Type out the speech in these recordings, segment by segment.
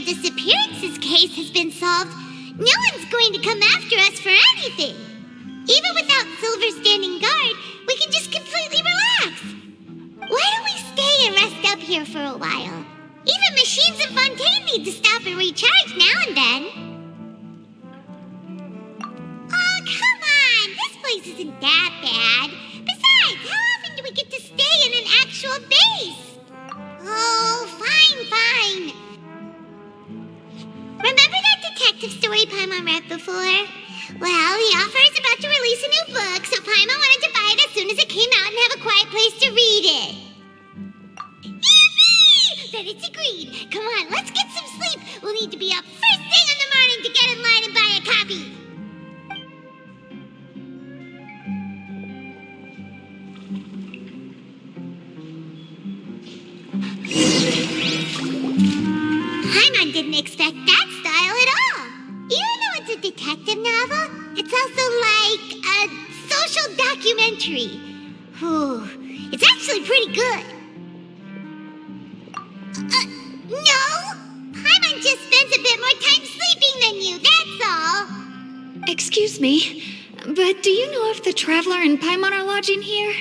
Disappearances case has been solved, no one's going to come after us for anything. Even without Silver standing guard, we can just completely relax. Why don't we stay and rest up here for a while? Even machines in Fontaine need to stop and recharge now and then. Oh, come on! This place isn't that bad. Besides, how often do we get to stay in an actual base? Oh, fine. Remember that detective story Paimon read before? Well, the author is about to release a new book, so Paimon wanted to buy it as soon as it came out and have a quiet place to read it. Yippee! Then it's agreed. Come on, let's get some sleep. We'll need to be up first thing in the morning to get in line and buy a copy. Paimon didn't expect that style at all. Even though it's a detective novel, it's also like a social documentary. Whew, it's actually pretty good. No! Paimon just spends a bit more time sleeping than you, that's all. Excuse me, but do you know if the Traveler and Paimon are lodging here?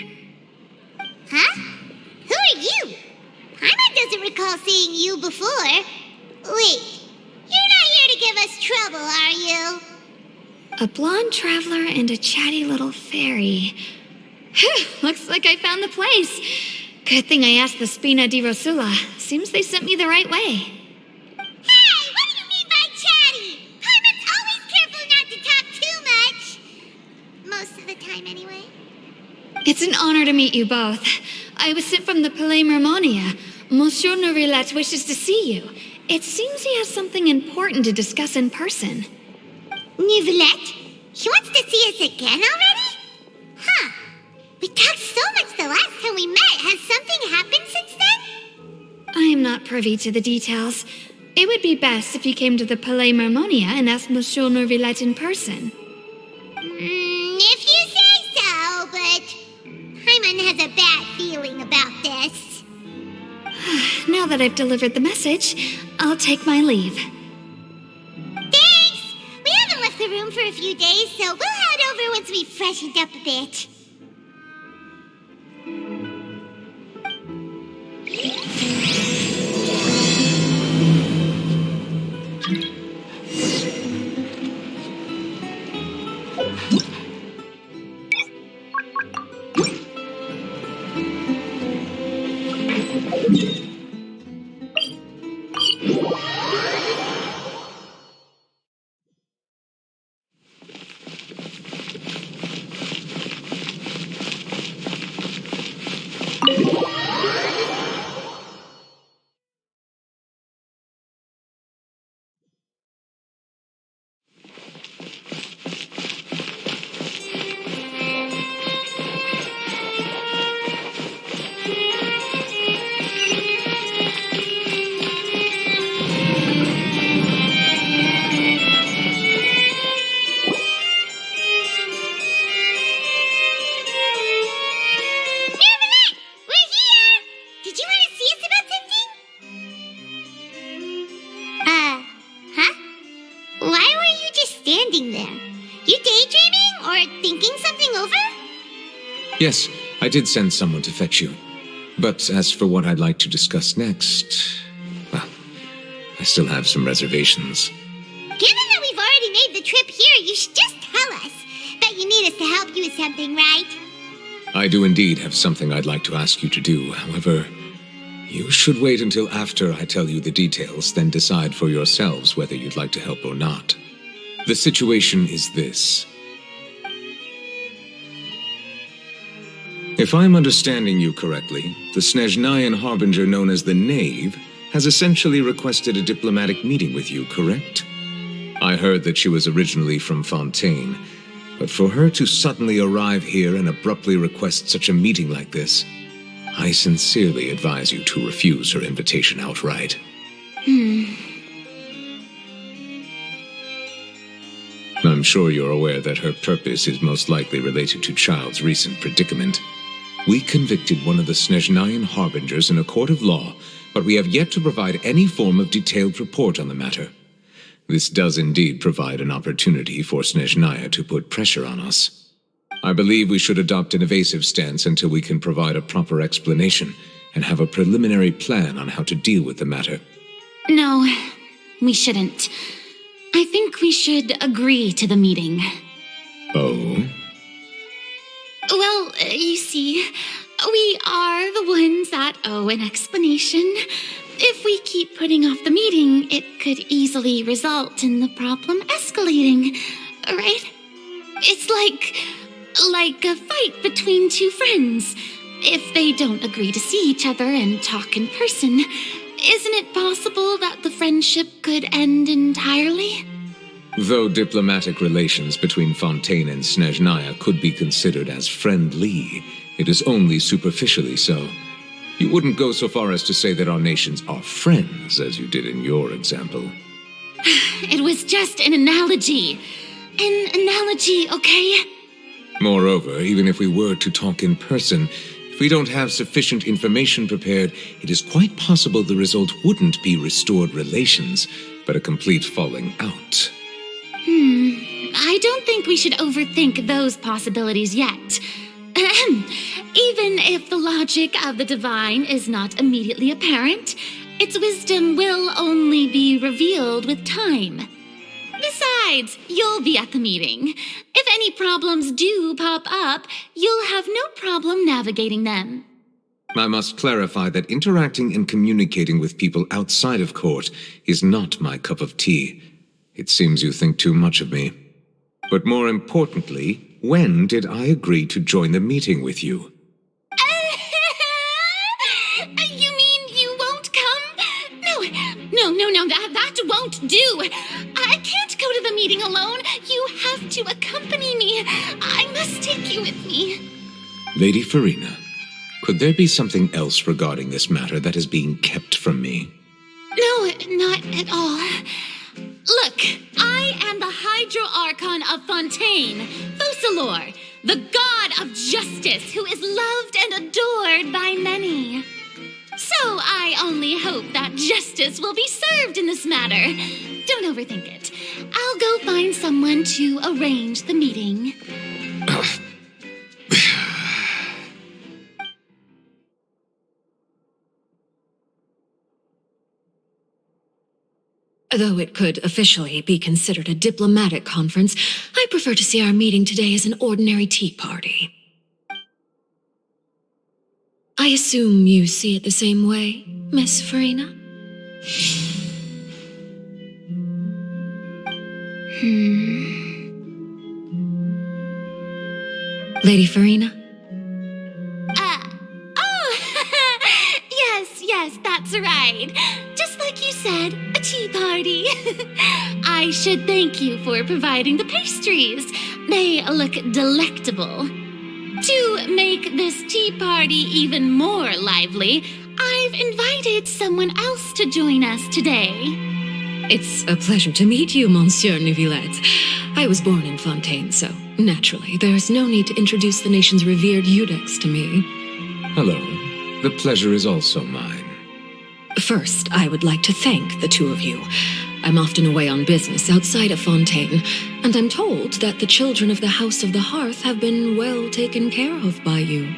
Huh? Who are you? Paimon doesn't recall seeing you before. Wait, you're not here to give us trouble, are you? A blonde traveler and a chatty little fairy. Whew, looks like I found the place. Good thing I asked the Spina di Rosula. Seems they sent me the right way. Hey, what do you mean by chatty? Paimon's always careful not to talk too much. Most of the time, anyway. It's an honor to meet you both. I was sent from the Palais Mermonia. Monsieur Noircheur wishes to see you. It seems he has something important to discuss in person. Nivelette? He wants to see us again already? Huh. We talked so much the last time we met. Has something happened since then? I am not privy to the details. It would be best if you came to the Palais Mermonia and asked Monsieur Noircheur in person. If you say so, but Paimon has a bad feeling about this. Now that I've delivered the message, I'll take my leave. Thanks! We haven't left the room for a few days, so we'll head over once we've freshened up a bit. Yes, I did send someone to fetch you. But as for what I'd like to discuss next, well, I still have some reservations. Given that we've already made the trip here, you should just tell us. Bet you need us to help you with something, right? I do indeed have something I'd like to ask you to do. However, you should wait until after I tell you the details, then decide for yourselves whether you'd like to help or not. The situation is this. If I'm understanding you correctly, the Snezhnayan harbinger known as the Knave has essentially requested a diplomatic meeting with you, correct? I heard that she was originally from Fontaine, but for her to suddenly arrive here and abruptly request such a meeting like this, I sincerely advise you to refuse her invitation outright. I'm sure you're aware that her purpose is most likely related to Child's recent predicament. We convicted one of the Snezhnayan harbingers in a court of law, but we have yet to provide any form of detailed report on the matter. This does indeed provide an opportunity for Snezhnaya to put pressure on us. I believe we should adopt an evasive stance until we can provide a proper explanation and have a preliminary plan on how to deal with the matter. No, we shouldn't. I think we should agree to the meeting. Oh? Well, you see, we are the ones that owe an explanation. If we keep putting off the meeting, it could easily result in the problem escalating, right? It's like a fight between two friends. If they don't agree to see each other and talk in person, isn't it possible that the friendship could end entirely? Though diplomatic relations between Fontaine and Snezhnaya could be considered as friendly, it is only superficially so. You wouldn't go so far as to say that our nations are friends, as you did in your example. It was just an analogy. An analogy, okay? Moreover, even if we were to talk in person, if we don't have sufficient information prepared, it is quite possible the result wouldn't be restored relations, but a complete falling out. I don't think we should overthink those possibilities yet. Even if the logic of the divine is not immediately apparent, its wisdom will only be revealed with time. Besides, you'll be at the meeting. If any problems do pop up, you'll have no problem navigating them. I must clarify that interacting and communicating with people outside of court is not my cup of tea. It seems you think too much of me. But more importantly, when did I agree to join the meeting with you? You mean you won't come? No, that won't do. I can't go to the meeting alone. You have to accompany me. I must take you with me. Lady Farina, could there be something else regarding this matter that is being kept from me? No, not at all. Look, I am the Hydro Archon of Fontaine, Focalor, the god of justice who is loved and adored by many. So I only hope that justice will be served in this matter. Don't overthink it. I'll go find someone to arrange the meeting. Though it could officially be considered a diplomatic conference, I prefer to see our meeting today as an ordinary tea party. I assume you see it the same way, Miss Farina? Lady Farina? Yes, that's right. Just like you said, a tea party. I should thank you for providing the pastries. They look delectable. To make this tea party even more lively, I've invited someone else to join us today. It's a pleasure to meet you, Monsieur Neuvillette. I was born in Fontaine, so naturally, there's no need to introduce the nation's revered Eudex to me. Hello. The pleasure is also mine. First, I would like to thank the two of you. I'm often away on business outside of Fontaine, and I'm told that the children of the House of the Hearth have been well taken care of by you.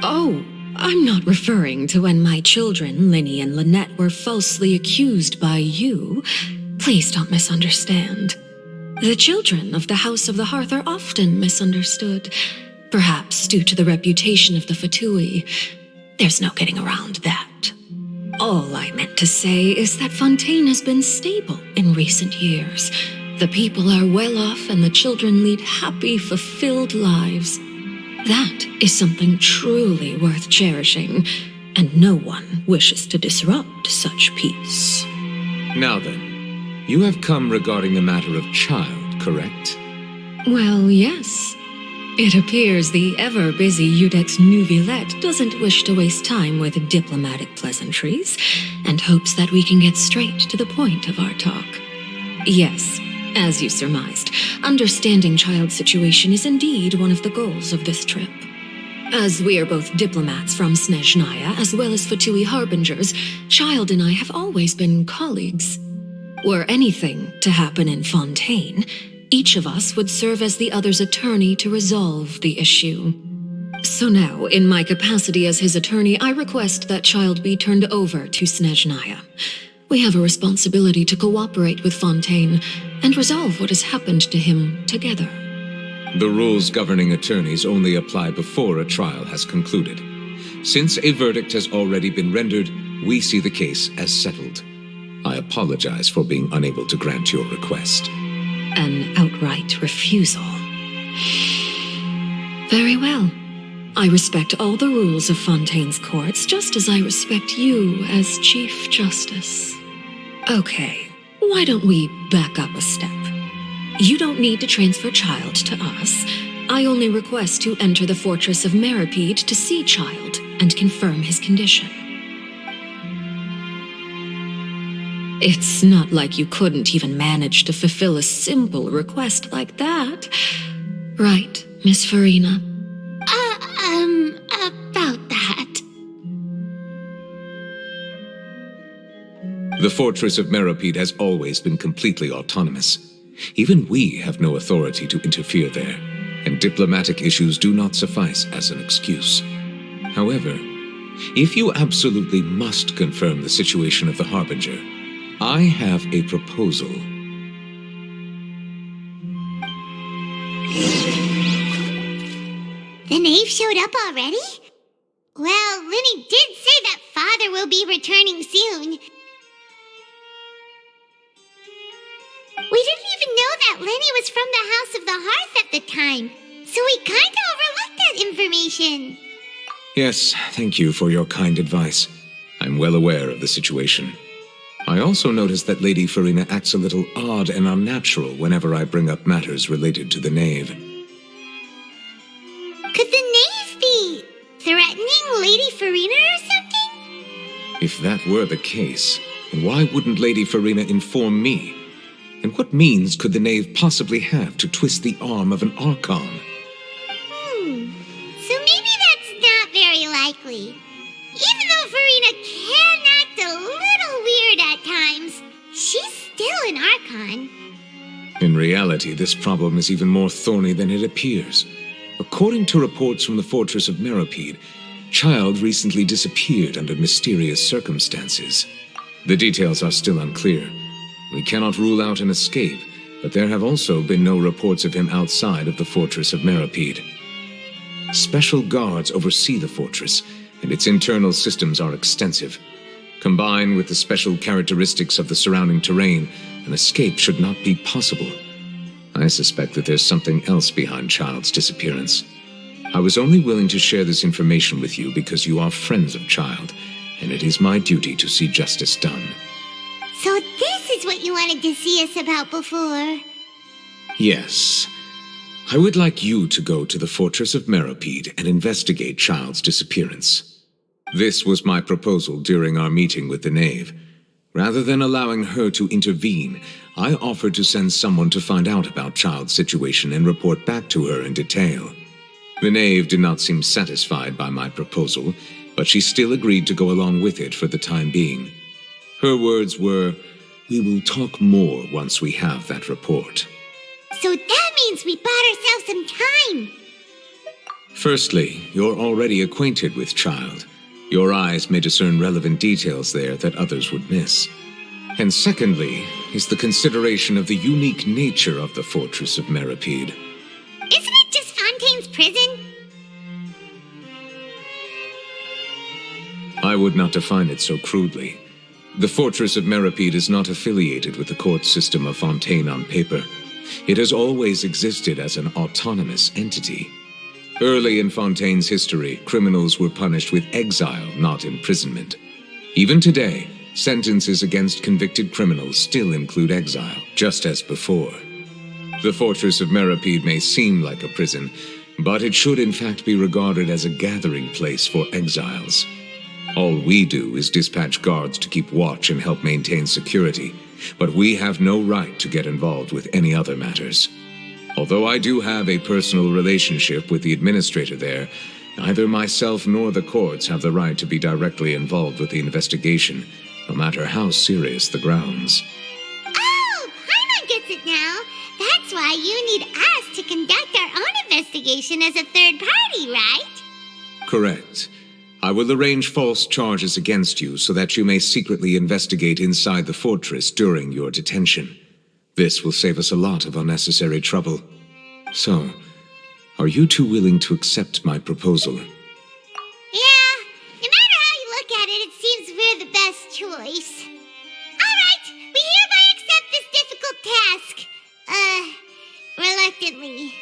Oh, I'm not referring to when my children, Linny and Lynette, were falsely accused by you. Please don't misunderstand. The children of the House of the Hearth are often misunderstood, perhaps due to the reputation of the Fatui. There's no getting around that. All I meant to say is that Fontaine has been stable in recent years. The people are well off and the children lead happy, fulfilled lives. That is something truly worth cherishing, and no one wishes to disrupt such peace. Now then, you have come regarding a matter of child, correct? Well, yes. It appears the ever-busy Judex Nuvilette doesn't wish to waste time with diplomatic pleasantries, and hopes that we can get straight to the point of our talk. Yes, as you surmised, understanding child's situation is indeed one of the goals of this trip. As we are both diplomats from Snezhnaya as well as Fatui Harbingers, Child and I have always been colleagues. Were anything to happen in Fontaine, each of us would serve as the other's attorney to resolve the issue. So now, in my capacity as his attorney, I request that Child be turned over to Snezhnaya. We have a responsibility to cooperate with Fontaine and resolve what has happened to him together. The rules governing attorneys only apply before a trial has concluded. Since a verdict has already been rendered, we see the case as settled. I apologize for being unable to grant your request. An outright refusal. Very well. I respect all the rules of Fontaine's courts, just as I respect you as Chief Justice. Okay, why don't we back up a step? You don't need to transfer Child to us. I only request to enter the fortress of Meripede to see Child and confirm his condition. It's not like you couldn't even manage to fulfill a simple request like that. Right, Miss Farina? About that. The fortress of Meripede has always been completely autonomous. Even we have no authority to interfere there, and diplomatic issues do not suffice as an excuse. However, if you absolutely must confirm the situation of the Harbinger, I have a proposal. The knave showed up already? Well, Linny did say that Father will be returning soon. We didn't even know that Linny was from the House of the Hearth at the time, so we kinda overlooked that information. Yes, thank you for your kind advice. I'm well aware of the situation. I also noticed that Lady Farina acts a little odd and unnatural whenever I bring up matters related to the knave. Could the knave be threatening Lady Farina or something? If that were the case, then why wouldn't Lady Farina inform me? And what means could the knave possibly have to twist the arm of an Archon? So maybe that's not very likely. Even though Farina can act a little weird at times, she's still an Archon. In reality, this problem is even more thorny than it appears. According to reports from the fortress of Meripede, Child recently disappeared under mysterious circumstances. The details are still unclear. We cannot rule out an escape, but there have also been no reports of him outside of the fortress of Meripede. Special guards oversee the fortress, and its internal systems are extensive. Combined with the special characteristics of the surrounding terrain, an escape should not be possible. I suspect that there's something else behind Child's disappearance. I was only willing to share this information with you because you are friends of Child, and it is my duty to see justice done. So this is what you wanted to see us about before. Yes. I would like you to go to the fortress of Meripede and investigate Child's disappearance. This was my proposal during our meeting with the knave. Rather than allowing her to intervene, I offered to send someone to find out about Child's situation and report back to her in detail. The knave did not seem satisfied by my proposal, but she still agreed to go along with it for the time being. Her words were, "We will talk more once we have that report." So that means we bought ourselves some time. Firstly, you're already acquainted with Child. Your eyes may discern relevant details there that others would miss. And secondly, is the consideration of the unique nature of the fortress of Meripede. Isn't it just Fontaine's prison? I would not define it so crudely. The Fortress of Meripede is not affiliated with the court system of Fontaine on paper. It has always existed as an autonomous entity. Early in Fontaine's history, criminals were punished with exile, not imprisonment. Even today, sentences against convicted criminals still include exile, just as before. The Fortress of Meripede may seem like a prison, but it should in fact be regarded as a gathering place for exiles. All we do is dispatch guards to keep watch and help maintain security, but we have no right to get involved with any other matters. Although I do have a personal relationship with the administrator there, neither myself nor the courts have the right to be directly involved with the investigation, no matter how serious the grounds. Oh, Paimon gets it now. That's why you need us to conduct our own investigation as a third party, right? Correct. I will arrange false charges against you so that you may secretly investigate inside the fortress during your detention. This will save us a lot of unnecessary trouble. So, are you two willing to accept my proposal? Yeah, no matter how you look at it, it seems we're the best choice. All right, we hereby accept this difficult task. Reluctantly.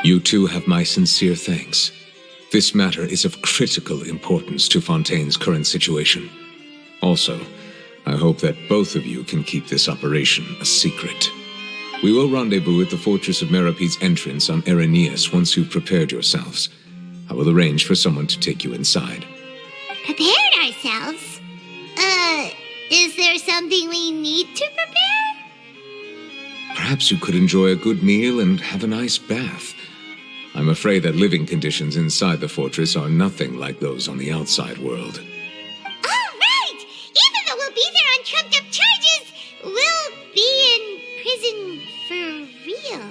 You two have my sincere thanks. This matter is of critical importance to Fontaine's current situation. Also, I hope that both of you can keep this operation a secret. We will rendezvous at the Fortress of Meripede's entrance on Erinius once you've prepared yourselves. I will arrange for someone to take you inside. Prepared ourselves? Is there something we need to prepare? Perhaps you could enjoy a good meal and have a nice bath. I'm afraid that living conditions inside the fortress are nothing like those on the outside world. All right! Even though we'll be there on trumped-up charges, we'll be in prison for real.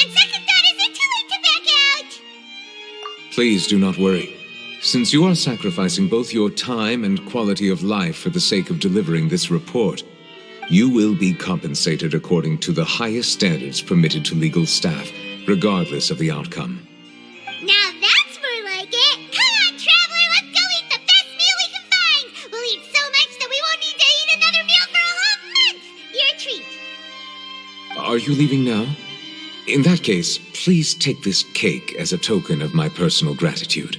On second thought, is it too late to back out? Please do not worry. Since you are sacrificing both your time and quality of life for the sake of delivering this report, you will be compensated according to the highest standards permitted to legal staff, regardless of the outcome. Now that's more like it! Come on, Traveler, let's go eat the best meal we can find! We'll eat so much that we won't need to eat another meal for a whole month! Your treat. Are you leaving now? In that case, please take this cake as a token of my personal gratitude.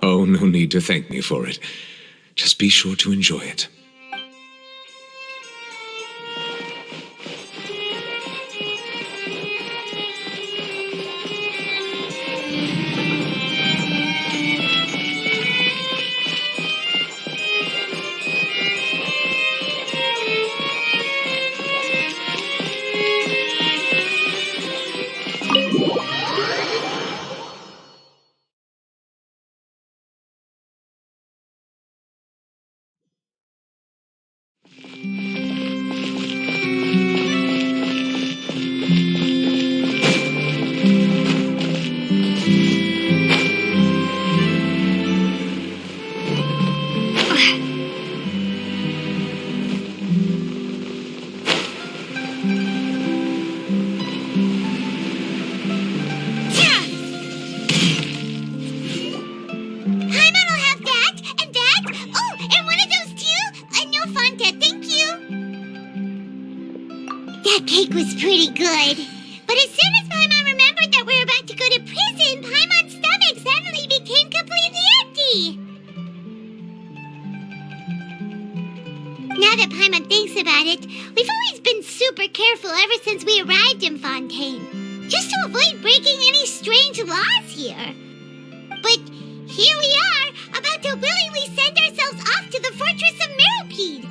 Oh, no need to thank me for it. Just be sure to enjoy it. That cake was pretty good. But as soon as Paimon remembered that we were about to go to prison, Paimon's stomach suddenly became completely empty. Now that Paimon thinks about it, we've always been super careful ever since we arrived in Fontaine, just to avoid breaking any strange laws here. But here we are, about to willingly send ourselves off to the Fortress of Meripede.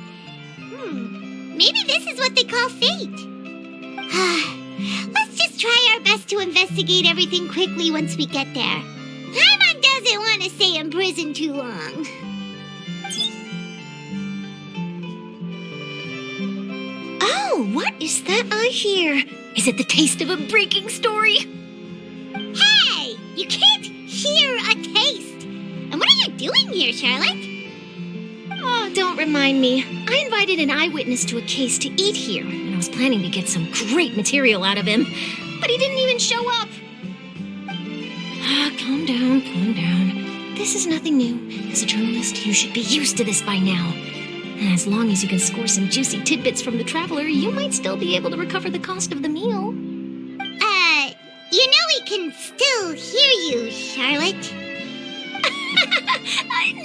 Maybe this is what they call fate. Let's just try our best to investigate everything quickly once we get there. Paimon doesn't want to stay in prison too long. Oh, what is that I hear? Is it the taste of a breaking story? Hey! You can't hear a taste! And what are you doing here, Charlotte? Oh, don't remind me. I invited an eyewitness to a case to eat here, and was planning to get some great material out of him, but he didn't even show up. Calm down, calm down. This is nothing new. As a journalist, you should be used to this by now. And as long as you can score some juicy tidbits from the Traveler, you might still be able to recover the cost of the meal. You know we can still hear you, Charlotte.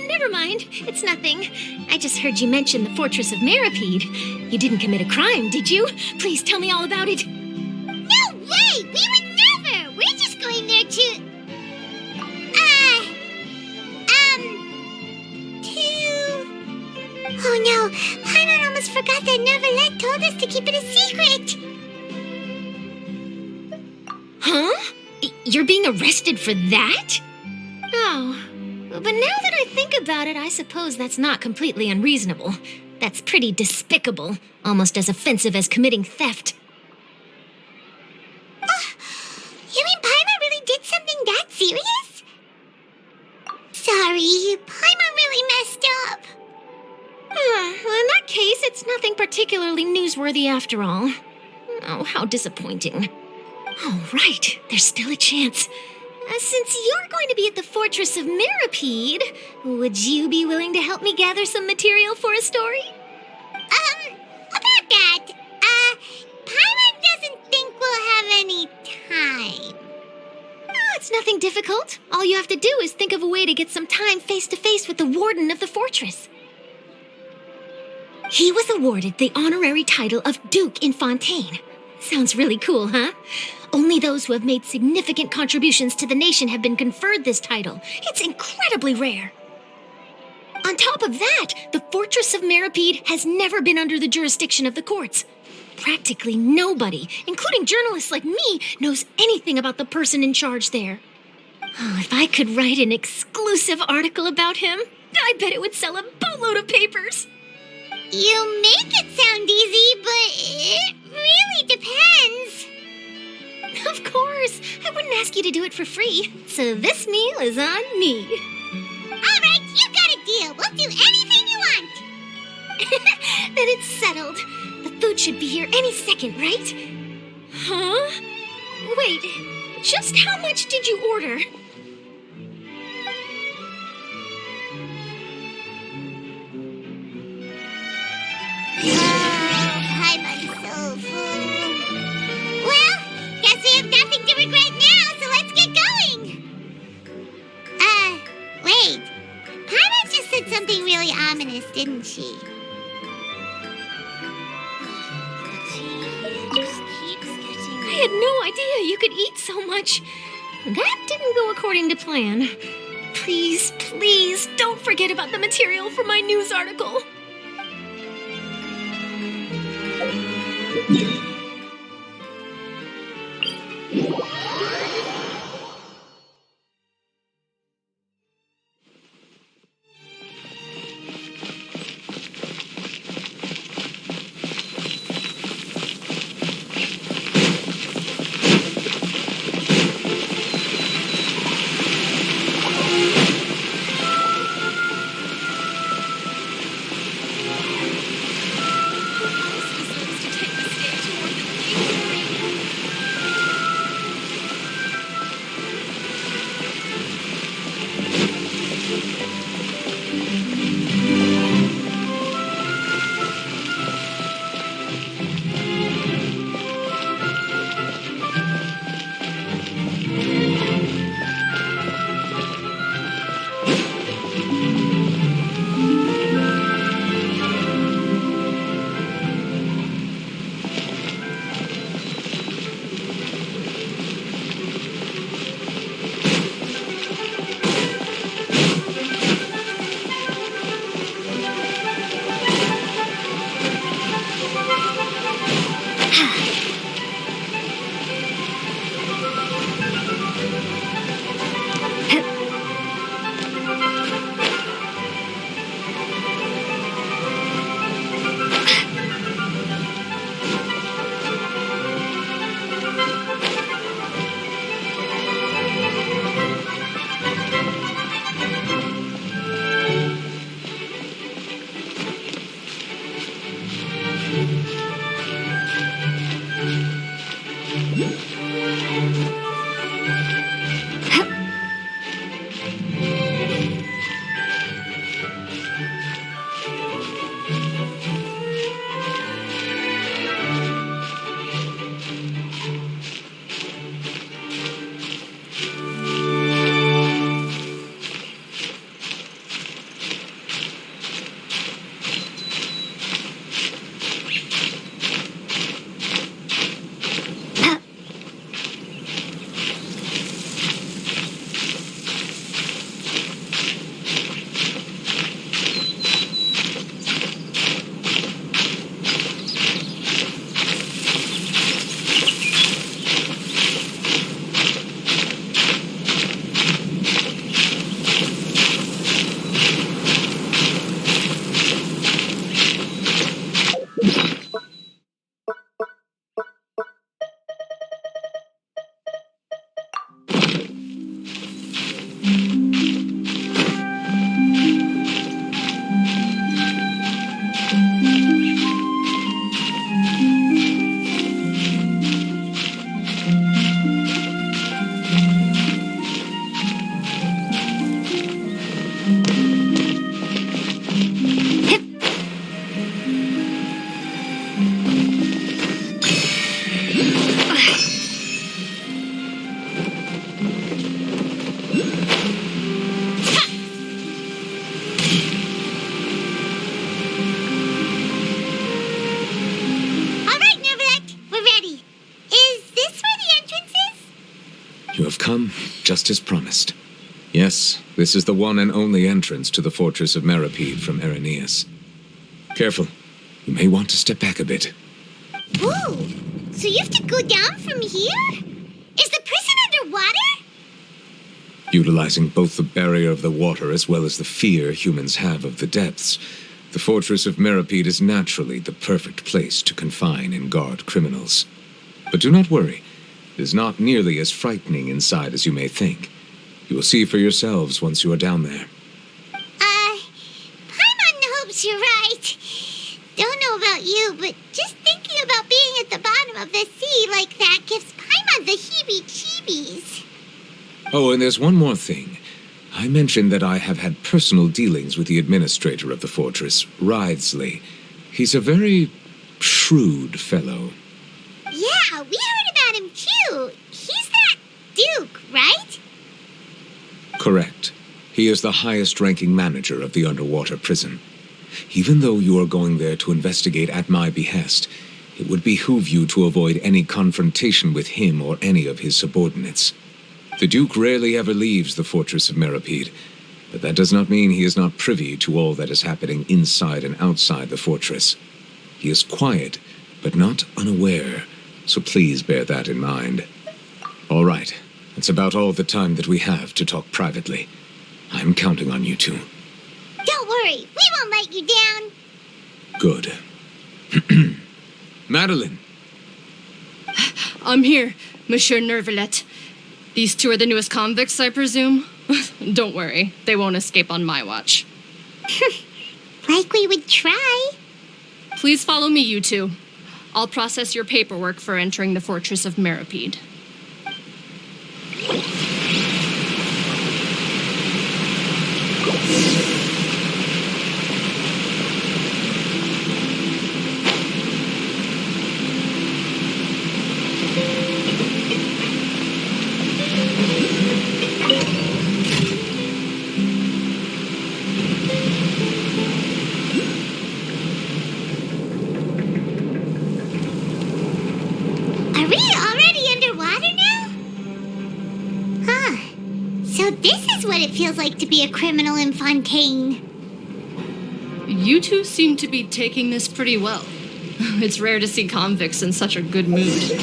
Never mind. It's nothing. I just heard you mention the Fortress of Meripede. You didn't commit a crime, did you? Please tell me all about it. No way! We would never! We're just going there to... Oh no, Paimon almost forgot that Neverlet told us to keep it a secret. Huh? You're being arrested for that? Oh, but now that I think about it, I suppose that's not completely unreasonable. That's pretty despicable, almost as offensive as committing theft. You mean Paimon really did something that serious? Sorry, Paimon really messed up. Well, in that case, it's nothing particularly newsworthy after all. Oh, how disappointing. Oh, right, there's still a chance. Since you're going to be at the Fortress of Meripede, would you be willing to help me gather some material for a story? About that, Paimon doesn't think we'll have any time. Oh, it's nothing difficult. All you have to do is think of a way to get some time face-to-face with the warden of the fortress. He was awarded the honorary title of Duke in Fontaine. Sounds really cool, huh? Only those who have made significant contributions to the nation have been conferred this title. It's incredibly rare. On top of that, the Fortress of Meripede has never been under the jurisdiction of the courts. Practically nobody, including journalists like me, knows anything about the person in charge there. Oh, if I could write an exclusive article about him, I bet it would sell a boatload of papers. You make it sound easy, but it really depends. Of course, I wouldn't ask you to do it for free, so this meal is on me. All right, you got a deal. We'll do anything you want. Then it's settled. The food should be here any second, right? Huh? Wait, just how much did you order? I'm so full. Well, guess we have nothing to regret now, so let's get going. Wait. Paimon just said something really ominous, didn't she? I had no idea you could eat so much. That didn't go according to plan. Please, please, don't forget about the material for my news article. come, just as promised. Yes, this is the one and only entrance to the fortress of Meripede from Irenaeus. Careful. You may want to step back a bit. Whoa! So you have to go down from here? Is the prison underwater? Utilizing both the barrier of the water as well as the fear humans have of the depths, the fortress of Meripede is naturally the perfect place to confine and guard criminals. But do not worry. It is not nearly as frightening inside as you may think. You will see for yourselves once you are down there. Paimon hopes you're right. Don't know about you, but just thinking about being at the bottom of the sea like that gives Paimon the heebie-jeebies. Oh, and there's one more thing. I mentioned that I have had personal dealings with the administrator of the fortress, Writhsley. He's a very shrewd fellow. Yeah, we heard about him too. He's that Duke, right? Correct. He is the highest-ranking manager of the underwater prison. Even though you are going there to investigate at my behest, it would behoove you to avoid any confrontation with him or any of his subordinates. The Duke rarely ever leaves the fortress of Meripede, but that does not mean he is not privy to all that is happening inside and outside the fortress. He is quiet, but not unaware, so please bear that in mind. All right, that's about all the time that we have to talk privately. I'm counting on you two. Don't worry, we won't let you down. Good. Madeline! I'm here, Monsieur Nervalet. These two are the newest convicts, I presume? Don't worry, they won't escape on my watch. Like we would try. Please follow me, you two. I'll process your paperwork for entering the fortress of Meripede. Are we already underwater now? Huh. So this is what it feels like to be a criminal in Fontaine. You two seem to be taking this pretty well. It's rare to see convicts in such a good mood.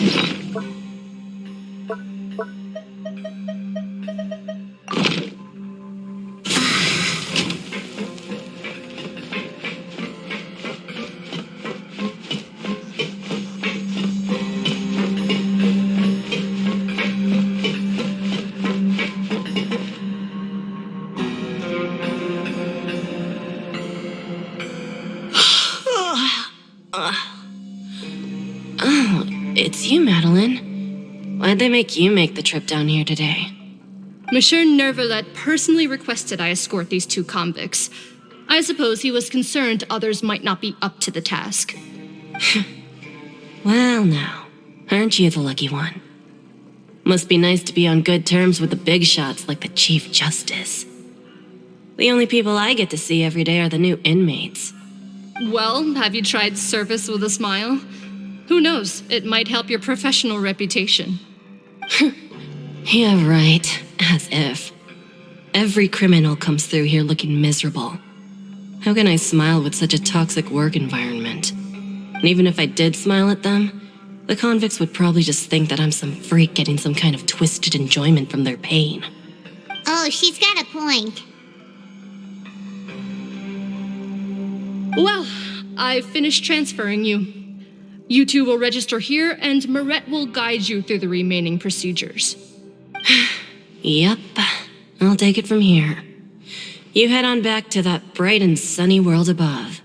It's you, Madeline. Why'd they make you make the trip down here today? Monsieur Nervalet personally requested I escort these two convicts. I suppose he was concerned others might not be up to the task. Well, now, aren't you the lucky one? Must be nice to be on good terms with the big shots like the Chief Justice. The only people I get to see every day are the new inmates. Well, have you tried service with a smile? Who knows, it might help your professional reputation. Yeah, right. As if. Every criminal comes through here looking miserable. How can I smile with such a toxic work environment? And even if I did smile at them, the convicts would probably just think that I'm some freak getting some kind of twisted enjoyment from their pain. Oh, she's got a point. Well, I've finished transferring you. You two will register here, and Marette will guide you through the remaining procedures. Yep, I'll take it from here. You head on back to that bright and sunny world above.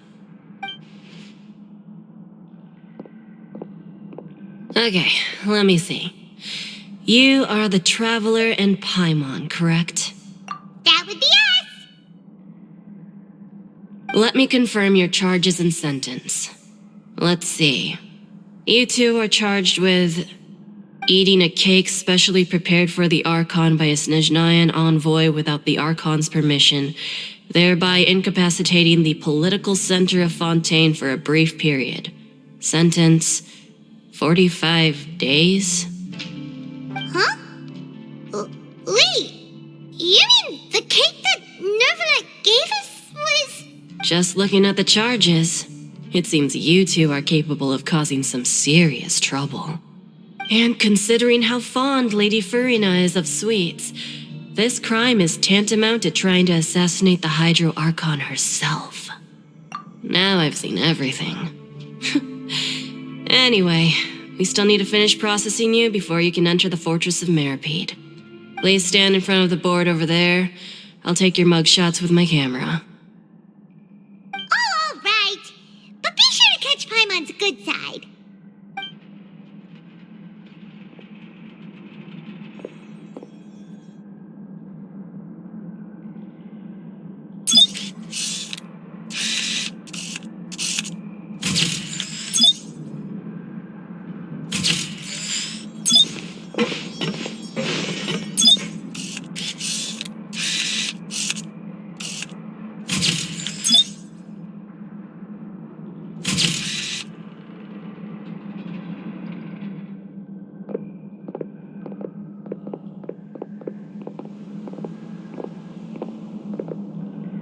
Okay, let me see. You are the Traveler and Paimon, correct? That would be us. Let me confirm your charges and sentence. Let's see. You two are charged with eating a cake specially prepared for the Archon by a Snezhnayan envoy without the Archon's permission, thereby incapacitating the political center of Fontaine for a brief period. Sentence, 45 days? Huh? Wait, you mean the cake that Nervalet gave us was... Just looking at the charges, it seems you two are capable of causing some serious trouble. And considering how fond Lady Furina is of sweets, this crime is tantamount to trying to assassinate the Hydro Archon herself. Now I've seen everything. Anyway, we still need to finish processing you before you can enter the Fortress of Meripede. Please stand in front of the board over there. I'll take your mugshots with my camera. Oh, all right. But be sure to catch Paimon's good side.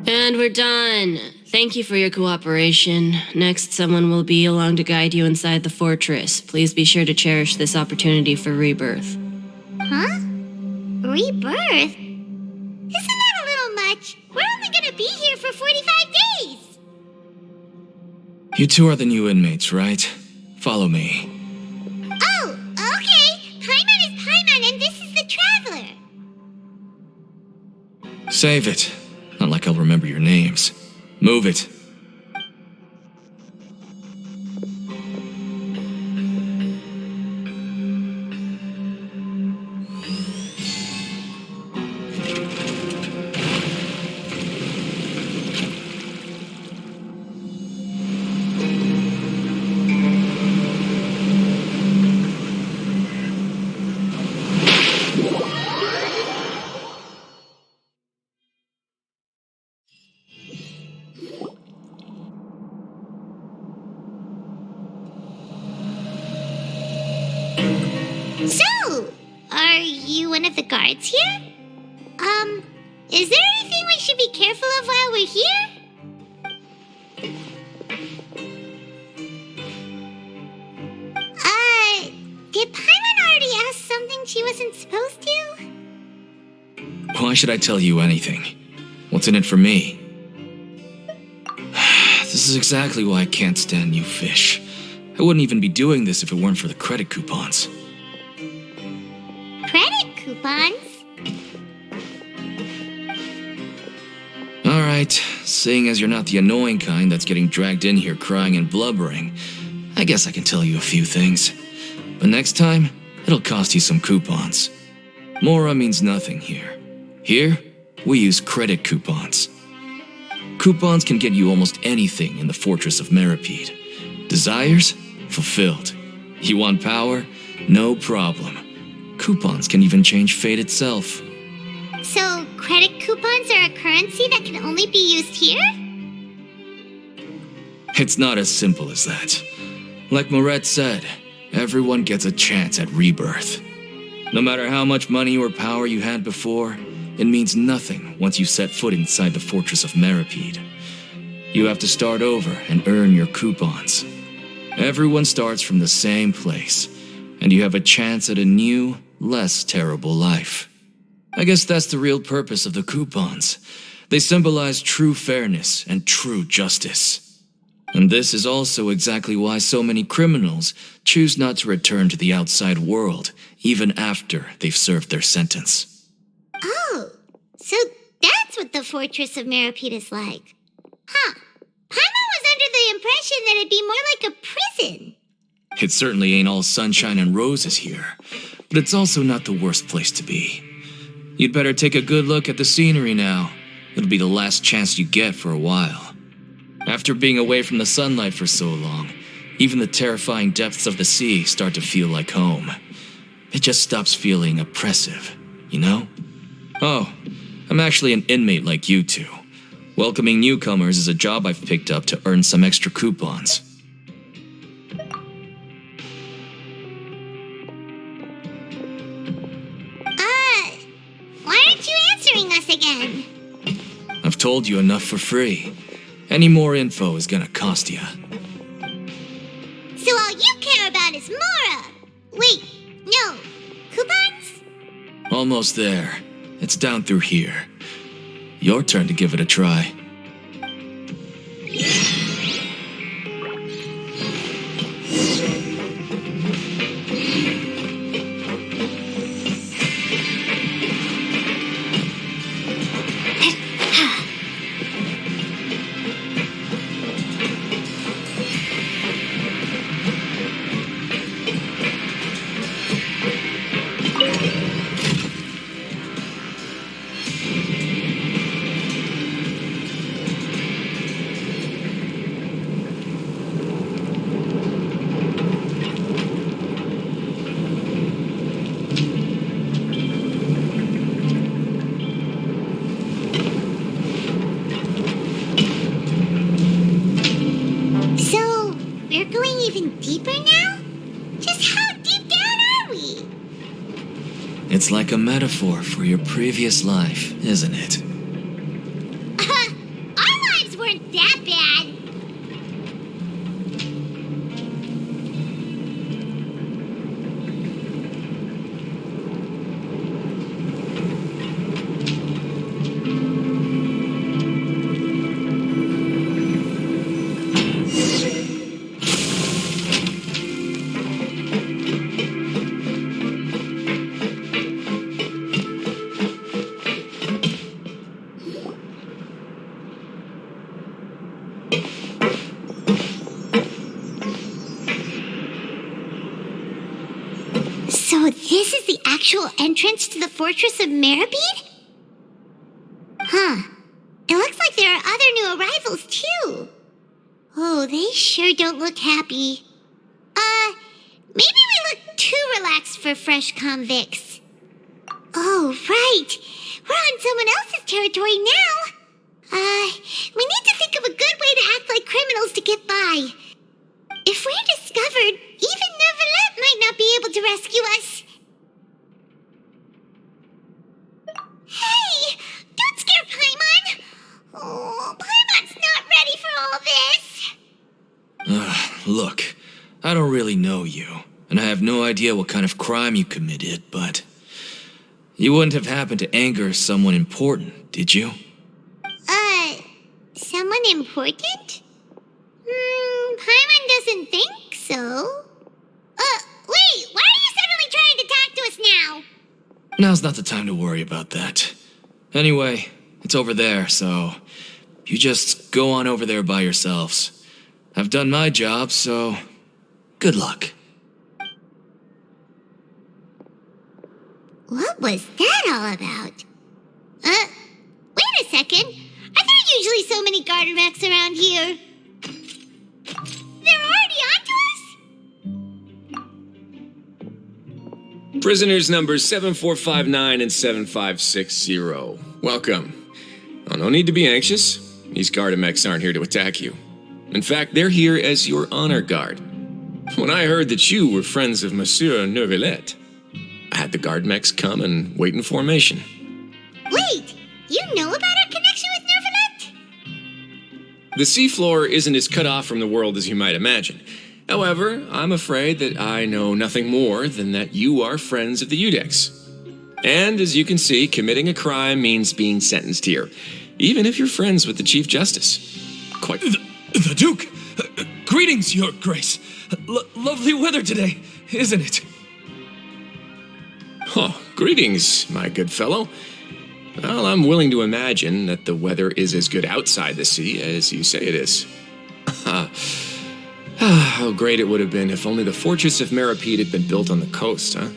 And we're done. Thank you for your cooperation. Next, someone will be along to guide you inside the fortress. Please be sure to cherish this opportunity for rebirth. Huh? Rebirth? Isn't that a little much? We're only gonna be here for 45 days! You two are the new inmates, right? Follow me. Oh, okay. Paimon is Paimon and this is the Traveler. Save it. Not like I'll remember your names. Move it. So, are you one of the guards here? Is there anything we should be careful of while we're here? Did Paimon already ask something she wasn't supposed to? Why should I tell you anything? What's in it for me? This is exactly why I can't stand you fish. I wouldn't even be doing this if it weren't for the credit coupons. Credit coupons? Alright, seeing as you're not the annoying kind that's getting dragged in here crying and blubbering, I guess I can tell you a few things. But next time, it'll cost you some coupons. Mora means nothing here. Here, we use credit coupons. Coupons can get you almost anything in the Fortress of Meripede. Desires? Fulfilled. You want power? No problem. Coupons can even change fate itself. So, credit coupons are a currency that can only be used here? It's not as simple as that. Like Moret said, everyone gets a chance at rebirth. No matter how much money or power you had before, it means nothing once you set foot inside the Fortress of Meripede. You have to start over and earn your coupons. Everyone starts from the same place, and you have a chance at a new, less terrible life. I guess that's the real purpose of the coupons. They symbolize true fairness and true justice. And this is also exactly why so many criminals choose not to return to the outside world, even after they've served their sentence. Oh, so that's what the Fortress of Meripede is like. Huh. Paimon was under the impression that it'd be more like a prison. It certainly ain't all sunshine and roses here, but it's also not the worst place to be. You'd better take a good look at the scenery now. It'll be the last chance you get for a while. After being away from the sunlight for so long, even the terrifying depths of the sea start to feel like home. It just stops feeling oppressive, you know? Oh, I'm actually an inmate like you two. Welcoming newcomers is a job I've picked up to earn some extra coupons. told you enough for free. Any more info is gonna cost you. So all you care about is Mora. Wait, no. Coupons? Almost there. It's down through here. Your turn to give it a try. We're going even deeper now? Just how deep down are we? It's like a metaphor for your previous life, isn't it? Our lives weren't that bad. So this is the actual entrance to the Fortress of Meribede? Huh. It looks like there are other new arrivals, too. Oh, they sure don't look happy. Maybe we look too relaxed for fresh convicts. Oh, right. We're on someone else's territory now. We need to think of a good way to act like criminals to get by. If we're discovered, even Neuvillette might not be able to rescue us. Hey! Don't scare Paimon! Oh, Paimon's not ready for all this! Look, I don't really know you, and I have no idea what kind of crime you committed, but you wouldn't have happened to anger someone important, did you? Someone important? Paimon doesn't think so. Wait, why are you suddenly trying to talk to us now? Now's not the time to worry about that. Anyway, it's over there, so you just go on over there by yourselves. I've done my job, so good luck. What was that all about? Wait a second. Are there usually so many garter mechs around here? They're already onto us? Prisoners numbers 7459 and 7560. Welcome. Oh, no need to be anxious. These Gardamex aren't here to attack you. In fact, they're here as your honor guard. When I heard that you were friends of Monsieur Neuvillette, I had the Gardamex come and wait in formation. Wait, you know about our connection with Neuvillette? The seafloor isn't as cut off from the world as you might imagine. However, I'm afraid that I know nothing more than that you are friends of the Udex. And as you can see, committing a crime means being sentenced here, even if you're friends with the Chief Justice. Quite... The Duke! Greetings, Your Grace. Lovely weather today, isn't it? Oh, greetings, my good fellow. Well, I'm willing to imagine that the weather is as good outside the sea as you say it is. How great it would have been if only the Fortress of Meribede had been built on the coast, huh?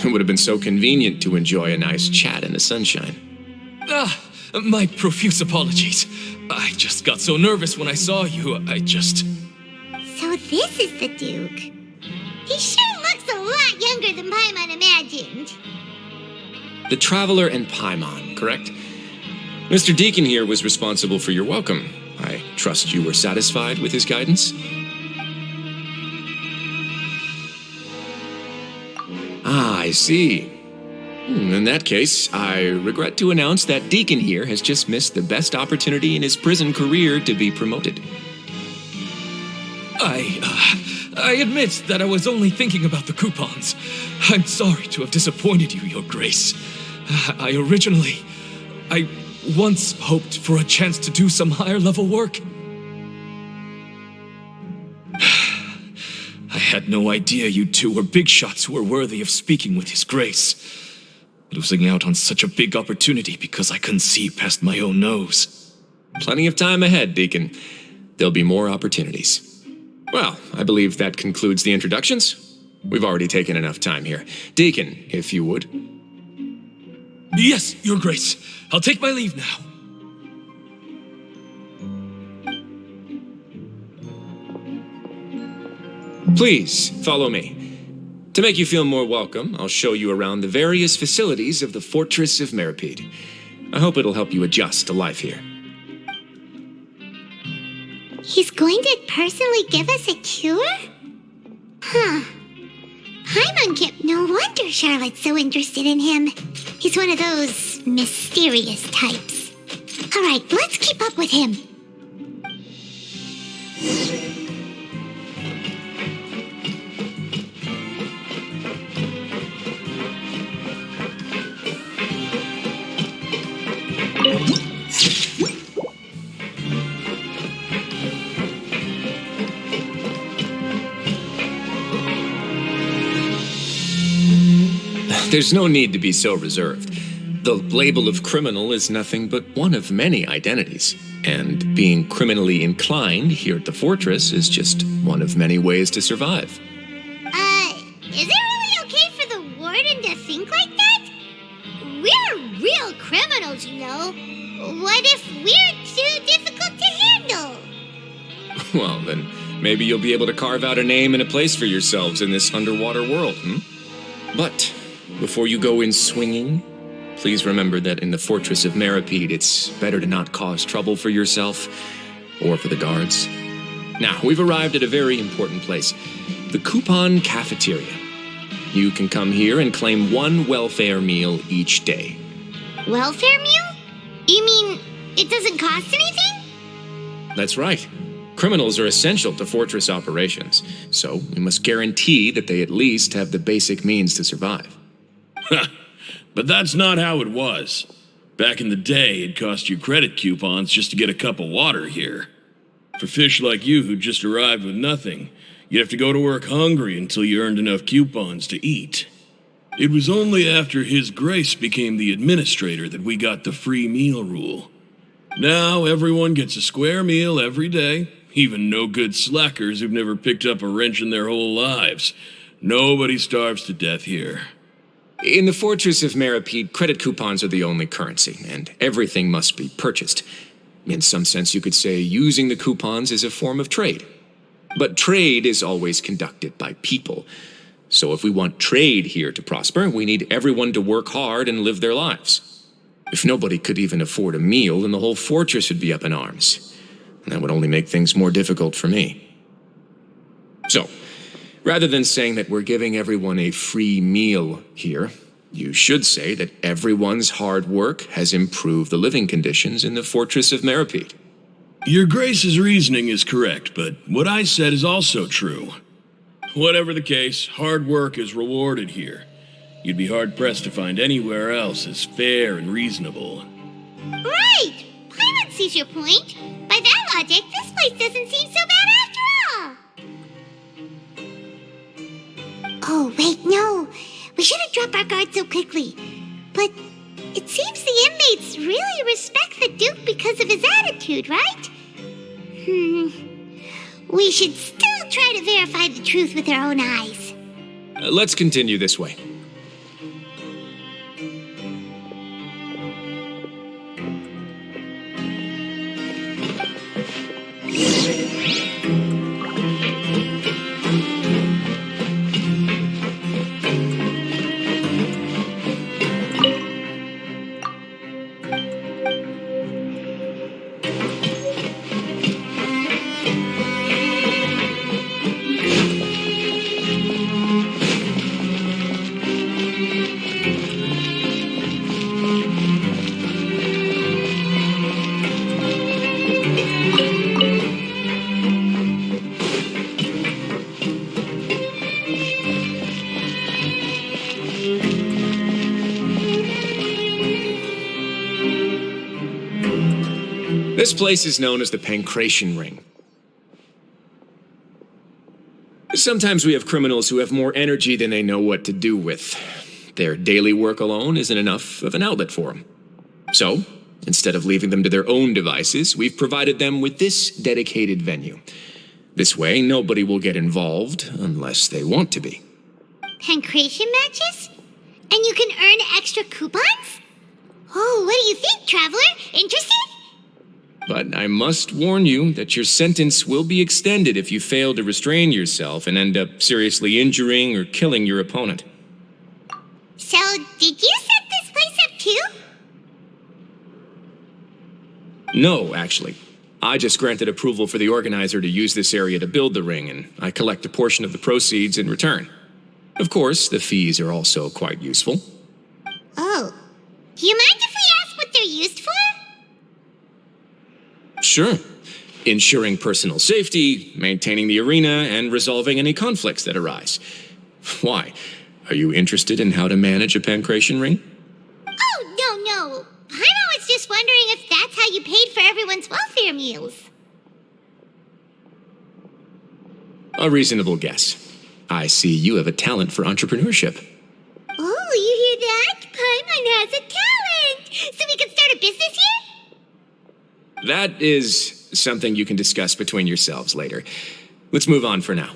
It would have been so convenient to enjoy a nice chat in the sunshine. My profuse apologies. I just got so nervous when I saw you, So this is the Duke. He sure looks a lot younger than Paimon imagined. The Traveler and Paimon, correct? Mr. Deacon here was responsible for your welcome. I trust you were satisfied with his guidance? Ah, I see. In that case, I regret to announce that Deacon here has just missed the best opportunity in his prison career to be promoted. I admit that I was only thinking about the coupons. I'm sorry to have disappointed you, Your Grace. I once hoped for a chance to do some higher-level work. I had no idea you two were big shots who were worthy of speaking with His Grace. Losing out on such a big opportunity because I couldn't see past my own nose. Plenty of time ahead, Deacon. There'll be more opportunities. Well, I believe that concludes the introductions. We've already taken enough time here. Deacon, if you would. Yes, Your Grace. I'll take my leave now. Please, follow me. To make you feel more welcome, I'll show you around the various facilities of the Fortress of Meripede. I hope it'll help you adjust to life here. He's going to personally give us a cure? Huh. Paimon kept no wonder Charlotte's so interested in him. He's one of those mysterious types. All right, let's keep up with him. There's no need to be so reserved. The label of criminal is nothing but one of many identities. And being criminally inclined here at the fortress is just one of many ways to survive. Is it really okay for the warden to think like that? We're real criminals, you know. What if we're too difficult to handle? Well, then maybe you'll be able to carve out a name and a place for yourselves in this underwater world, But before you go in swinging, please remember that in the Fortress of Meripede, it's better to not cause trouble for yourself or for the guards. Now, we've arrived at a very important place, the Coupon Cafeteria. You can come here and claim one welfare meal each day. Welfare meal? You mean it doesn't cost anything? That's right. Criminals are essential to fortress operations, so we must guarantee that they at least have the basic means to survive. But that's not how it was. Back in the day, it cost you credit coupons just to get a cup of water here. For fish like you who just arrived with nothing, you'd have to go to work hungry until you earned enough coupons to eat. It was only after His Grace became the administrator that we got the free meal rule. Now everyone gets a square meal every day, even no-good slackers who've never picked up a wrench in their whole lives. Nobody starves to death here. In the Fortress of Meripede, credit coupons are the only currency, and everything must be purchased. In some sense, you could say using the coupons is a form of trade. But trade is always conducted by people. So if we want trade here to prosper, we need everyone to work hard and live their lives. If nobody could even afford a meal, then the whole fortress would be up in arms. And that would only make things more difficult for me. So, rather than saying that we're giving everyone a free meal here, you should say that everyone's hard work has improved the living conditions in the Fortress of Meripede. Your Grace's reasoning is correct, but what I said is also true. Whatever the case, hard work is rewarded here. You'd be hard-pressed to find anywhere else as fair and reasonable. Right! Paimon sees your point. By that logic, this place doesn't seem so bad after all. Oh, wait, no. We shouldn't drop our guard so quickly. But it seems the inmates really respect the Duke because of his attitude, right? We should still try to verify the truth with our own eyes. Let's continue this way. This place is known as the Pancration Ring. Sometimes we have criminals who have more energy than they know what to do with. Their daily work alone isn't enough of an outlet for them. So, instead of leaving them to their own devices, we've provided them with this dedicated venue. This way, nobody will get involved unless they want to be. Pancration matches? And you can earn extra coupons? Oh, what do you think, Traveler? Interested? But I must warn you that your sentence will be extended if you fail to restrain yourself and end up seriously injuring or killing your opponent. So, did you set this place up too? No, actually. I just granted approval for the organizer to use this area to build the ring, and I collect a portion of the proceeds in return. Of course, the fees are also quite useful. Oh. Do you mind if we ask what they're used for? Sure. Ensuring personal safety, maintaining the arena, and resolving any conflicts that arise. Why? Are you interested in how to manage a pancration ring? Oh, no. I'm always just wondering if that's how you paid for everyone's welfare meals. A reasonable guess. I see you have a talent for entrepreneurship. Oh, you hear that? Paimon has a talent! So we can start a business here? That is something you can discuss between yourselves later. Let's move on for now.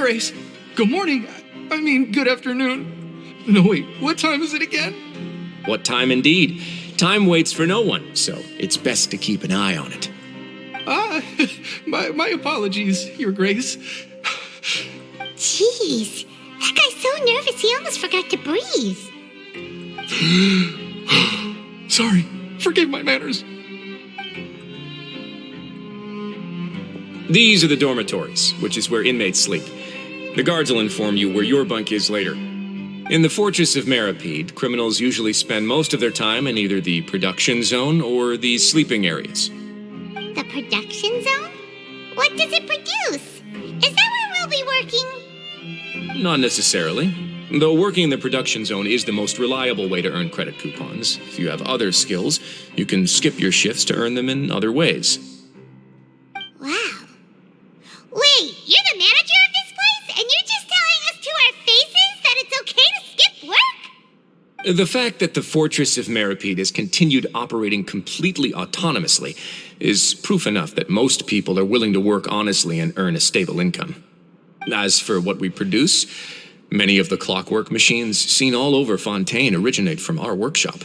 Grace. Good morning. I mean, good afternoon. No, wait, what time is it again? What time indeed? Time waits for no one, so it's best to keep an eye on it. My apologies, Your Grace. Jeez, that guy's so nervous he almost forgot to breathe. Sorry, forgive my manners. These are the dormitories, which is where inmates sleep. The guards will inform you where your bunk is later. In the Fortress of Meripede, criminals usually spend most of their time in either the production zone or the sleeping areas. The production zone? What does it produce? Is that where we'll be working? Not necessarily. Though working in the production zone is the most reliable way to earn credit coupons. If you have other skills, you can skip your shifts to earn them in other ways. Wow. Wait, you're the manager of this place, and you're just telling us to our faces that it's okay to skip work? The fact that the Fortress of Meripede has continued operating completely autonomously is proof enough that most people are willing to work honestly and earn a stable income. As for what we produce, many of the clockwork machines seen all over Fontaine originate from our workshop.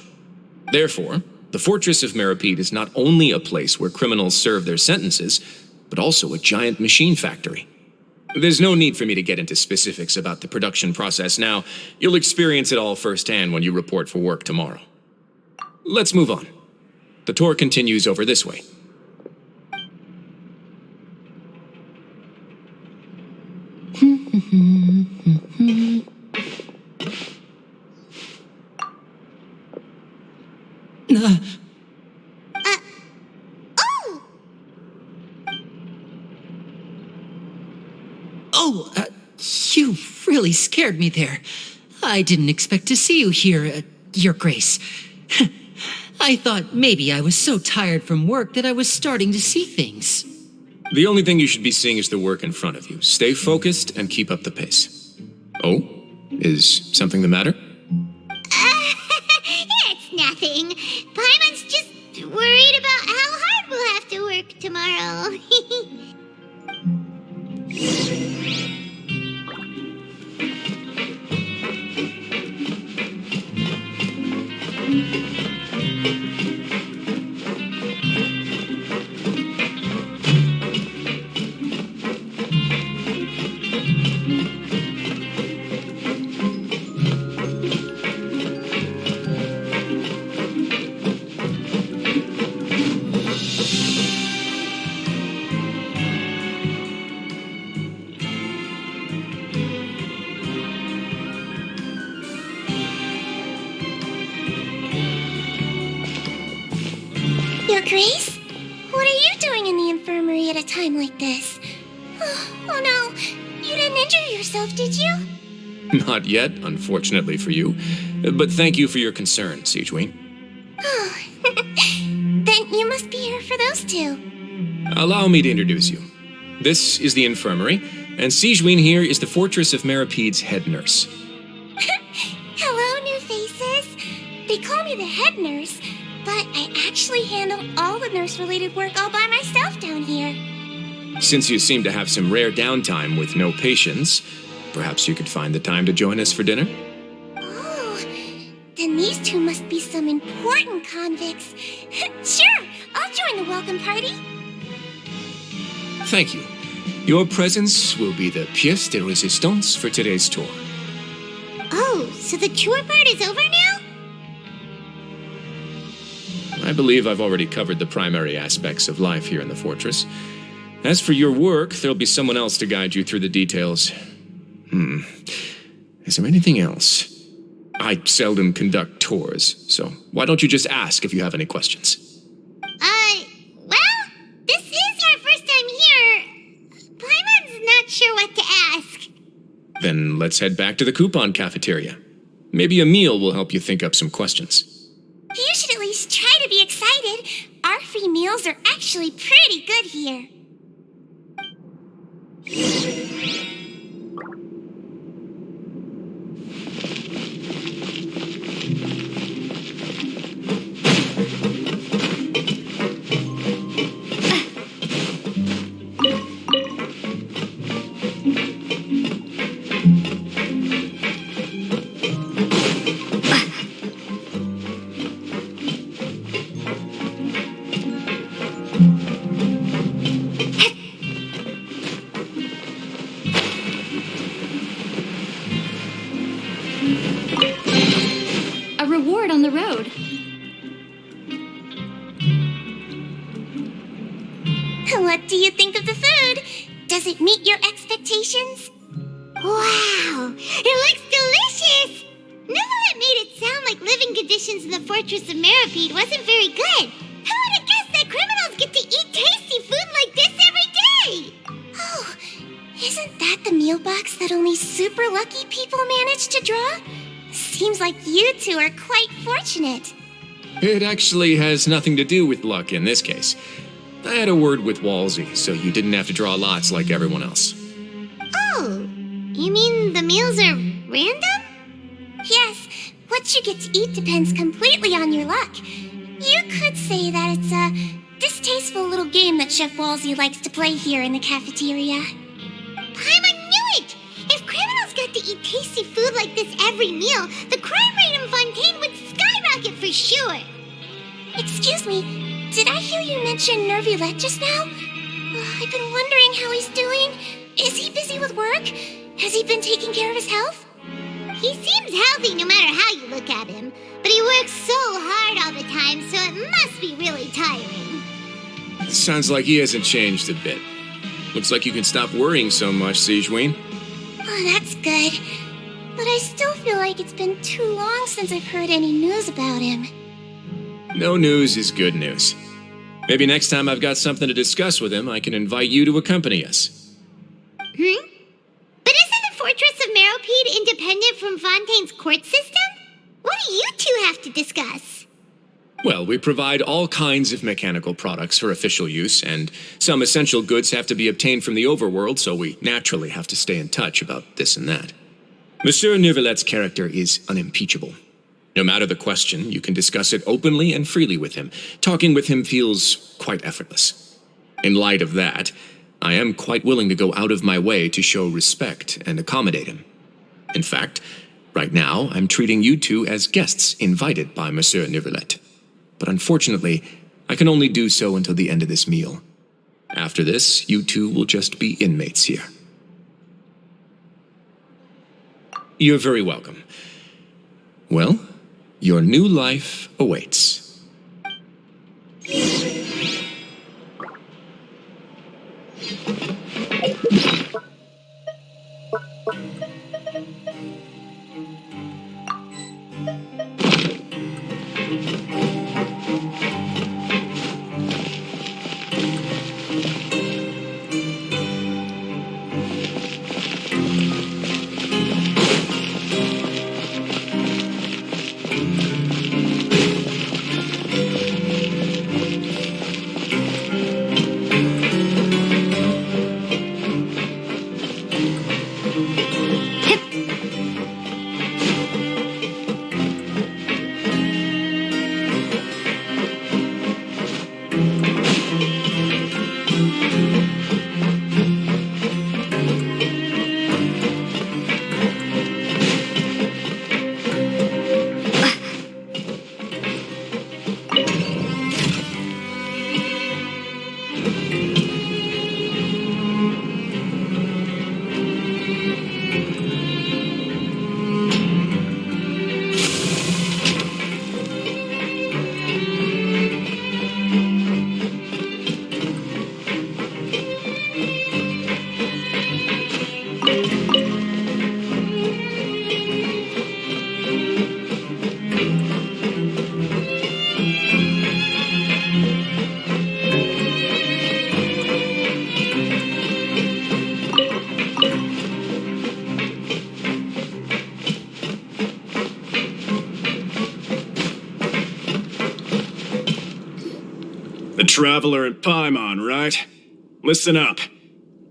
Therefore, the Fortress of Meripede is not only a place where criminals serve their sentences, but also a giant machine factory. There's no need for me to get into specifics about the production process now. You'll experience it all firsthand when you report for work tomorrow. Let's move on. The tour continues over this way. You really scared me there. I didn't expect to see you here, Your Grace. I thought maybe I was so tired from work that I was starting to see things. The only thing you should be seeing is the work in front of you. Stay focused and keep up the pace. Oh? Is something the matter? It's nothing. Paimon's just worried about how hard we'll have to work tomorrow. Your Grace? What are you doing in the infirmary at a time like this? Oh no, you didn't injure yourself, did you? Not yet, unfortunately for you. But thank you for your concern, Sigewin. Oh, then you must be here for those two. Allow me to introduce you. This is the infirmary, and Sigewin here is the Fortress of Meripede's head nurse. Hello, new faces. They call me the head nurse, but I actually handle all the nurse-related work all by myself down here. Since you seem to have some rare downtime with no patients, perhaps you could find the time to join us for dinner? Oh, then these two must be some important convicts. Sure, I'll join the welcome party. Thank you. Your presence will be the pièce de résistance for today's tour. Oh, so the tour part is over now? I believe I've already covered the primary aspects of life here in the fortress. As for your work, there'll be someone else to guide you through the details. Is there anything else? I seldom conduct tours, so why don't you just ask if you have any questions? Well, this is our first time here. Paimon's not sure what to ask. Then let's head back to the coupon cafeteria. Maybe a meal will help you think up some questions. You should at least try to be excited. Our free meals are actually pretty good here. A reward on the road. What do you think of the food? Does it meet your expectations? Wow, it looks delicious! Neverlet made it sound like living conditions in the Fortress of Meripede wasn't very good. Who would have guessed that criminals get to eat tasty food like this every day? Oh, isn't that the meal box that only super lucky people manage to draw? Seems like you two are quite fortunate. It actually has nothing to do with luck in this case. I had a word with Walsey, so you didn't have to draw lots like everyone else. Oh, you mean the meals are random? Yes, what you get to eat depends completely on your luck. You could say that it's a distasteful little game that Chef Walsey likes to play here in the cafeteria. Paimon knew it! If criminals got to eat tasty food like this every meal, the crime rate in Fontaine would skyrocket for sure. Excuse me, did I hear you mention Neuvillette just now? I've been wondering how he's doing. Is he busy with work? Has he been taking care of his health? He seems healthy no matter how you look at him, but he works so hard all the time, so it must be really tiring. Sounds like he hasn't changed a bit. Looks like you can stop worrying so much, Sigewinne. Oh, that's good. But I still feel like it's been too long since I've heard any news about him. No news is good news. Maybe next time I've got something to discuss with him, I can invite you to accompany us. But isn't the Fortress of Meripede independent from Fontaine's court system? What do you two have to discuss? Well, we provide all kinds of mechanical products for official use, and some essential goods have to be obtained from the overworld, so we naturally have to stay in touch about this and that. Monsieur Neuvillette's character is unimpeachable. No matter the question, you can discuss it openly and freely with him. Talking with him feels quite effortless. In light of that, I am quite willing to go out of my way to show respect and accommodate him. In fact, right now, I'm treating you two as guests invited by Monsieur Neuvillette. But unfortunately, I can only do so until the end of this meal. After this, you two will just be inmates here. You're very welcome. Well, your new life awaits. The Traveler and Paimon, right? Listen up.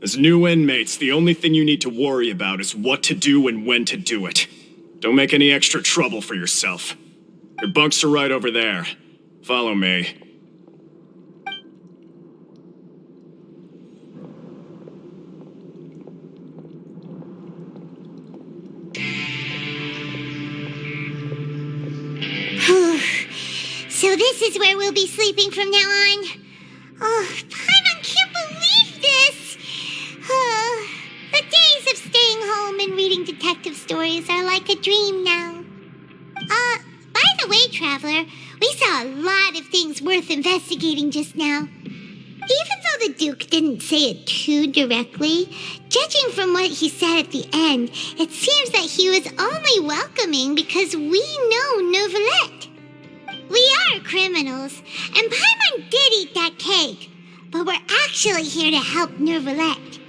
As new inmates, the only thing you need to worry about is what to do and when to do it. Don't make any extra trouble for yourself. Your bunks are right over there. Follow me. So this is where we'll be sleeping from now on. Oh, Paimon can't believe this. The days of staying home and reading detective stories are like a dream now. By the way, Traveler, we saw a lot of things worth investigating just now. Even though the Duke didn't say it too directly, judging from what he said at the end, it seems that he was only welcoming because we know Novelette. We are criminals, and Paimon did eat that cake, but we're actually here to help Novelette.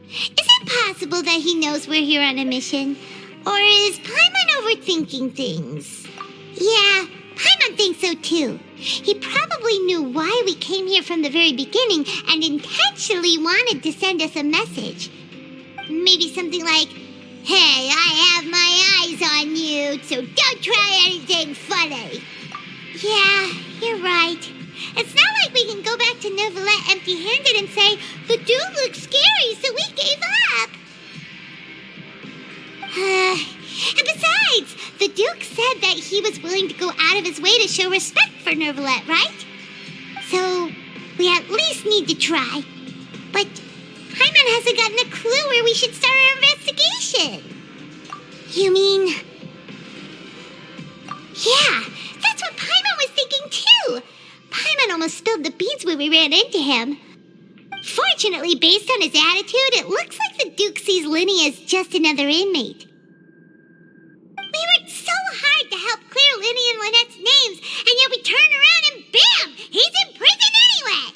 Is it possible that he knows we're here on a mission? Or is Paimon overthinking things? Yeah, Paimon thinks so too. He probably knew why we came here from the very beginning and intentionally wanted to send us a message. Maybe something like, "Hey, I have my eyes on you, so don't try anything funny." Yeah, you're right. It's not like we can go back to Novelette empty-handed and say, "The dude looks scary, so we gave up." And besides, the Duke said that he was willing to go out of his way to show respect for Novelette, right? So, we at least need to try. But Paimon hasn't gotten a clue where we should start our investigation. You mean... Yeah, that's what Paimon was thinking too. Paimon almost spilled the beans when we ran into him. Fortunately, based on his attitude, it looks like the Duke sees Linny as just another inmate. We worked so hard to help clear Linny and Lynette's names, and yet we turn around and bam! He's in prison anyway!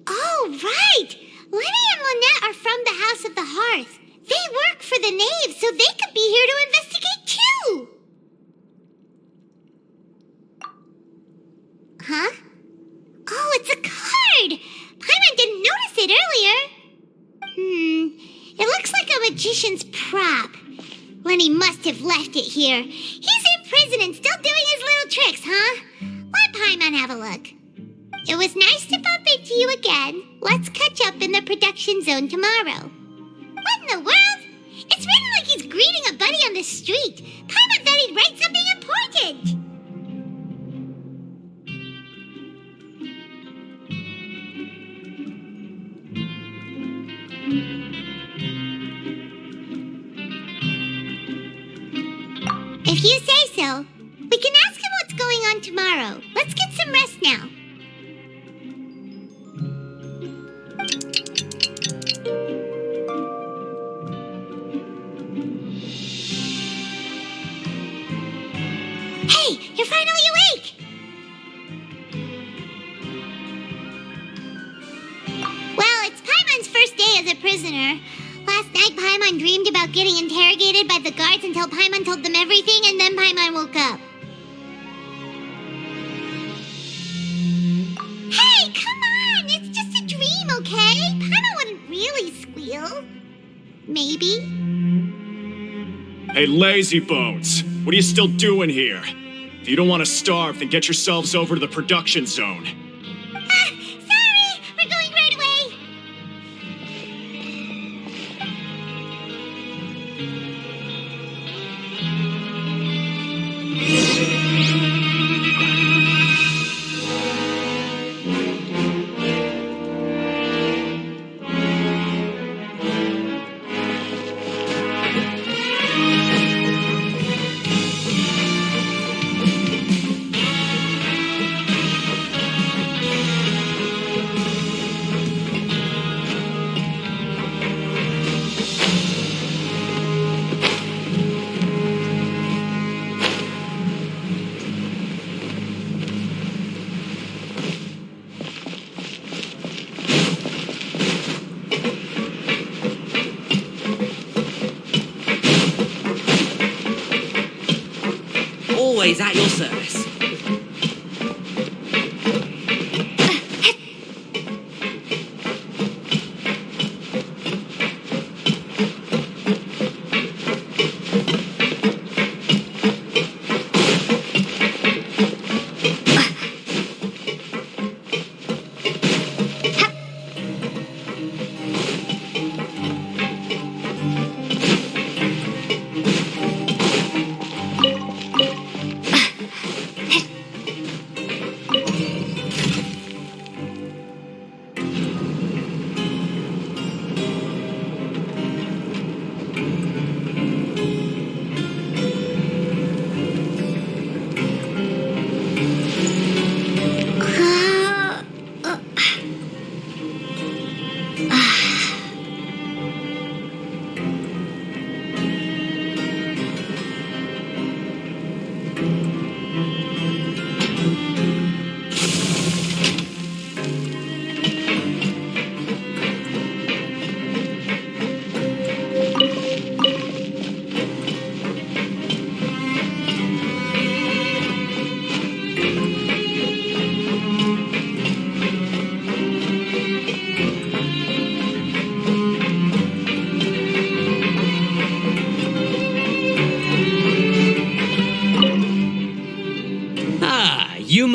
Oh, right! Linny and Lynette are from the House of the Hearth. They work for the Knave, so they could be here to investigate too! Huh? Oh, it's a card! Paimon didn't notice it earlier. It looks like a magician's prop. Lenny must have left it here. He's in prison and still doing his little tricks, huh? Let Paimon have a look. It was nice to bump into you again. Let's catch up in the production zone tomorrow. What in the world? It's written like he's greeting a buddy on the street. Paimon thought he'd write something important. If you say so, we can ask him what's going on tomorrow. Let's get some rest now. Hey, you're finally awake! Well, it's Paimon's first day as a prisoner. Last night, Paimon dreamed about getting interrogated by the guards until Paimon told them everything, and then Paimon woke up. Hey, come on! It's just a dream, okay? Paimon wouldn't really squeal. Maybe. Hey, lazy bones! What are you still doing here? If you don't want to starve, then get yourselves over to the production zone. Sorry! We're going right away! Always at your service.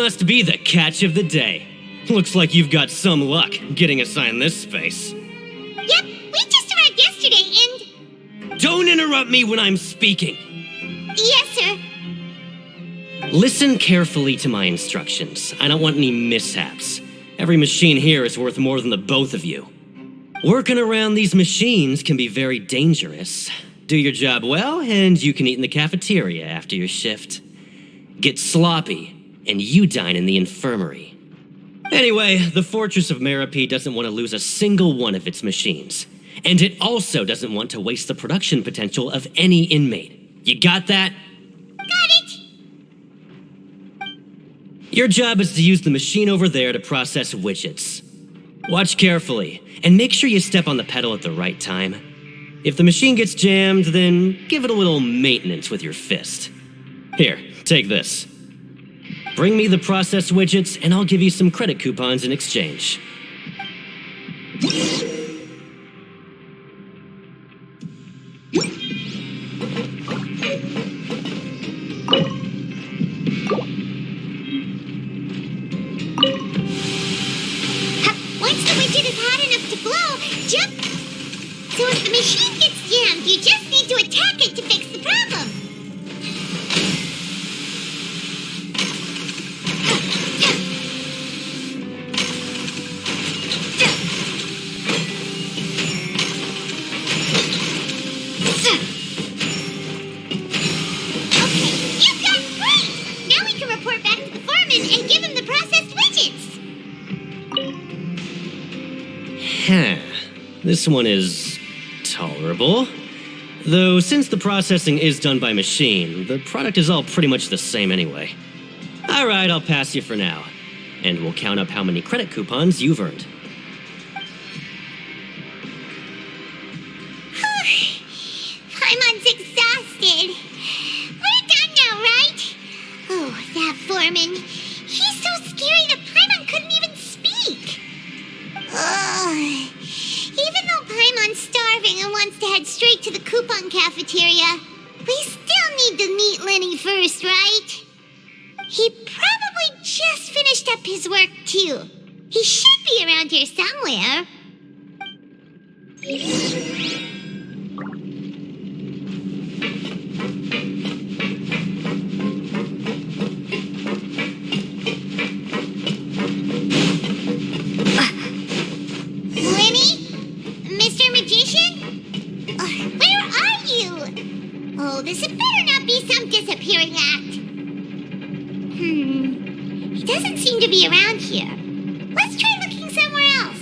must be the catch of the day. Looks like you've got some luck getting assigned this space. Yep, we just arrived yesterday and... Don't interrupt me when I'm speaking. Yes, sir. Listen carefully to my instructions. I don't want any mishaps. Every machine here is worth more than the both of you. Working around these machines can be very dangerous. Do your job well, and you can eat in the cafeteria after your shift. Get sloppy, and you dine in the infirmary. Anyway, the Fortress of Merope doesn't want to lose a single one of its machines. And it also doesn't want to waste the production potential of any inmate. You got that? Got it! Your job is to use the machine over there to process widgets. Watch carefully, and make sure you step on the pedal at the right time. If the machine gets jammed, then give it a little maintenance with your fist. Here, take this. Bring me the processed widgets, and I'll give you some credit coupons in exchange. Once the widget is hot enough to glow, jump! So if the machine gets jammed, you just need to attack it to fix the problem. Okay, you've done great! Now we can report back to the foreman and give him the processed widgets. This one is tolerable. Though since the processing is done by machine, the product is all pretty much the same anyway. Alright, I'll pass you for now. And we'll count up how many credit coupons you've earned. Paimon's exhausted. We're done now, right? Oh, that foreman. He's so scary that Paimon couldn't even speak. Ugh. Even though Paimon's starving and wants to head straight to the coupon cafeteria, we still need to meet Lenny first, right? He probably just finished up his work, too. He should be around here somewhere. Lenny? Mr. Magician? Where are you? Oh, this had better not be some disappearing act. He doesn't seem to be around here. Let's try looking somewhere else.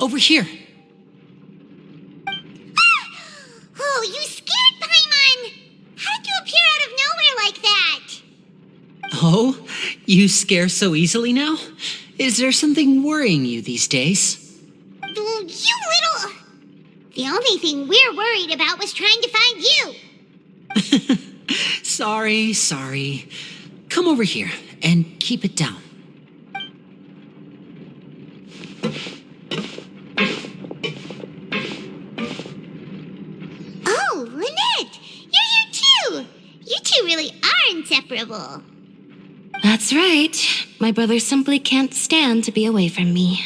over here. Oh, you scared Paimon! How did you appear out of nowhere like that? Oh, you scare so easily now? Is there something worrying you these days? You little... The only thing we're worried about was trying to find you. Sorry. Come over here and keep it down. Oh, Lynette! You're here too! You two really are inseparable. That's right. My brother simply can't stand to be away from me.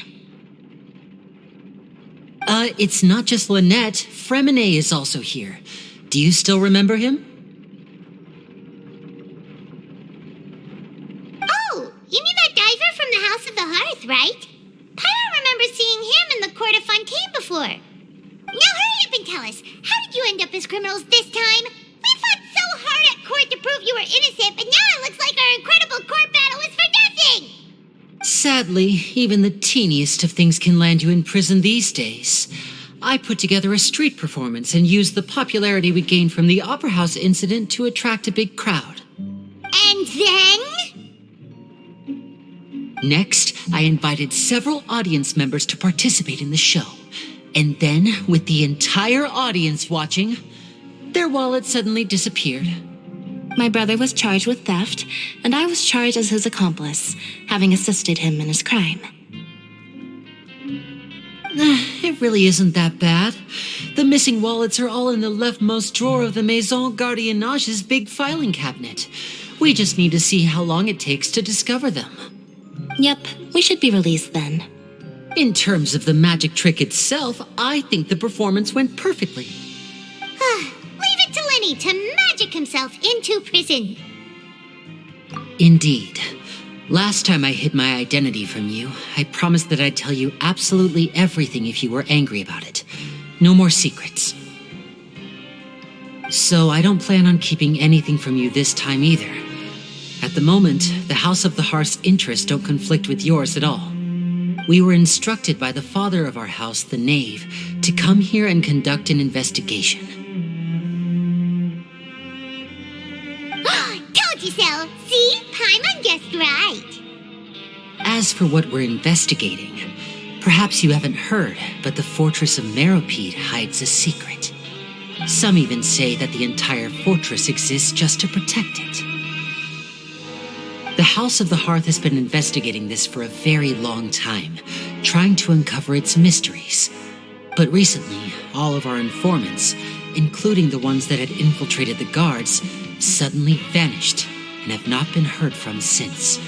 It's not just Lynette. Fremine is also here. Do you still remember him? Oh, you mean that diver from the House of the Hearth, right? Paimon remembers seeing him in the court of Fontaine before. Now hurry up and tell us, how did you end up as criminals this time? We fought so hard at court to prove you were innocent, but now it looks like our incredible court battle was for nothing! Sadly, even the teeniest of things can land you in prison these days. I put together a street performance and used the popularity we gained from the Opera House incident to attract a big crowd. And then? Next, I invited several audience members to participate in the show. And then, with the entire audience watching, their wallet suddenly disappeared. My brother was charged with theft, and I was charged as his accomplice, having assisted him in his crime. It really isn't that bad. The missing wallets are all in the leftmost drawer of the Maison Gardiennage's big filing cabinet. We just need to see how long it takes to discover them. Yep, we should be released then. In terms of the magic trick itself, I think the performance went perfectly. Leave it to Lenny to magic himself into prison. Indeed. Last time I hid my identity from you, I promised that I'd tell you absolutely everything if you were angry about it. No more secrets. So I don't plan on keeping anything from you this time either. At the moment, the House of the Hearth's interests don't conflict with yours at all. We were instructed by the father of our house, the Knave, to come here and conduct an investigation. Told you so! See? Paimon guessed right. As for what we're investigating, perhaps you haven't heard, but the fortress of Meropide hides a secret. Some even say that the entire fortress exists just to protect it. The House of the Hearth has been investigating this for a very long time, trying to uncover its mysteries. But recently, all of our informants, including the ones that had infiltrated the guards, suddenly vanished and have not been heard from since.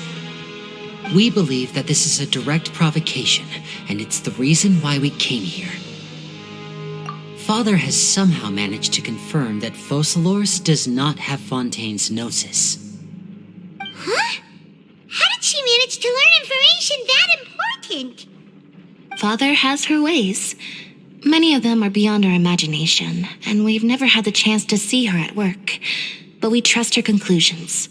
We believe that this is a direct provocation, and it's the reason why we came here. Father has somehow managed to confirm that Focalors does not have Fontaine's gnosis. Huh? How did she manage to learn information that important? Father has her ways. Many of them are beyond our imagination, and we've never had the chance to see her at work. But we trust her conclusions.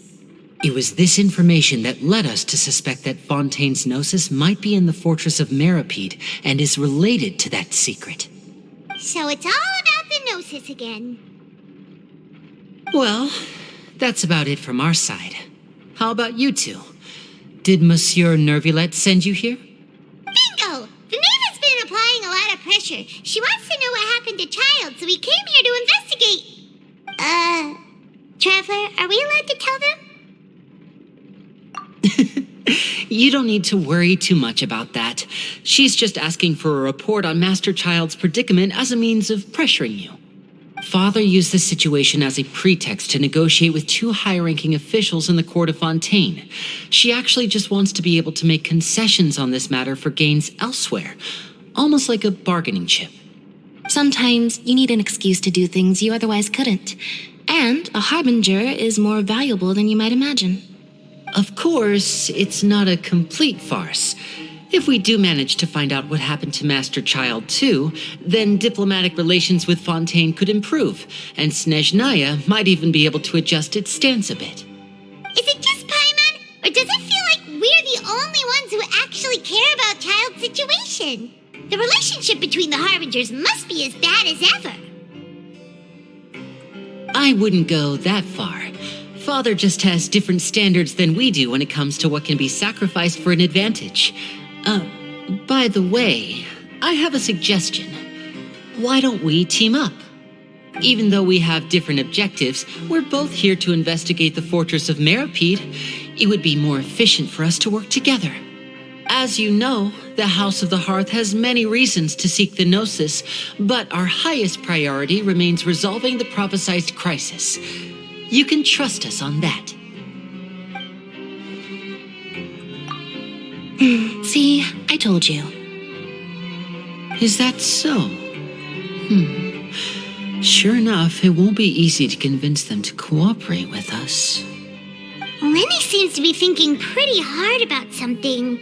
It was this information that led us to suspect that Fontaine's gnosis might be in the fortress of Meropide and is related to that secret. So it's all about the gnosis again. Well, that's about it from our side. How about you two? Did Monsieur Nervulette send you here? Bingo! The Knave has been applying a lot of pressure. She wants to know what happened to Child, so we came here to investigate. Traveler, are we allowed to tell them? You don't need to worry too much about that. She's just asking for a report on Master Child's predicament as a means of pressuring you. Father used this situation as a pretext to negotiate with two high-ranking officials in the court of Fontaine. She actually just wants to be able to make concessions on this matter for gains elsewhere, almost like a bargaining chip. Sometimes you need an excuse to do things you otherwise couldn't. And a harbinger is more valuable than you might imagine. Of course, it's not a complete farce. If we do manage to find out what happened to Master Child too, then diplomatic relations with Fontaine could improve, and Snezhnaya might even be able to adjust its stance a bit. Is it just Paimon, or does it feel like we're the only ones who actually care about Child's situation? The relationship between the Harbingers must be as bad as ever. I wouldn't go that far. Father just has different standards than we do when it comes to what can be sacrificed for an advantage. By the way, I have a suggestion. Why don't we team up? Even though we have different objectives, we're both here to investigate the fortress of Meripede. It would be more efficient for us to work together. As you know, the House of the Hearth has many reasons to seek the Gnosis, but our highest priority remains resolving the prophesized crisis. You can trust us on that. See, I told you. Is that so? Sure enough, it won't be easy to convince them to cooperate with us. Lenny seems to be thinking pretty hard about something.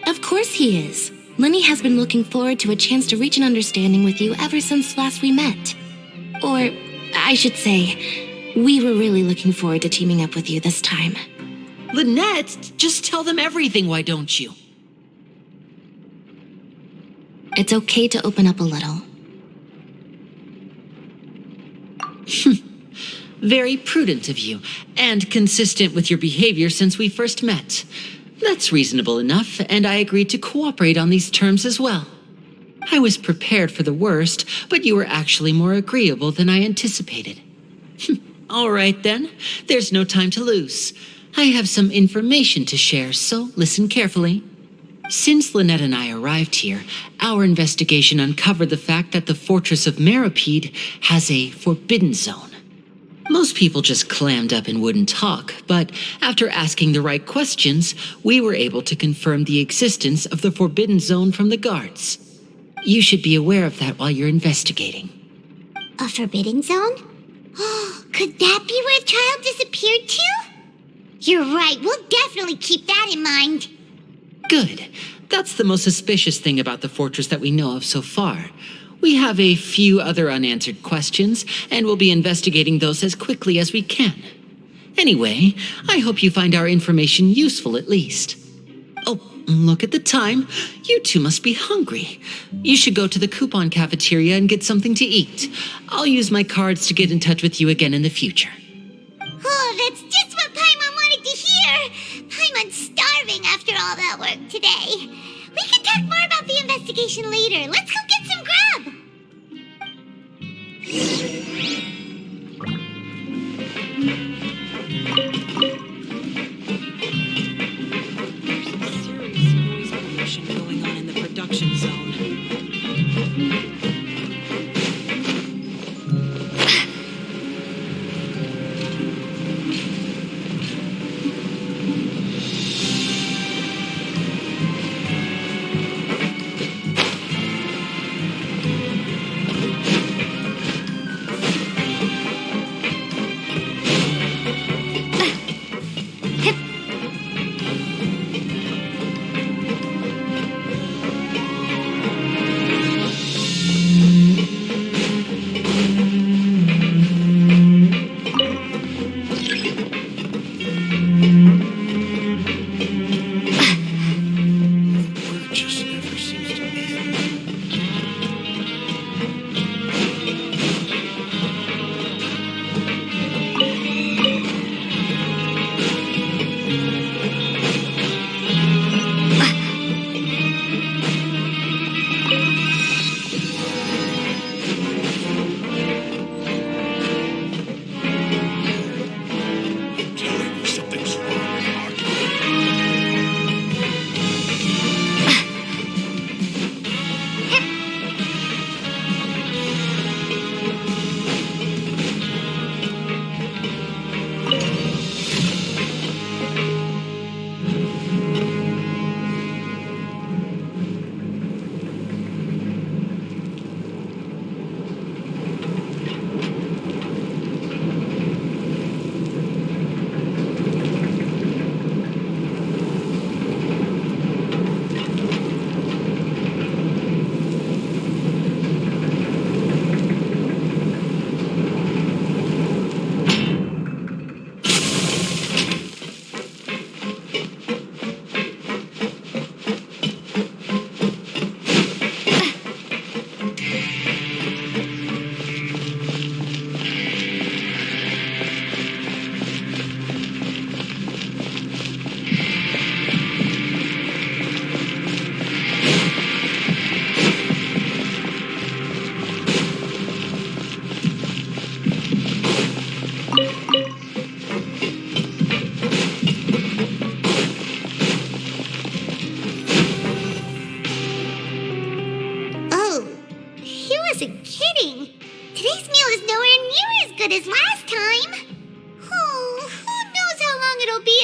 Of course he is. Lenny has been looking forward to a chance to reach an understanding with you ever since last we met. Or, I should say, we were really looking forward to teaming up with you this time. Lynette, just tell them everything, why don't you? It's okay to open up a little. Very prudent of you, and consistent with your behavior since we first met. That's reasonable enough, and I agreed to cooperate on these terms as well. I was prepared for the worst, but you were actually more agreeable than I anticipated. All right then, there's no time to lose. I have some information to share, so listen carefully. Since Lynette and I arrived here, our investigation uncovered the fact that the Fortress of Meripede has a forbidden zone. Most people just clammed up and wouldn't talk, but after asking the right questions, we were able to confirm the existence of the forbidden zone from the guards. You should be aware of that while you're investigating. A forbidden zone? Could that be where the child disappeared to? You're right, we'll definitely keep that in mind. Good. That's the most suspicious thing about the fortress that we know of so far. We have a few other unanswered questions, and we'll be investigating those as quickly as we can. Anyway, I hope you find our information useful at least. Oh, look at the time. You two must be hungry. You should go to the coupon cafeteria and get something to eat. I'll use my cards to get in touch with you again in the future. Oh, that's just what Paimon wanted to hear. Paimon's starving after all that work today. We can talk more about the investigation later. Let's go get some grub. Serious noise pollution going on in the production zone.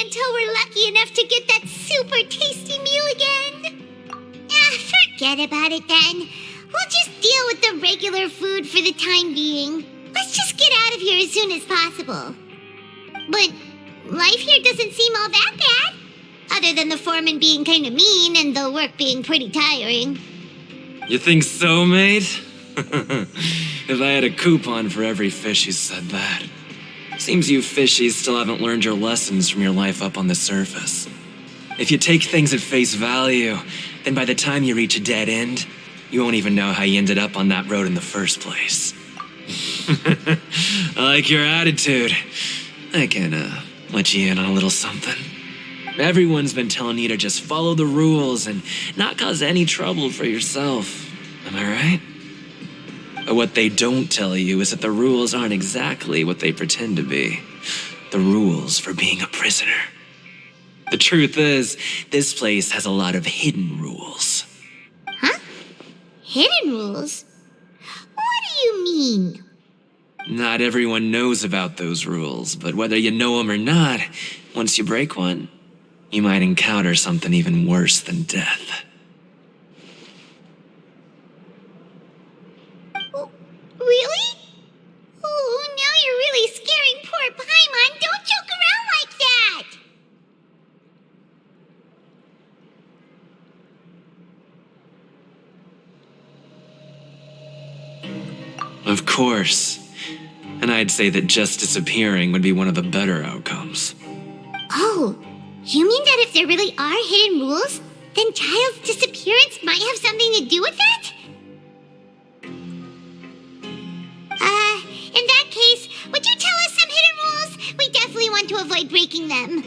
until we're lucky enough to get that super tasty meal again. Forget about it then. We'll just deal with the regular food for the time being. Let's just get out of here as soon as possible. But life here doesn't seem all that bad. Other than the foreman being kind of mean and the work being pretty tiring. You think so, mate? If I had a coupon for every fish who said that. Seems you fishies still haven't learned your lessons from your life up on the surface. If you take things at face value, then by the time you reach a dead end, you won't even know how you ended up on that road in the first place. I like your attitude. I can, let you in on a little something. Everyone's been telling you to just follow the rules and not cause any trouble for yourself. Am I right? But what they don't tell you is that the rules aren't exactly what they pretend to be. The rules for being a prisoner. The truth is, this place has a lot of hidden rules. Huh? Hidden rules? What do you mean? Not everyone knows about those rules, but whether you know them or not, once you break one, you might encounter something even worse than death. Really? Oh, now you're really scaring poor Paimon. Don't joke around like that. Of course. And I'd say that just disappearing would be one of the better outcomes. Oh, you mean that if there really are hidden rules, then Child's disappearance might have something to do with that? In that case, would you tell us some hidden rules? We definitely want to avoid breaking them.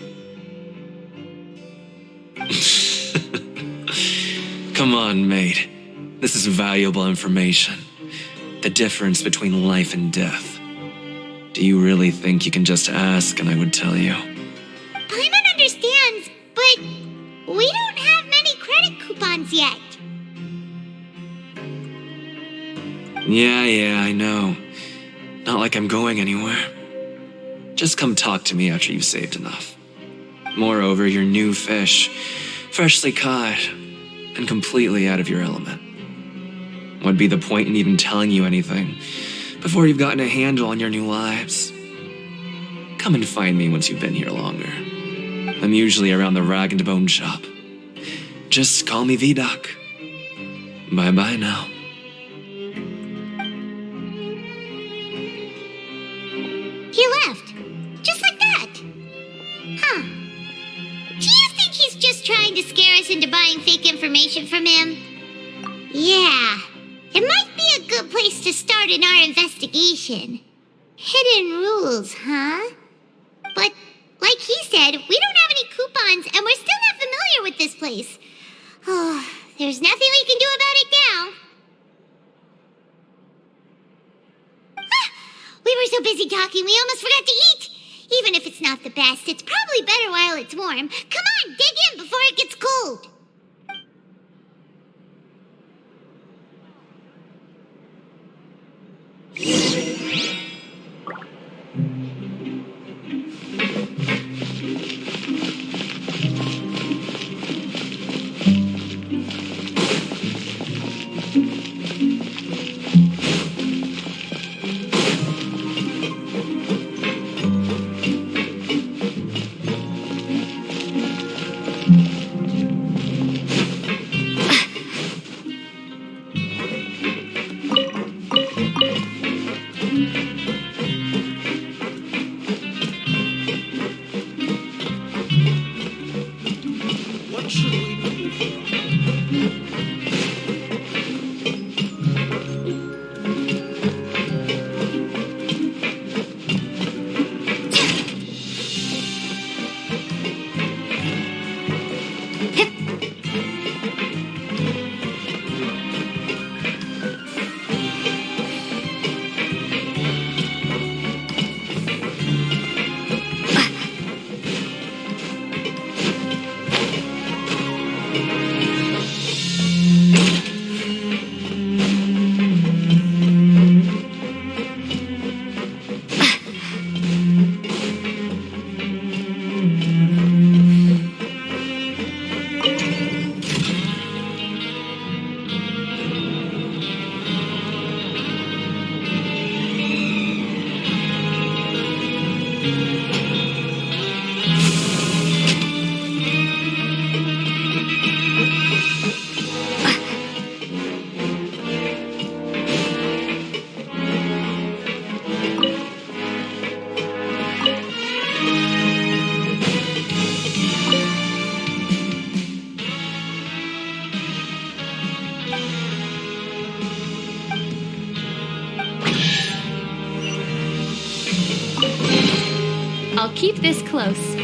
Come on, mate. This is valuable information. The difference between life and death. Do you really think you can just ask and I would tell you? Paimon understands, but we don't have many credit coupons yet. Yeah, I know. Not like I'm going anywhere. Just come talk to me after you've saved enough. Moreover, you're new fish, freshly caught, and completely out of your element. What'd be the point in even telling you anything before you've gotten a handle on your new lives? Come and find me once you've been here longer. I'm usually around the rag and bone shop. Just call me V-Doc. Bye-bye now. He left. Just like that. Huh. Do you think he's just trying to scare us into buying fake information from him? Yeah. It might be a good place to start in our investigation. Hidden rules, huh? But, like he said, we don't have any coupons and we're still not familiar with this place. Oh, there's nothing we can do about it now. We were so busy talking, we almost forgot to eat. Even if it's not the best, it's probably better while it's warm. Come on, dig in before it gets cold. I'll keep this close.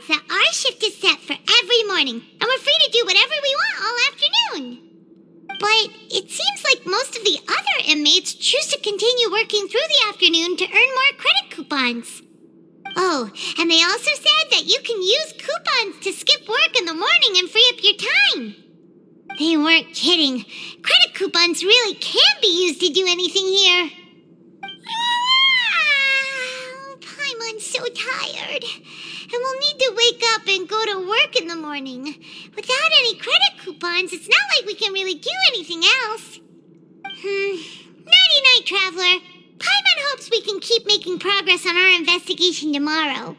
That our shift is set for every morning, and we're free to do whatever we want all afternoon. But it seems like most of the other inmates choose to continue working through the afternoon to earn more credit coupons. Oh, and they also said that you can use coupons to skip work in the morning and free up your time. They weren't kidding. Credit coupons really can be used to do anything here. Paimon's so tired. And we'll need to wake up and go to work in the morning. Without any credit coupons, it's not like we can really do anything else. Nighty-night, Traveler. Paimon hopes we can keep making progress on our investigation tomorrow.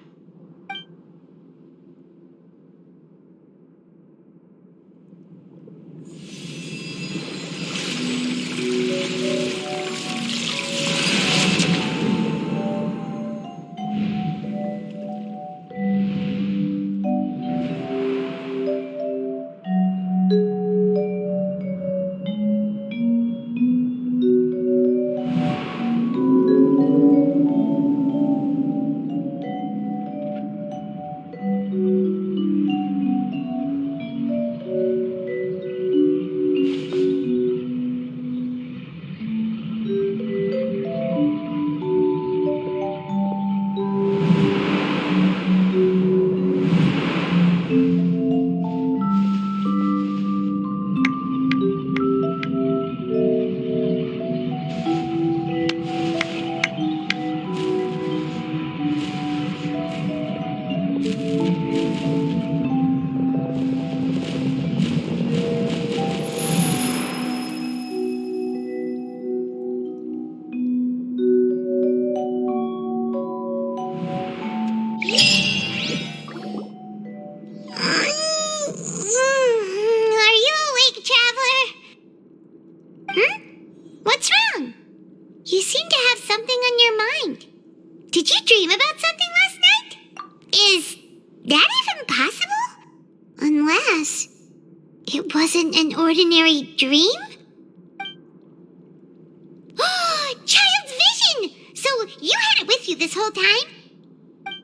It wasn't an ordinary dream? Child's vision! So you had it with you this whole time?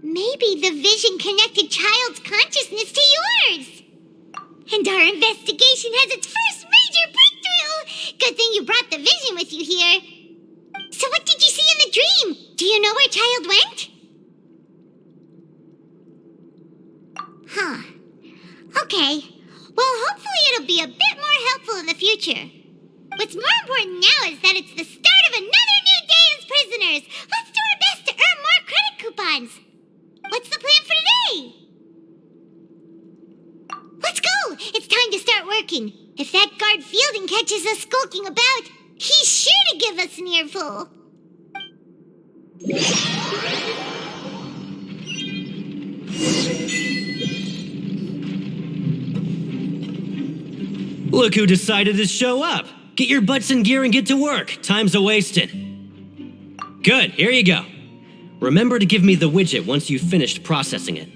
Maybe the vision connected Child's consciousness to yours. And our investigation has its first major breakthrough! Good thing you brought the vision with you here. So what did you see in the dream? Do you know where Child went? Huh. Okay. Well, hopefully it'll be a bit more helpful in the future. What's more important now is that it's the start of another new day as prisoners. Let's do our best to earn more credit coupons. What's the plan for today? Let's go! It's time to start working. If that guard Fielding catches us skulking about, he's sure to give us an earful. Look who decided to show up. Get your butts in gear and get to work. Time's a-wasted. Good, here you go. Remember to give me the widget once you've finished processing it.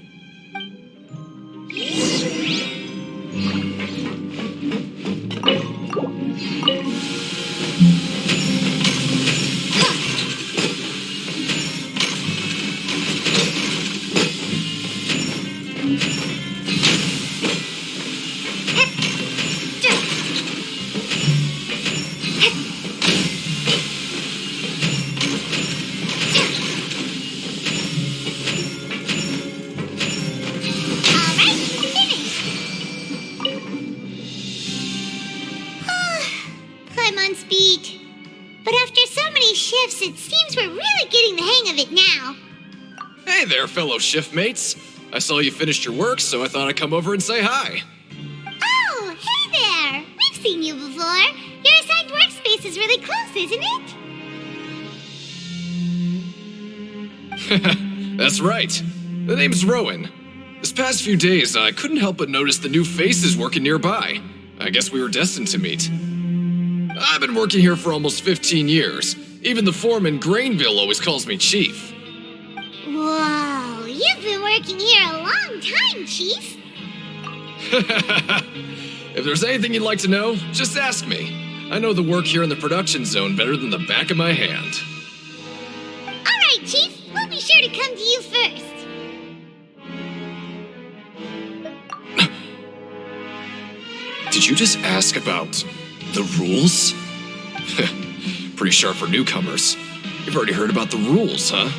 of it now. Hey there, fellow shiftmates. I saw you finished your work, so I thought I'd come over and say hi. Oh, hey there! We've seen you before. Your assigned workspace is really close, isn't it? That's right. The name's Rowan. This past few days, I couldn't help but notice the new faces working nearby. I guess we were destined to meet. I've been working here for almost 15 years. Even the foreman, Grainville, always calls me Chief. Whoa, you've been working here a long time, Chief. If there's anything you'd like to know, just ask me. I know the work here in the production zone better than the back of my hand. All right, Chief. We'll be sure to come to you first. Did you just ask about the rules? Pretty sharp for newcomers. You've already heard about the rules, huh?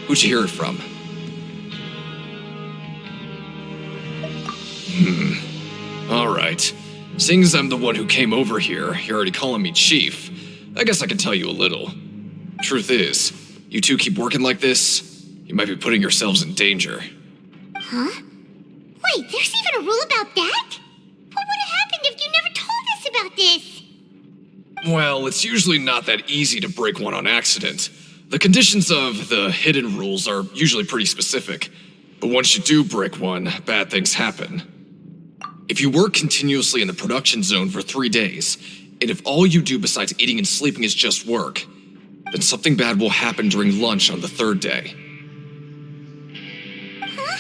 Who'd you hear it from? All right. Seeing as I'm the one who came over here, you're already calling me Chief. I guess I can tell you a little. Truth is, you two keep working like this, you might be putting yourselves in danger. Huh? Wait, there's even a rule about that? What would have happened if you never told us about this? Well, it's usually not that easy to break one on accident. The conditions of the hidden rules are usually pretty specific. But once you do break one, bad things happen. If you work continuously in the production zone for 3 days, and if all you do besides eating and sleeping is just work, then something bad will happen during lunch on the 3rd day. Huh?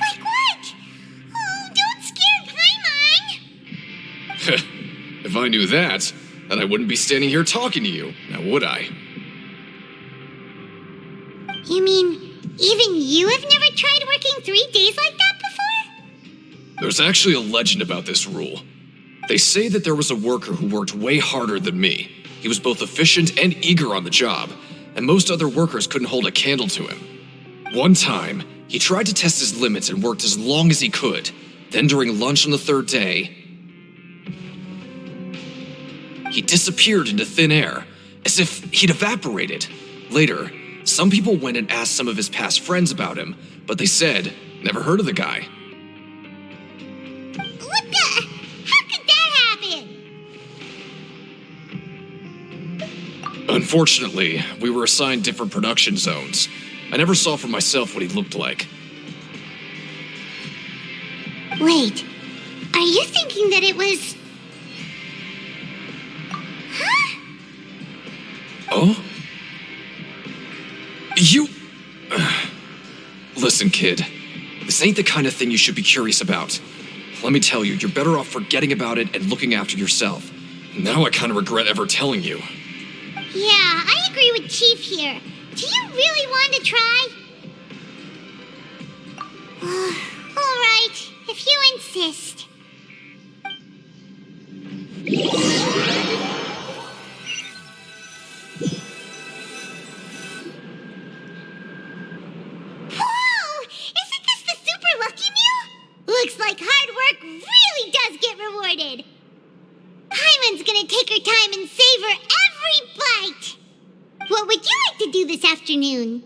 Like what? Oh, don't scare Paimon! If I knew that, then I wouldn't be standing here talking to you, now would I? You mean, even you have never tried working 3 days like that before? There's actually a legend about this rule. They say that there was a worker who worked way harder than me. He was both efficient and eager on the job, and most other workers couldn't hold a candle to him. One time, he tried to test his limits and worked as long as he could. Then during lunch on the 3rd day, he disappeared into thin air, as if he'd evaporated. Later, some people went and asked some of his past friends about him, but they said, never heard of the guy. What the? How could that happen? Unfortunately, we were assigned different production zones. I never saw for myself what he looked like. Wait, are you thinking that it was... Huh? Oh? You... Listen, kid. This ain't the kind of thing you should be curious about. Let me tell you, you're better off forgetting about it and looking after yourself. Now I kind of regret ever telling you. Yeah, I agree with Chief here. Do you really want to try? All right, if you insist. Whoa! Isn't this the Super Lucky Meal? Looks like hard work really does get rewarded. Paimon's gonna take her time and savor every bite. What would you like to do this afternoon?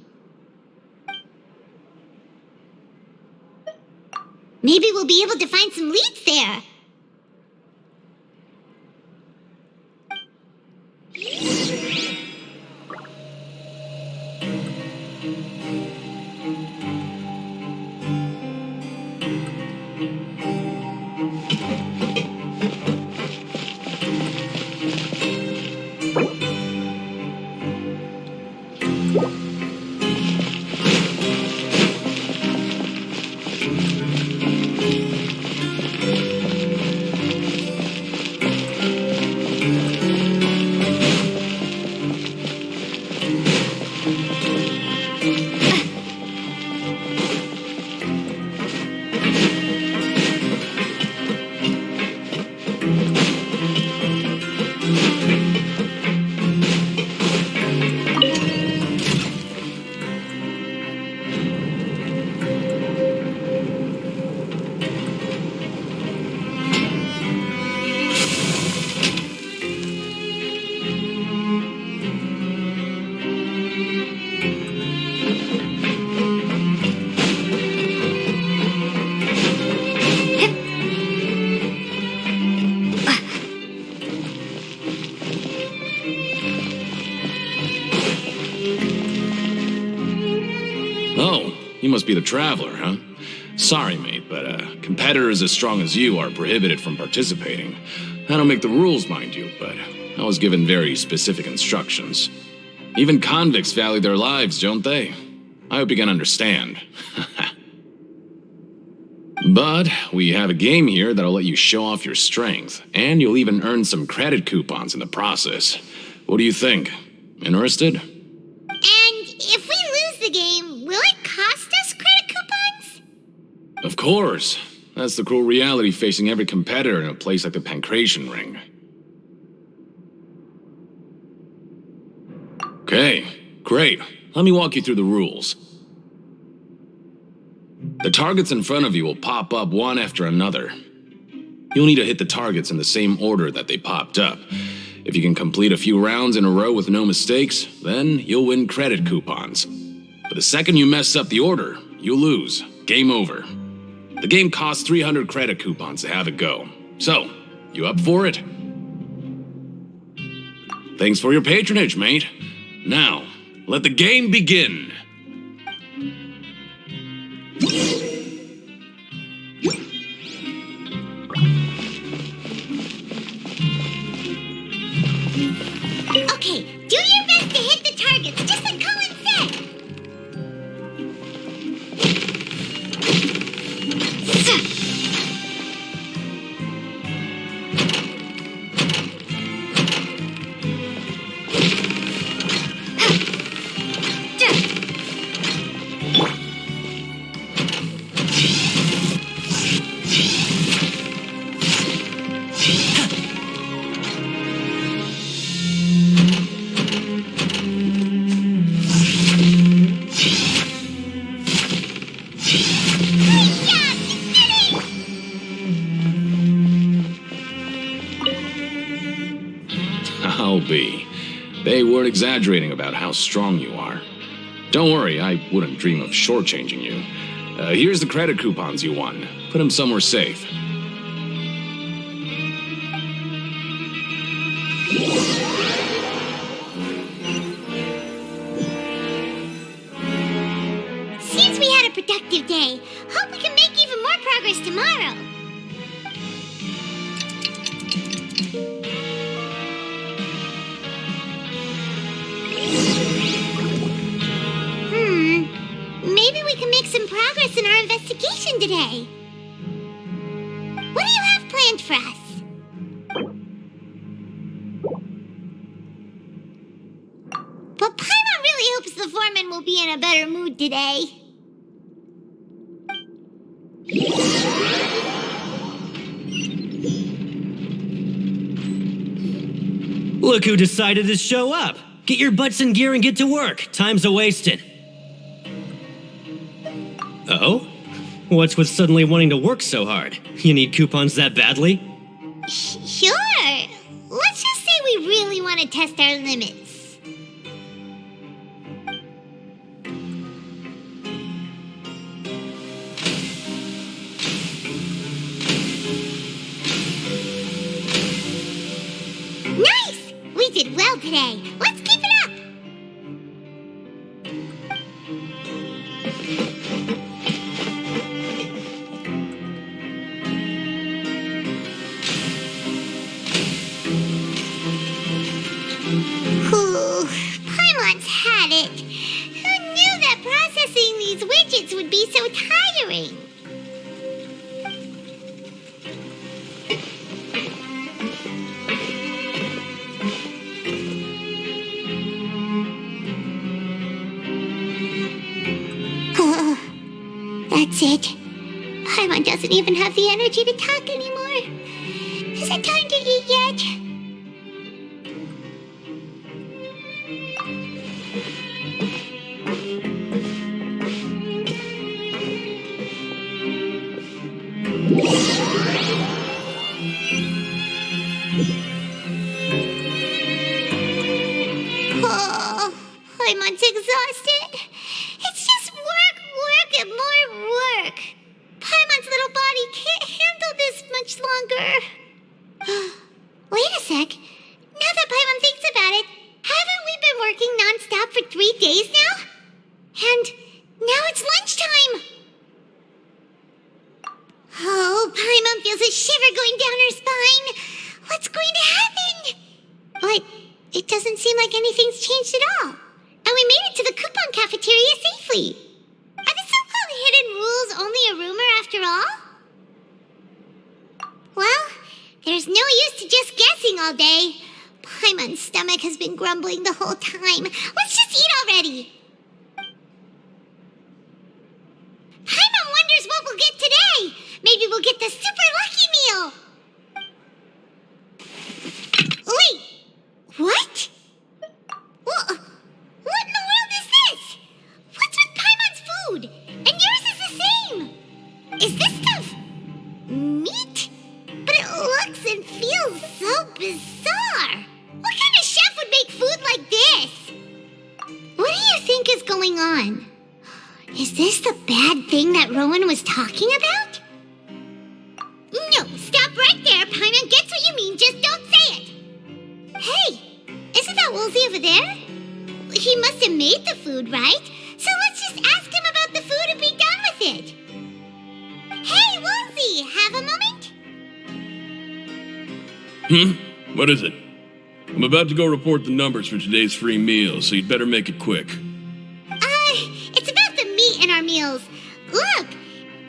Maybe we'll be able to find some leads there. must be the Traveler, huh? Sorry, mate, but competitors as strong as you are prohibited from participating. I don't make the rules, mind you, but I was given very specific instructions. Even convicts value their lives, don't they? I hope you can understand. But we have a game here that'll let you show off your strength, and you'll even earn some credit coupons in the process. What do you think? Interested? And if we lose the game, will it cost us credit coupons? Of course. That's the cruel reality facing every competitor in a place like the Pancration Ring. Okay, great. Let me walk you through the rules. The targets in front of you will pop up one after another. You'll need to hit the targets in the same order that they popped up. If you can complete a few rounds in a row with no mistakes, then you'll win credit coupons. But the second you mess up the order, you'll lose. Game over. The game costs 300 credit coupons to have it go. So, you up for it? Thanks for your patronage, mate. Now, let the game begin. Okay, do your best to hit the targets, just like Colin said. I'll be. They weren't exaggerating about how strong you are. Don't worry, I wouldn't dream of shortchanging you. Here's the credit coupons you won. Put them somewhere safe. Seems we had a productive day. Hope we can make even more progress tomorrow. Maybe we can make some progress in our investigation today. What do you have planned for us? But Paimon really hopes the foreman will be in a better mood today. Look who decided to show up. Get your butts in gear and get to work. Time's a-wasted. Oh? What's with suddenly wanting to work so hard? You need coupons that badly? Sure. Let's just say we really want to test our limits. Nice! We did well today. Let's keep it up! Paimon's had it. Who knew that processing these widgets would be so tiring? That's it. Paimon doesn't even have the energy to talk anymore. Is it time to eat yet? Oh, Paimon's exhausted. It's just work, and more work. Paimon's little body can't handle this much longer. Wait a sec. Now that Paimon thinks about it, haven't we been working non-stop for 3 days now? And now it's lunchtime. feels a shiver going down her spine. What's going to happen? But it doesn't seem like anything's changed at all. And we made it to the coupon cafeteria safely. Are the so-called hidden rules only a rumor after all? Well, there's no use to just guessing all day. Paimon's stomach has been grumbling the whole time. Let's just eat already. Paimon wonders what we'll get today. Maybe we'll get the super lucky meal. Wait, what? What in the world is this? What's with Paimon's food? And yours is the same. Is this stuff meat? But it looks and feels so bizarre. What kind of chef would make food like this? What do you think is going on? Is this the bad thing that Rowan was talking about? No, stop right there. Paimon gets what you mean, just don't say it. Hey, isn't that Woolsey over there? He must have made the food, right? So let's just ask him about the food and be done with it. Hey, Woolsey, have a moment? What is it? I'm about to go report the numbers for today's free meal, so you'd better make it quick. It's about the meat in our meals. Look,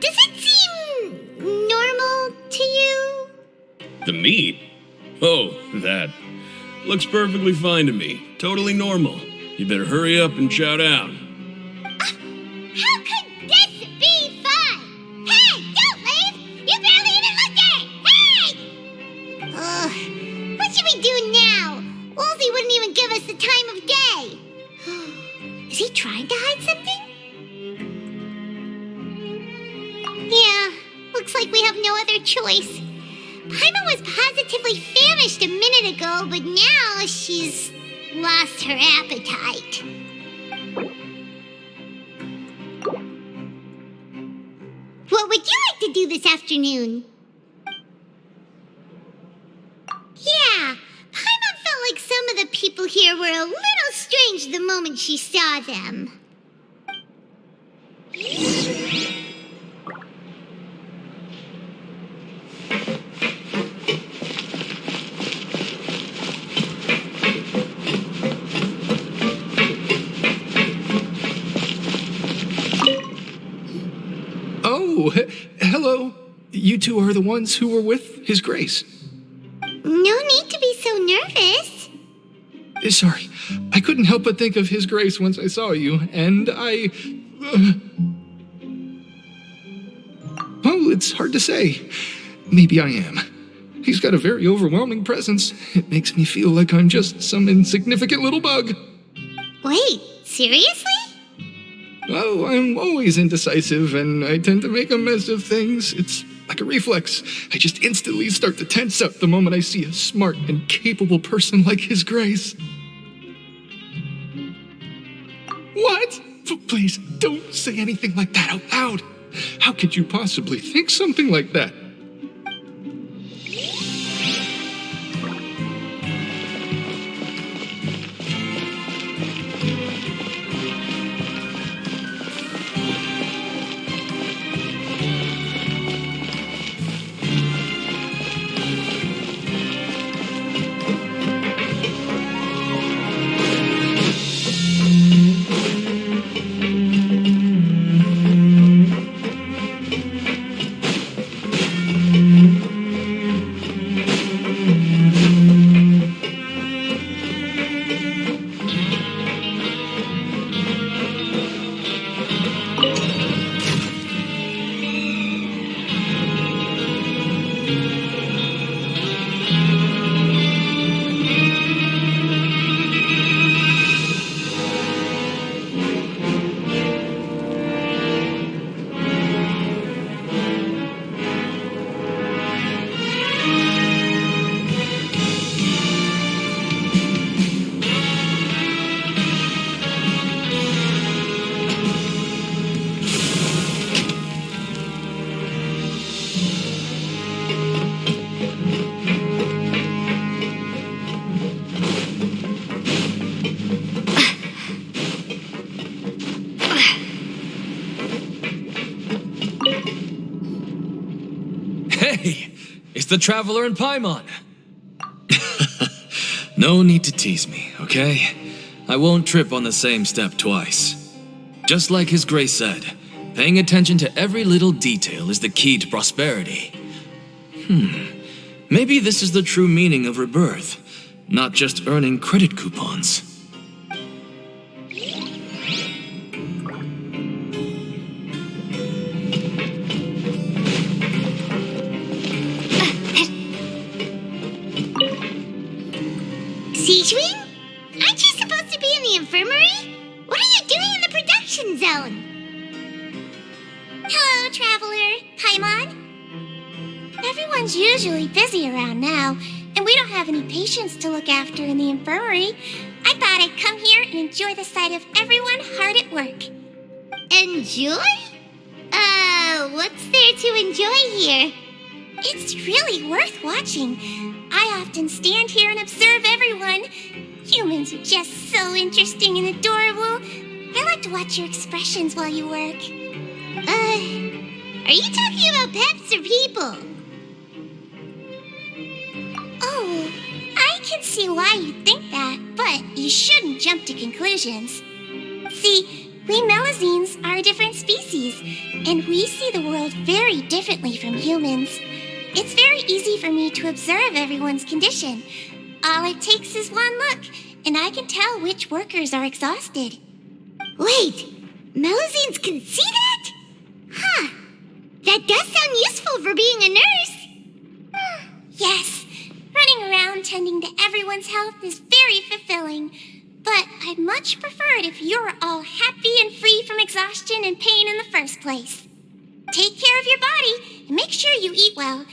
does it seem normal to you? The meat? Oh, that. Looks perfectly fine to me. Totally normal. You better hurry up and shout out. How could this be fun? Hey, don't leave! You barely even looked at it! Hey! Ugh, what should we do now? Woolsey wouldn't even give us the time of day. Is he trying to hide something? Yeah, looks like we have no other choice. Paimon was positively famished a minute ago, but now she's lost her appetite. What would you like to do this afternoon? Yeah, Paimon felt like some of the people here were a little strange the moment she saw them. Oh, hello. You two are the ones who were with His Grace. No need to be so nervous. Sorry, I couldn't help but think of His Grace once I saw you, and I... Well, it's hard to say. Maybe I am. He's got a very overwhelming presence. It makes me feel like I'm just some insignificant little bug. Wait, seriously? Oh, I'm always indecisive, and I tend to make a mess of things. It's like a reflex. I just instantly start to tense up the moment I see a smart and capable person like His Grace. What? Please, don't say anything like that out loud. How could you possibly think something like that? Hey, It's the Traveler in Paimon. No need to tease me, okay? I won't trip on the same step twice. Just like His Grace said, paying attention to every little detail is the key to prosperity. Maybe this is the true meaning of rebirth, not just earning credit coupons. Sijwing? Aren't you supposed to be in the infirmary? What are you doing in the production zone? Hello, Traveler. Paimon? Everyone's usually busy around now, and we don't have any patients to look after in the infirmary. I thought I'd come here and enjoy the sight of everyone hard at work. Enjoy? What's there to enjoy here? It's really worth watching. I often stand here and observe everyone. Humans are just so interesting and adorable. I like to watch your expressions while you work. Are you talking about pets or people? Oh, I can see why you think that, but you shouldn't jump to conclusions. See, we Melazines are a different species, and we see the world very differently from humans. It's very easy for me to observe everyone's condition. All it takes is one look, and I can tell which workers are exhausted. Wait, Melazines can see that? Huh. That does sound useful for being a nurse. Yes, running around tending to everyone's health is very fulfilling. But I'd much prefer it if you're all happy and free from exhaustion and pain in the first place. Take care of your body and make sure you eat well.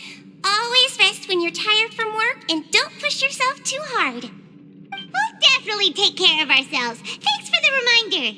Always rest when you're tired from work and don't push yourself too hard. We'll definitely take care of ourselves. Thanks for the reminder.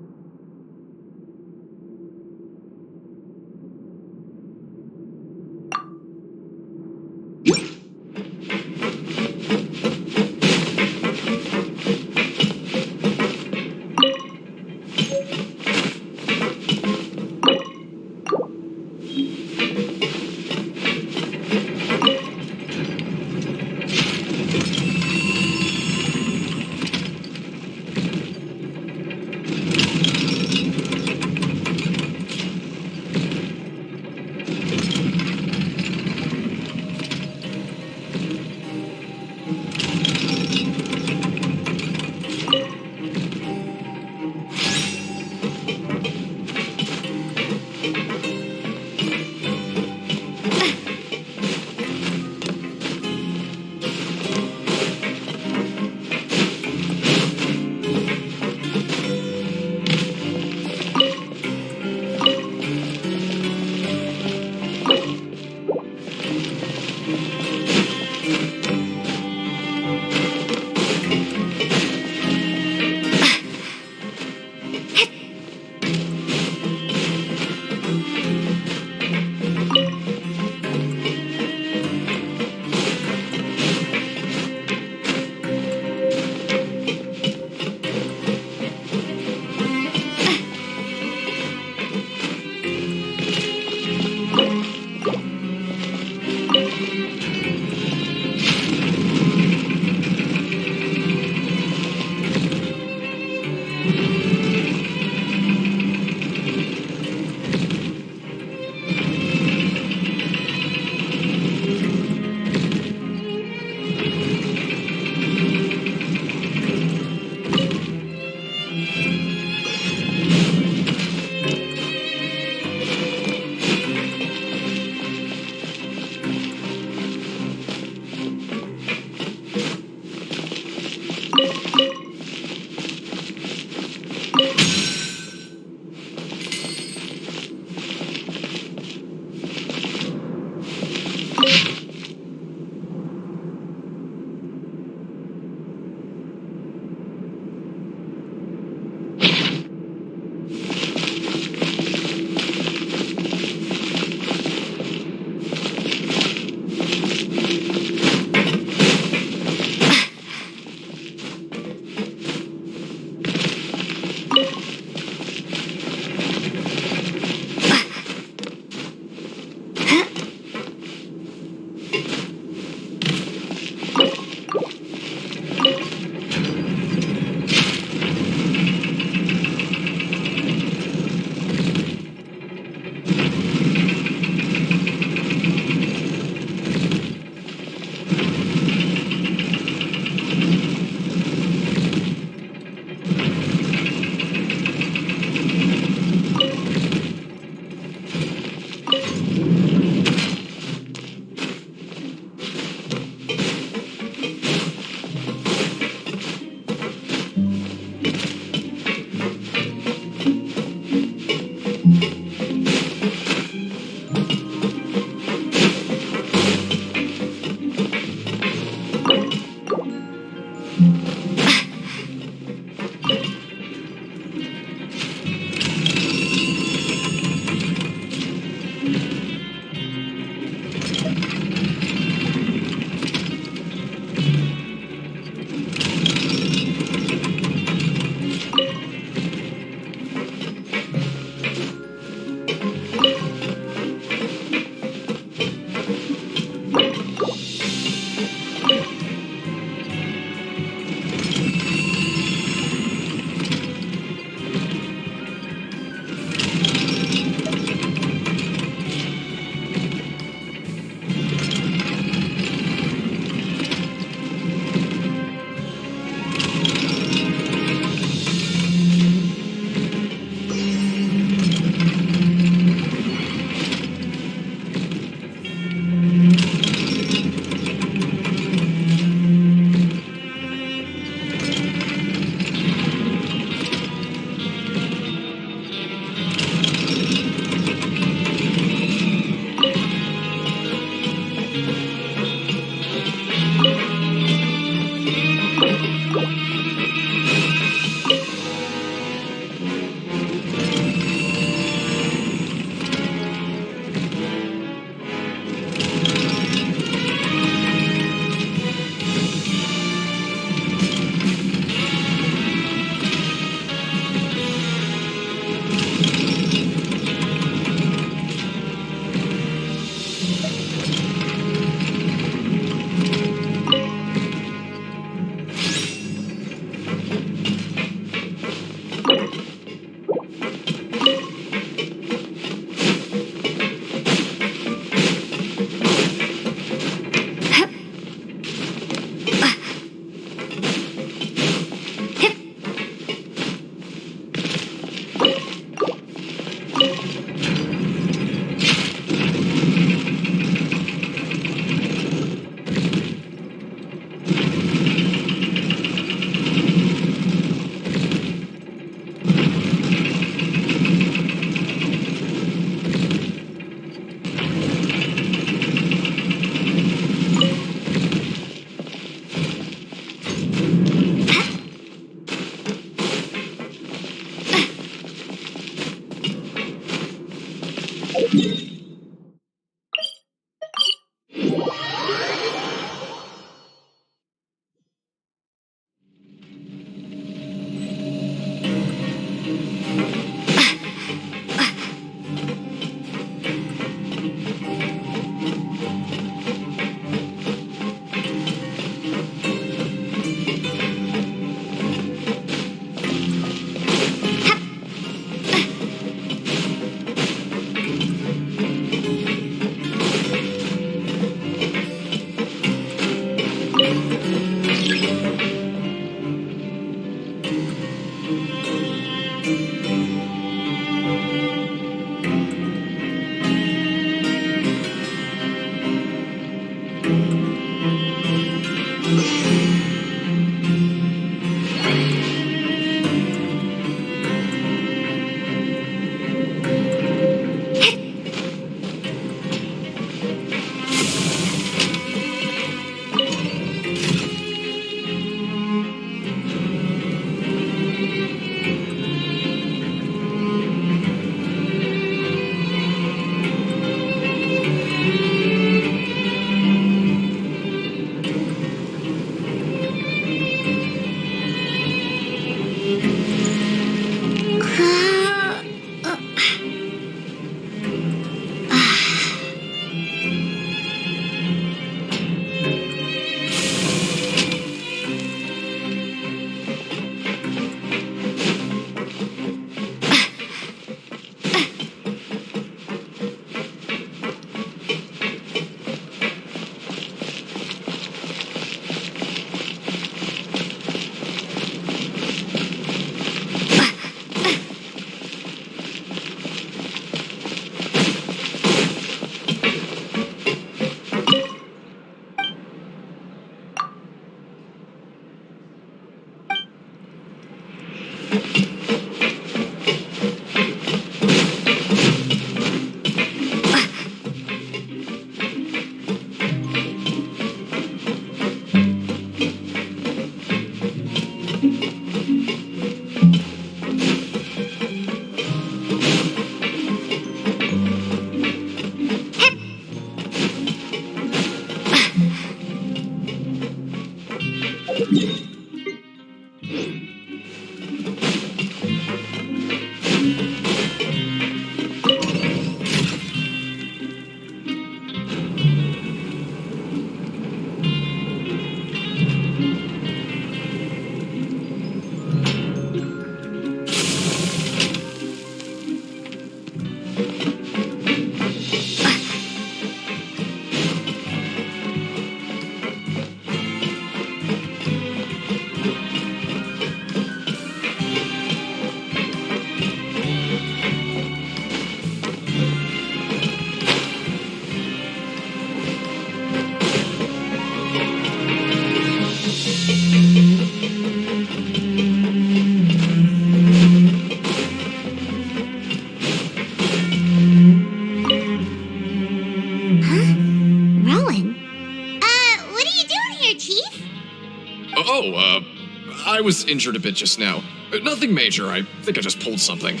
I was injured a bit just now. Nothing major, I think I just pulled something.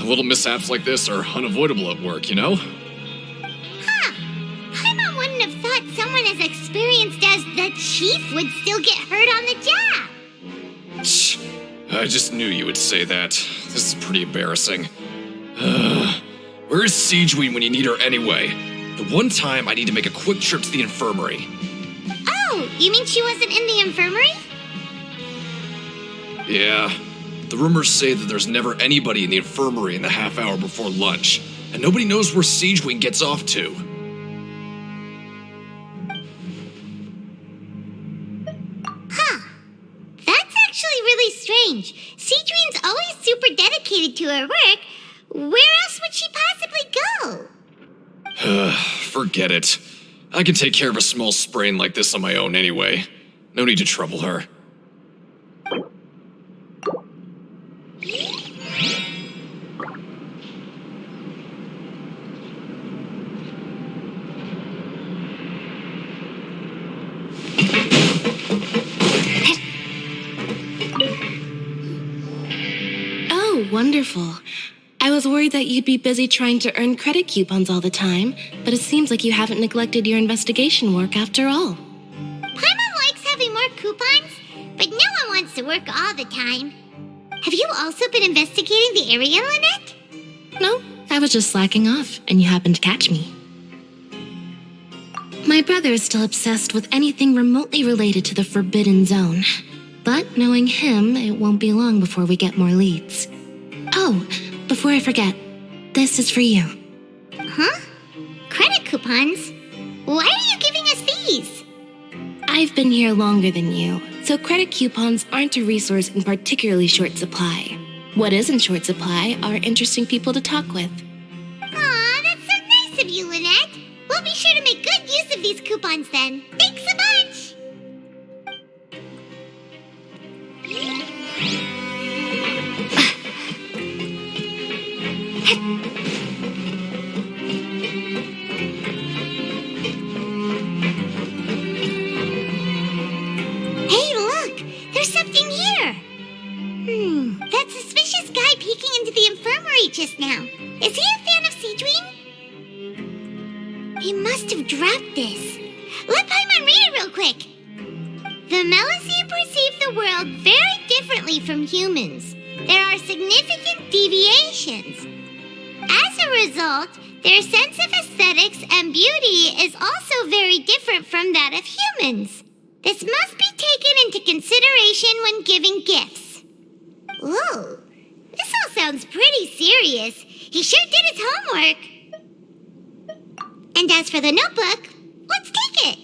Little mishaps like this are unavoidable at work, you know? Huh. Paimon wouldn't have thought someone as experienced as the Chief would still get hurt on the job. I just knew you would say that. This is pretty embarrassing. Where's Siegeween when you need her anyway? The one time I need to make a quick trip to the infirmary. Oh, you mean she wasn't in the infirmary? Yeah. The rumors say that there's never anybody in the infirmary in the half hour before lunch, and nobody knows where Siegeween gets off to. Huh. That's actually really strange. Siegeween's always super dedicated to her work. Where else would she possibly go? Forget it. I can take care of a small sprain like this on my own anyway. No need to trouble her. Oh, wonderful. I was worried that you'd be busy trying to earn credit coupons all the time, but it seems like you haven't neglected your investigation work after all. Paimon likes having more coupons, but no one wants to work all the time. Have you also been investigating the area, Lynette? No, I was just slacking off, and you happened to catch me. My brother is still obsessed with anything remotely related to the Forbidden Zone. But knowing him, it won't be long before we get more leads. Oh, before I forget, this is for you. Huh? Credit coupons? Why are you giving us these? I've been here longer than you, so credit coupons aren't a resource in particularly short supply. What is in short supply are interesting people to talk with. Aw, that's so nice of you, Lynette. We'll be sure to make good use of these coupons then. Thanks a bunch! Hey, look! There's something here! That suspicious guy peeking into the infirmary just now. Is he a fan of Siegeween? He must have dropped this. Let Paimon read it real quick. The Melusine perceive the world very differently from humans. There are significant deviations. As a result, their sense of aesthetics and beauty is also very different from that of humans. This must be taken into consideration when giving gifts. Ooh, this all sounds pretty serious. He sure did his homework. And as for the notebook, let's take it.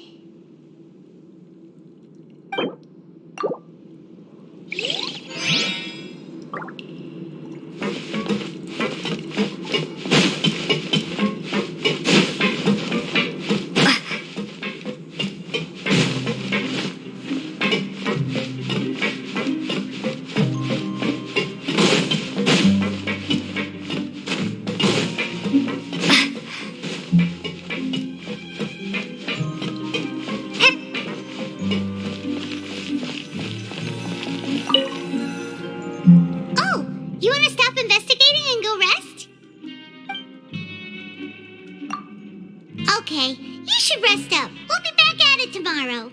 Okay, you should rest up. We'll be back at it tomorrow.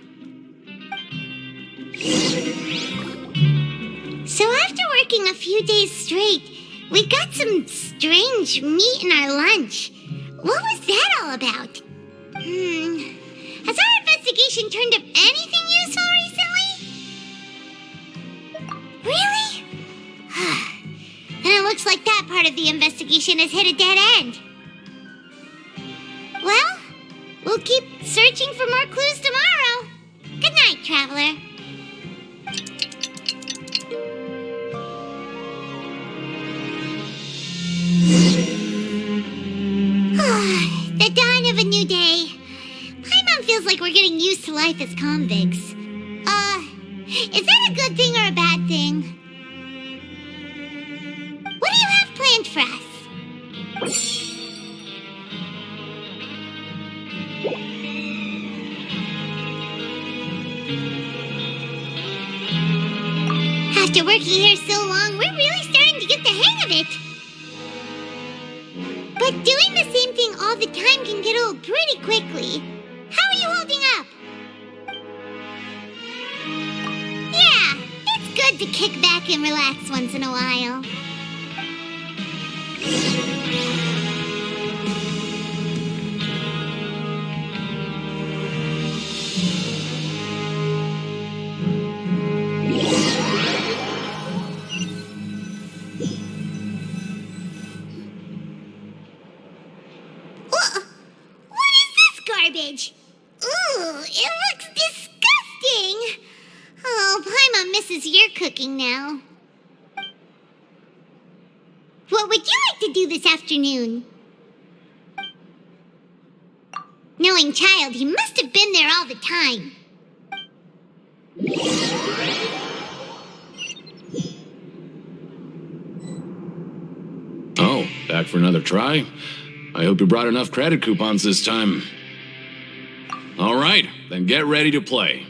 So after working a few days straight, we got some strange meat in our lunch. What was that all about? Has our investigation turned up anything useful recently? Really? Then it looks like that part of the investigation has hit a dead end. Well, we'll keep searching for more clues tomorrow. Good night, Traveler. The dawn of a new day. Paimon feels like we're getting used to life as convicts. Is that a good thing or a bad thing? What do you have planned for us? After working here so long, we're really starting to get the hang of it. But doing the same thing all the time can get old pretty quickly. How are you holding up? Yeah, it's good to kick back and relax once in a while. What is this garbage? Ooh, it looks disgusting. Oh, Paimon misses your cooking now. What would you like to do this afternoon? Knowing child, he must have been there all the time. Oh, back for another try? I hope you brought enough credit coupons this time. All right, then get ready to play.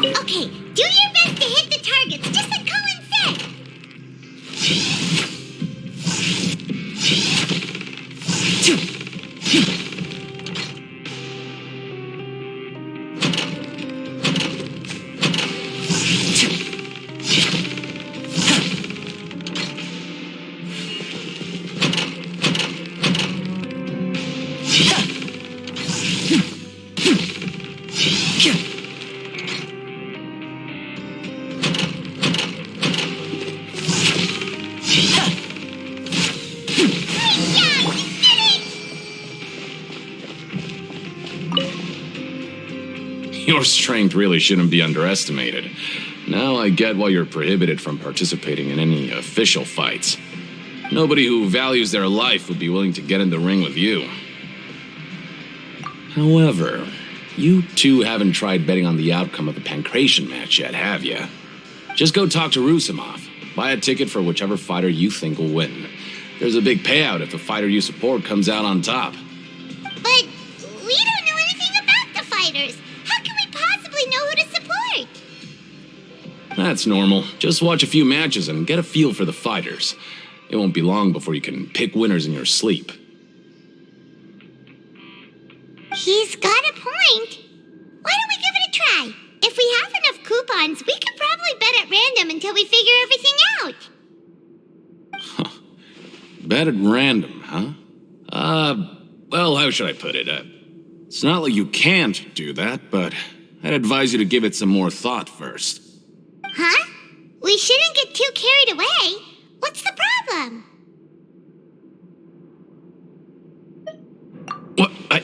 Okay, do your best to hit the targets, just like Colin said. Your strength really shouldn't be underestimated. Now I get why you're prohibited from participating in any official fights. Nobody who values their life would be willing to get in the ring with you. However, you two haven't tried betting on the outcome of the Pancration match yet, have you? Just go talk to Rusimov. Buy a ticket for whichever fighter you think will win. There's a big payout if the fighter you support comes out on top. But we don't know anything about the fighters. How can we possibly know who to support? That's normal. Just watch a few matches and get a feel for the fighters. It won't be long before you can pick winners in your sleep. He's got a point. Why don't we give it a try? If we have enough coupons, we could probably bet at random until we figure everything out. Bet at random, huh? Well, how should I put it? It's not like you can't do that, but I'd advise you to give it some more thought first. Huh? We shouldn't get too carried away. What's the problem? What? I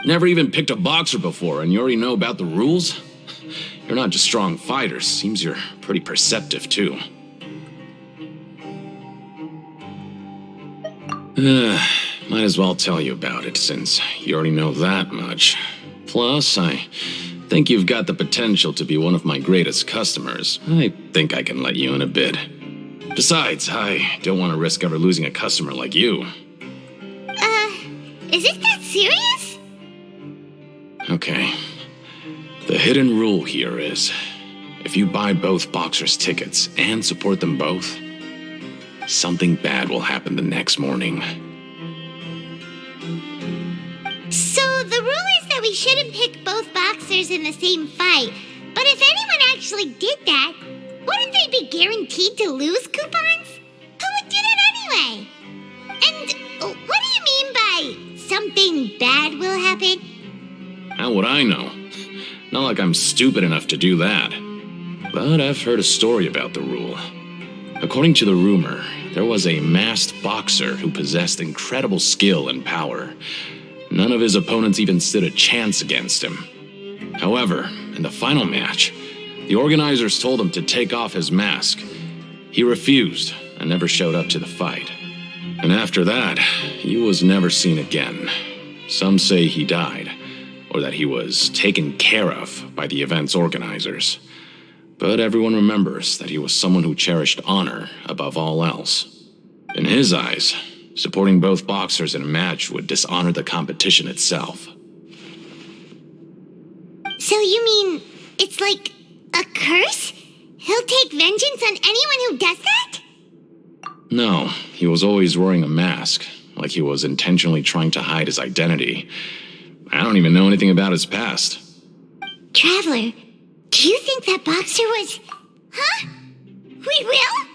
never even picked a boxer before, and you already know about the rules? You're not just strong fighters. Seems you're pretty perceptive, too. Might as well tell you about it, since you already know that much. Plus, I think you've got the potential to be one of my greatest customers. I think I can let you in a bid. Besides, I don't want to risk ever losing a customer like you. Is it that serious? Okay. The hidden rule here is, if you buy both boxers' tickets and support them both, something bad will happen the next morning. So the rule is that we shouldn't pick both boxers in the same fight. But if anyone actually did that, wouldn't they be guaranteed to lose coupons? Who would do that anyway? And what do you mean by something bad will happen? How would I know? Not like I'm stupid enough to do that. But I've heard a story about the rule. According to the rumor, there was a masked boxer who possessed incredible skill and power. None of his opponents even stood a chance against him. However, in the final match, the organizers told him to take off his mask. He refused and never showed up to the fight. And after that, he was never seen again. Some say he died, or that he was taken care of by the event's organizers. But everyone remembers that he was someone who cherished honor above all else. In his eyes, Supporting both boxers in a match would dishonor the competition itself. So you mean it's like a curse? He'll take vengeance on anyone who does that? No, he was always wearing a mask, like he was intentionally trying to hide his identity. I don't even know anything about his past. Traveler, do you think that boxer was... Huh? We will?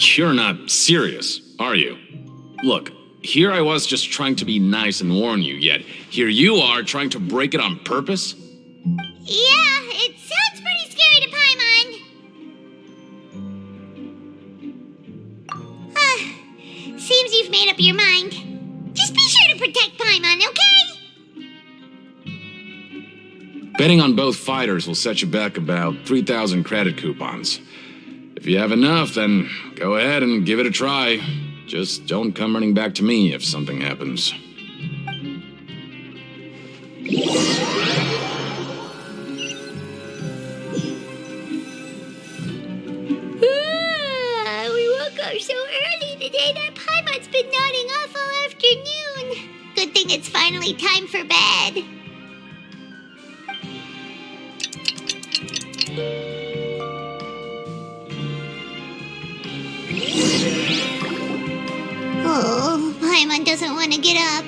You're not serious, are you? Look, here I was just trying to be nice and warn you, yet here you are trying to break it on purpose? Yeah, it sounds pretty scary to Paimon. Seems you've made up your mind. Just be sure to protect Paimon, okay? Betting on both fighters will set you back about 3,000 credit coupons. If you have enough, then go ahead and give it a try. Just don't come running back to me if something happens. We woke up so early today that Paimon's been nodding off all afternoon. Good thing it's finally time for bed. Oh, Paimon doesn't want to get up.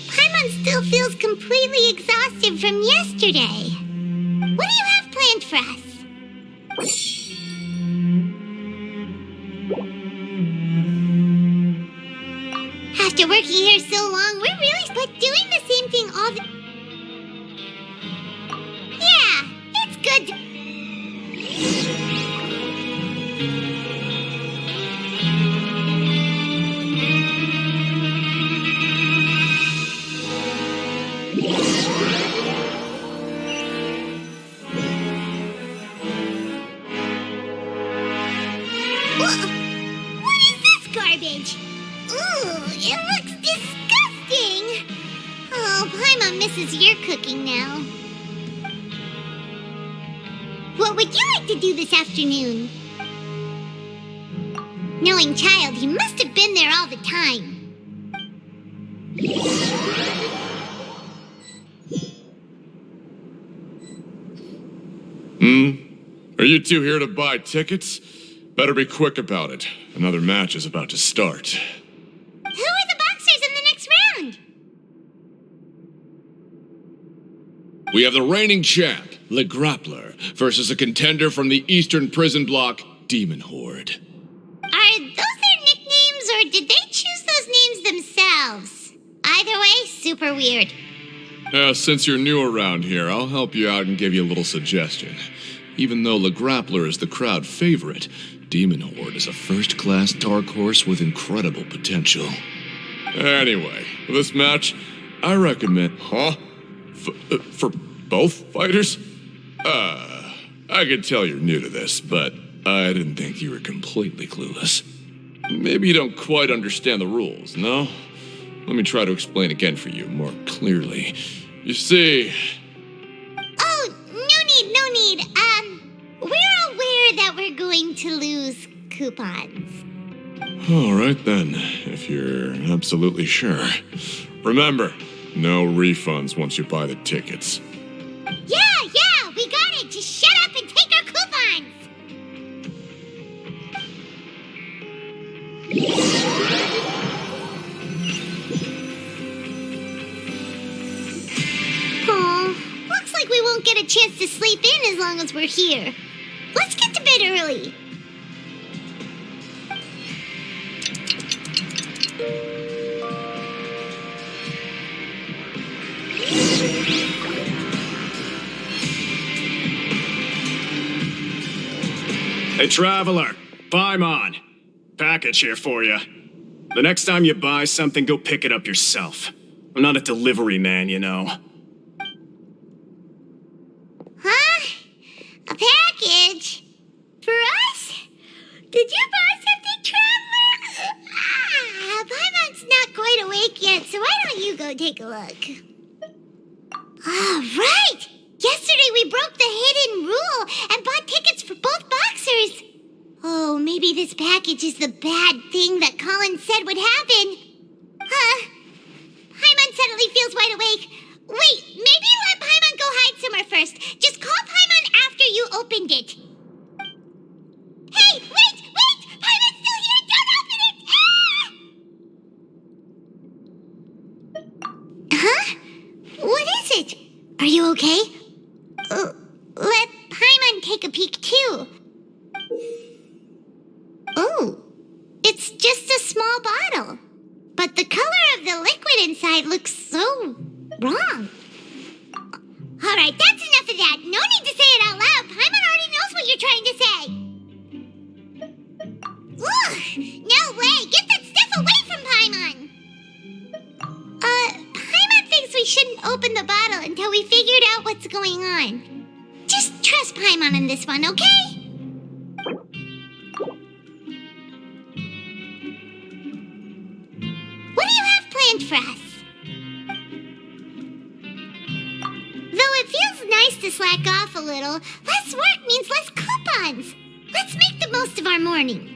Paimon still feels completely exhausted from yesterday. What do you have planned for us? After working here so long, we're really stuck doing the same thing all the... Yeah, it's good. What is this garbage? Ooh, it looks disgusting. Oh, Paimon misses your cooking now. What would you like to do this afternoon? Knowing child, he must have been there all the time. Are you two here to buy tickets? Better be quick about it. Another match is about to start. Who are the boxers in the next round? We have the reigning champ, Le Grappler, versus a contender from the Eastern Prison Block, Demon Horde. Are those their nicknames, or did they choose those names themselves? Either way, super weird. Since you're new around here, I'll help you out and give you a little suggestion. Even though Le Grappler is the crowd favorite, Demon Horde is a first-class dark horse with incredible potential. Anyway, for this match, I recommend... Huh? For both fighters? I can tell you're new to this, but I didn't think you were completely clueless. Maybe you don't quite understand the rules, no? Let me try to explain again for you more clearly. You see... Oh, no need. We're aware that we're going to lose coupons. All right then, if you're absolutely sure. Remember, no refunds once you buy the tickets. Yeah, we got it. Just shut up and take our coupons. Oh, looks like we won't get a chance to sleep in as long as we're here. Let's get to bed early. Hey, Traveler, Paimon. Package here for you. The next time you buy something, go pick it up yourself. I'm not a delivery man, you know. Huh? A package? For us? Did you buy something, Traveler? Paimon's not quite awake yet, so why don't you go take a look? Right! Yesterday we broke the hidden rule and bought tickets for both boxers. Oh, maybe this package is the bad thing that Colin said would happen. Paimon suddenly feels wide awake. Wait, maybe let Paimon go hide somewhere first. Just call Paimon after you opened it. Hey, wait! Paimon's still here! Don't open it! Huh? What is it? Are you okay? Let Paimon take a peek too. Oh, it's just a small bottle. But the color of the liquid inside looks so wrong. Alright, that's enough of that. No need to say it out loud. Paimon already knows what you're trying to say. Ugh, no way. Get that stuff away from Paimon. Paimon thinks we shouldn't open the bottle until we figured out what's going on. Just trust Paimon on this one, okay? What do you have planned for us? Though it feels nice to slack off a little, less work means less coupons. Let's make the most of our morning.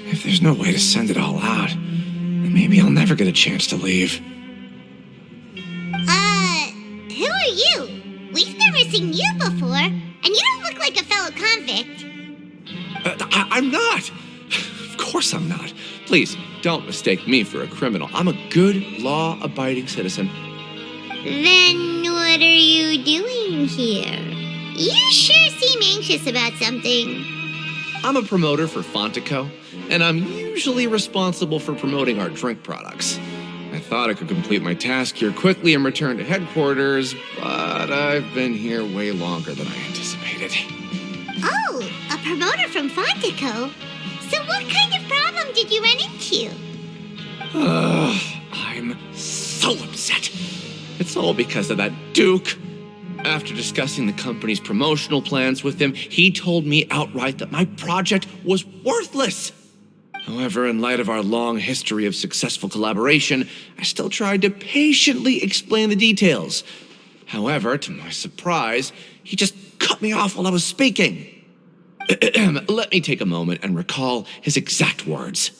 If there's no way to send it all out, then maybe I'll never get a chance to leave. Who are you? We've never seen you before, and you don't look like a fellow convict. I'm not! Of course I'm not. Please, don't mistake me for a criminal. I'm a good, law-abiding citizen. Then what are you doing here? You sure seem anxious about something. I'm a promoter for Fontaine, and I'm usually responsible for promoting our drink products. I thought I could complete my task here quickly and return to headquarters, but I've been here way longer than I anticipated. Oh, a promoter from Fontaine? So what kind of problem did you run into? I'm so upset. It's all because of that Duke. After discussing the company's promotional plans with him, he told me outright that my project was worthless. However, in light of our long history of successful collaboration, I still tried to patiently explain the details. However, to my surprise, he just cut me off while I was speaking. Let me take a moment and recall his exact words.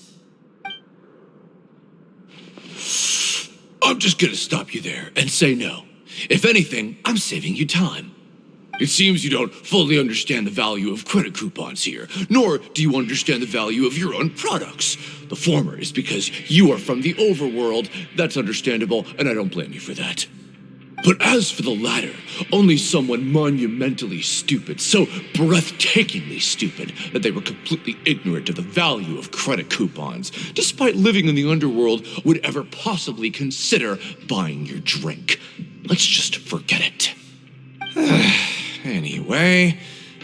I'm just gonna stop you there and say no. If anything, I'm saving you time. It seems you don't fully understand the value of credit coupons here, nor do you understand the value of your own products. The former is because you are from the overworld. That's understandable, and I don't blame you for that. But as for the latter, only someone monumentally stupid, so breathtakingly stupid that they were completely ignorant of the value of credit coupons, despite living in the underworld, would ever possibly consider buying your drink. Let's just forget it. Anyway,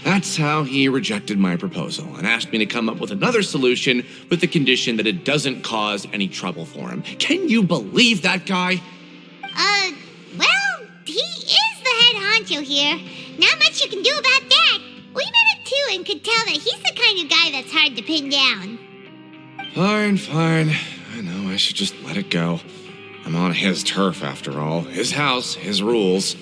that's how he rejected my proposal and asked me to come up with another solution with the condition that it doesn't cause any trouble for him. Can you believe that guy? Well, he is the head honcho here. Not much you can do about that. We met him too and could tell that he's the kind of guy that's hard to pin down. Fine. I know I should just let it go. I'm on his turf after all. His house, his rules.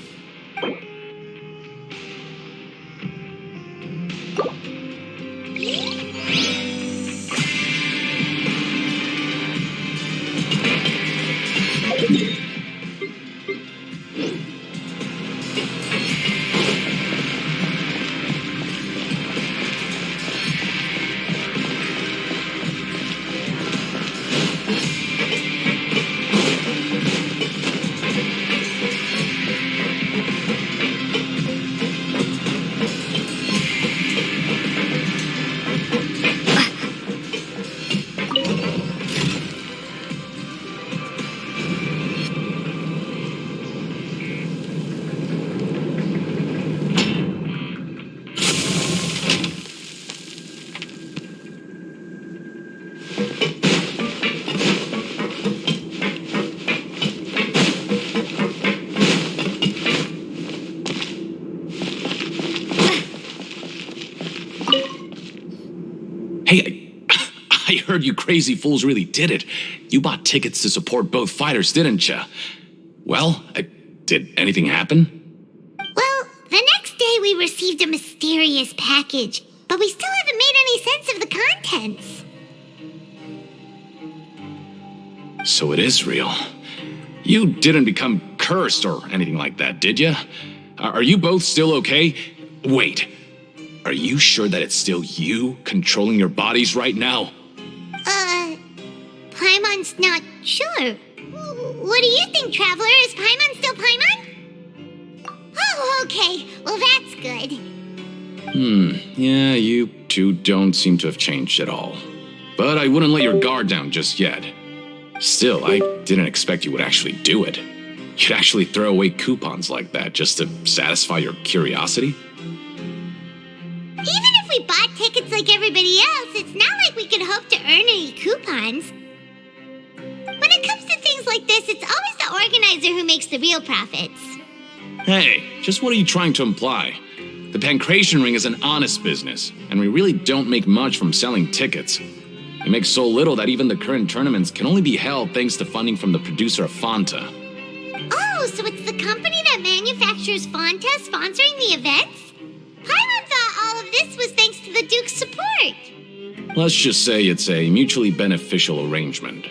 heard you crazy fools really did it. You bought tickets to support both fighters, didn't you? Well, did anything happen? Well, the next day we received a mysterious package, but we still haven't made any sense of the contents. So it is real. You didn't become cursed or anything like that, did you? Are you both still okay? Wait, are you sure that it's still you controlling your bodies right now? Paimon's not sure. What do you think, Traveler? Is Paimon still Paimon? Oh, okay. Well, that's good. Yeah, you two don't seem to have changed at all. But I wouldn't let your guard down just yet. Still, I didn't expect you would actually do it. You'd actually throw away coupons like that just to satisfy your curiosity? Even if we bought tickets like everybody else, it's not like we could hope to earn any coupons. When it comes to things like this, it's always the organizer who makes the real profits. Hey, just what are you trying to imply? The Pancration Ring is an honest business, and we really don't make much from selling tickets. We make so little that even the current tournaments can only be held thanks to funding from the producer of Fanta. Oh, so it's the company that manufactures Fanta sponsoring the events? Paimon thought all of this was thanks to the Duke's support. Let's just say it's a mutually beneficial arrangement.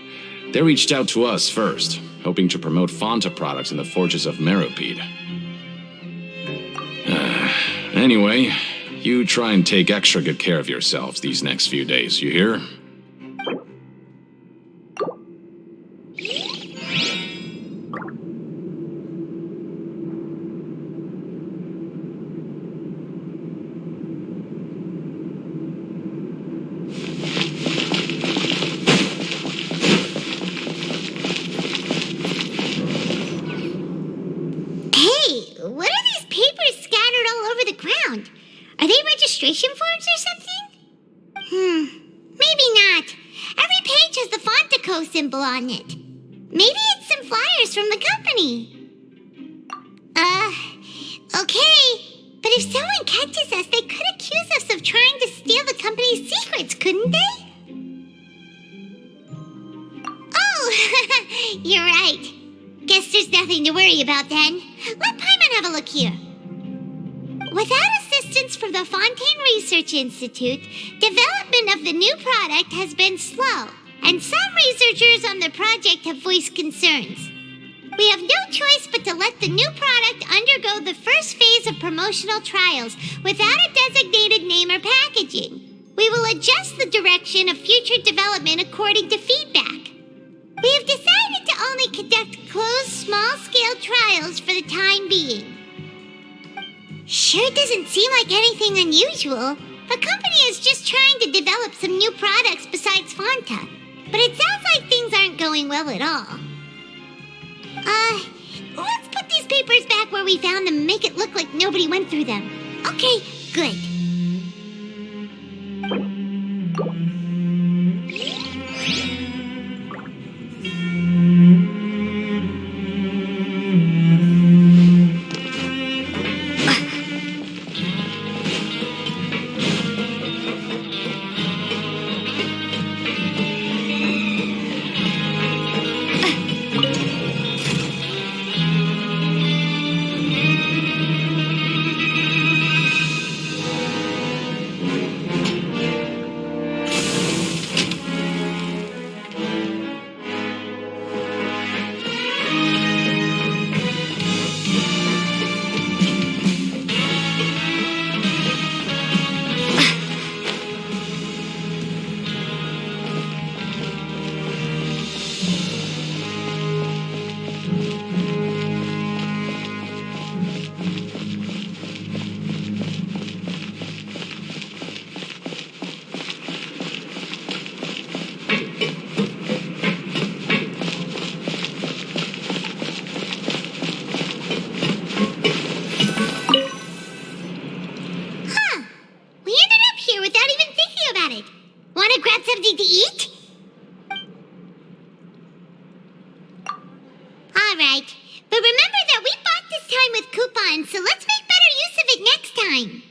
They reached out to us first, hoping to promote Fanta products in the Fortress of Meropide. Anyway, you try and take extra good care of yourselves these next few days, you hear? What are these papers scattered all over the ground? Are they registration forms or something? Maybe not. Every page has the Fontaco symbol on it. Maybe it's some flyers from the company. Okay. But if someone catches us, they could accuse us of trying to steal the company's secrets, couldn't they? Oh, you're right. Guess there's nothing to worry about then. Let Paimon have a look here. Without assistance from the Fontaine Research Institute, development of the new product has been slow, and some researchers on the project have voiced concerns. We have no choice but to let the new product undergo the first phase of promotional trials without a designated name or packaging. We will adjust the direction of future development according to feedback. We have decided to only conduct closed, small-scale trials for the time being. Sure doesn't seem like anything unusual. The company is just trying to develop some new products besides Fanta. But it sounds like things aren't going well at all. Let's put these papers back where we found them and make it look like nobody went through them. Okay, good. So let's make better use of it next time.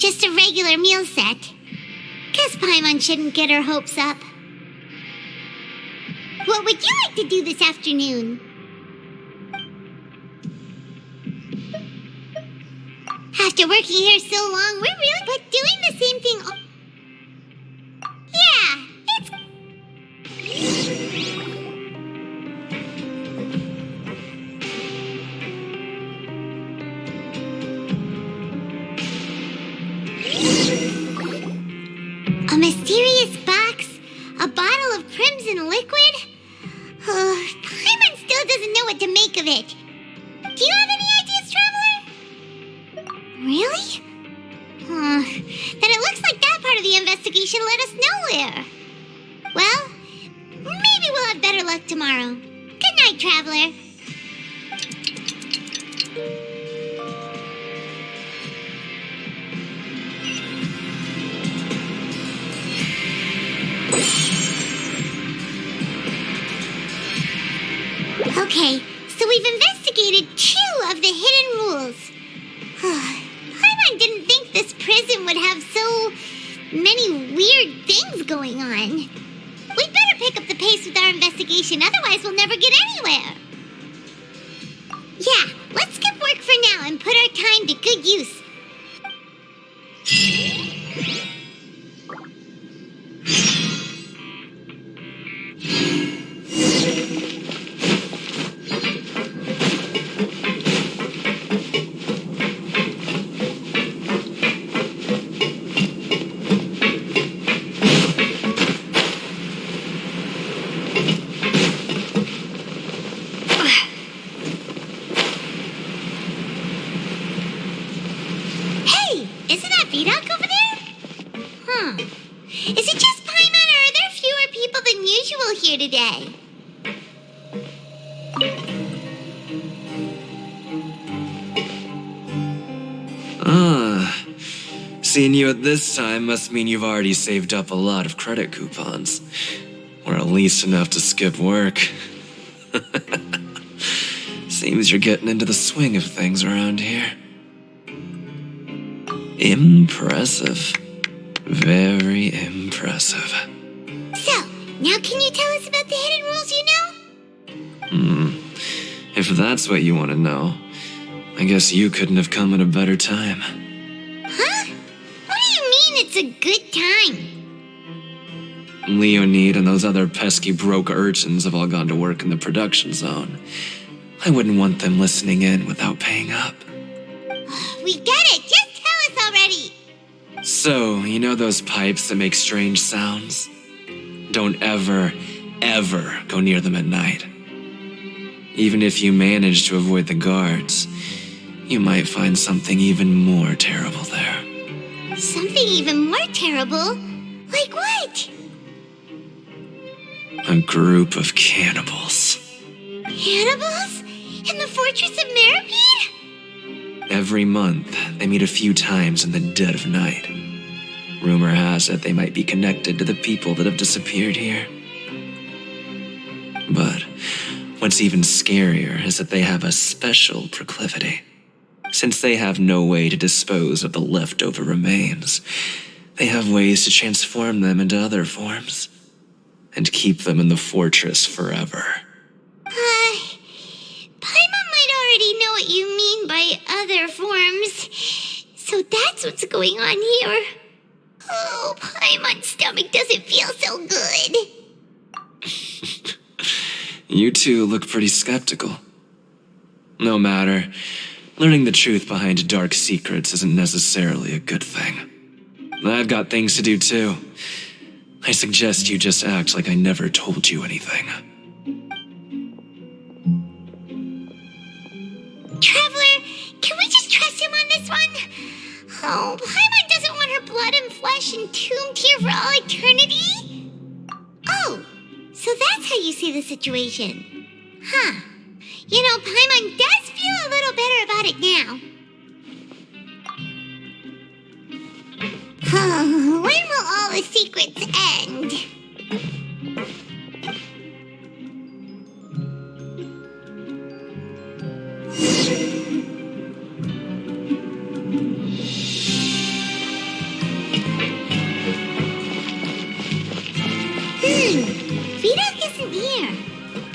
Just a regular meal set. Guess Paimon shouldn't get her hopes up. What would you like to do this afternoon? After working here so long, we're really but doing the same thing. Yeah, it's... A mysterious box? A bottle of crimson liquid? Paimon still doesn't know what to make of it. Do you have any ideas, Traveler? Really? Then it looks like that part of the investigation led us nowhere. Well, maybe we'll have better luck tomorrow. Good night, Traveler. Okay, so we've investigated 2 of the hidden rules. Paimon didn't think this prison would have so many weird things going on. We'd better pick up the pace with our investigation, otherwise we'll never get anywhere. Yeah, let's skip work for now and put our time to good use. Is it just Paimon, or are there fewer people than usual here today? Seeing you at this time must mean you've already saved up a lot of credit coupons. Or at least enough to skip work. Seems you're getting into the swing of things around here. Impressive. Very impressive. So, now can you tell us about the hidden rules you know? If that's what you want to know, I guess you couldn't have come at a better time. Huh? What do you mean it's a good time? Leonid and those other pesky broke urchins have all gone to work in the production zone. I wouldn't want them listening in without paying up. We get it! Just tell us already! So, you know those pipes that make strange sounds? Don't ever, ever go near them at night. Even if you manage to avoid the guards, you might find something even more terrible there. Something even more terrible? Like what? A group of cannibals. Cannibals? In the fortress of Meripede? Every month, they meet a few times in the dead of night. Rumor has it they might be connected to the people that have disappeared here. But what's even scarier is that they have a special proclivity. Since they have no way to dispose of the leftover remains, they have ways to transform them into other forms and keep them in the fortress forever. Paimon might already know what you mean by other forms. So that's what's going on here. Oh, Paimon's stomach doesn't feel so good. You two look pretty skeptical. No matter. Learning the truth behind dark secrets isn't necessarily a good thing. I've got things to do too. I suggest you just act like I never told you anything. Traveler, can we just trust him on this one? Oh, Paimon doesn't want her blood and flesh entombed here for all eternity? Oh, so that's how you see the situation. Huh. You know, Paimon does feel a little better about it now. Oh, when will all the secrets end?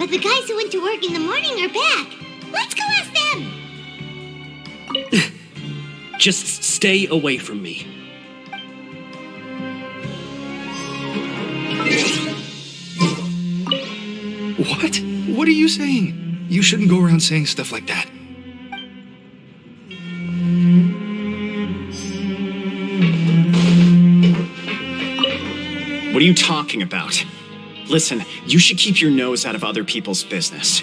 but the guys who went to work in the morning are back. Let's go ask them. Just stay away from me. What? What are you saying? You shouldn't go around saying stuff like that. What are you talking about? Listen, you should keep your nose out of other people's business.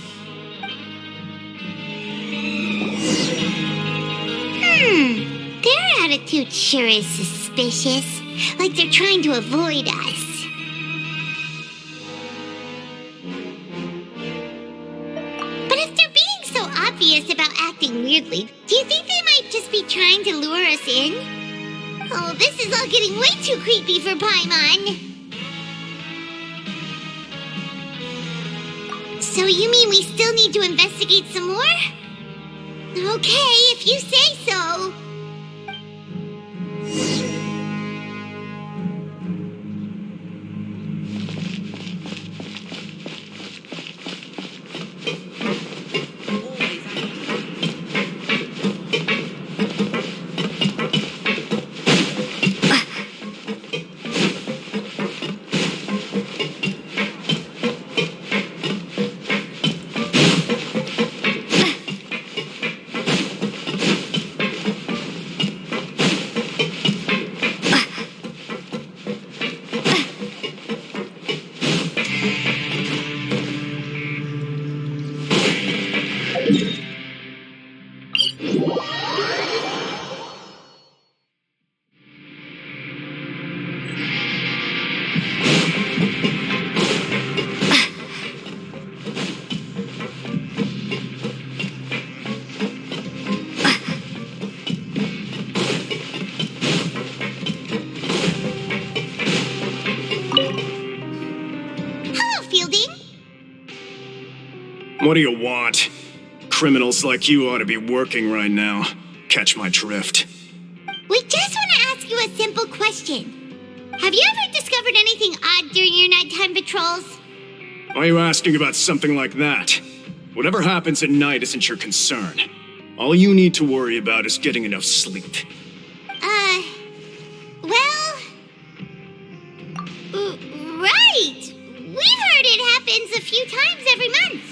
Their attitude sure is suspicious. Like they're trying to avoid us. But if they're being so obvious about acting weirdly, do you think they might just be trying to lure us in? Oh, this is all getting way too creepy for Paimon. So you mean we still need to investigate some more? Okay, if you say so. What do you want? Criminals like you ought to be working right now. Catch my drift. We just want to ask you a simple question. Have you ever discovered anything odd during your nighttime patrols? Why are you asking about something like that? Whatever happens at night isn't your concern. All you need to worry about is getting enough sleep. Right! We've heard it happens a few times every month.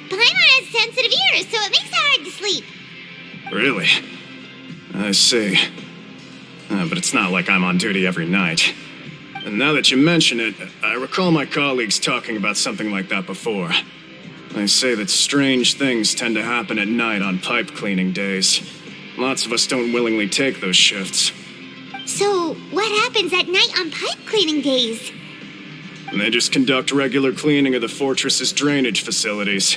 Paimon has sensitive ears, so it makes it hard to sleep. Really? I see. But it's not like I'm on duty every night. And now that you mention it, I recall my colleagues talking about something like that before. They say that strange things tend to happen at night on pipe cleaning days. Lots of us don't willingly take those shifts. So, what happens at night on pipe cleaning days? And they just conduct regular cleaning of the fortress's drainage facilities.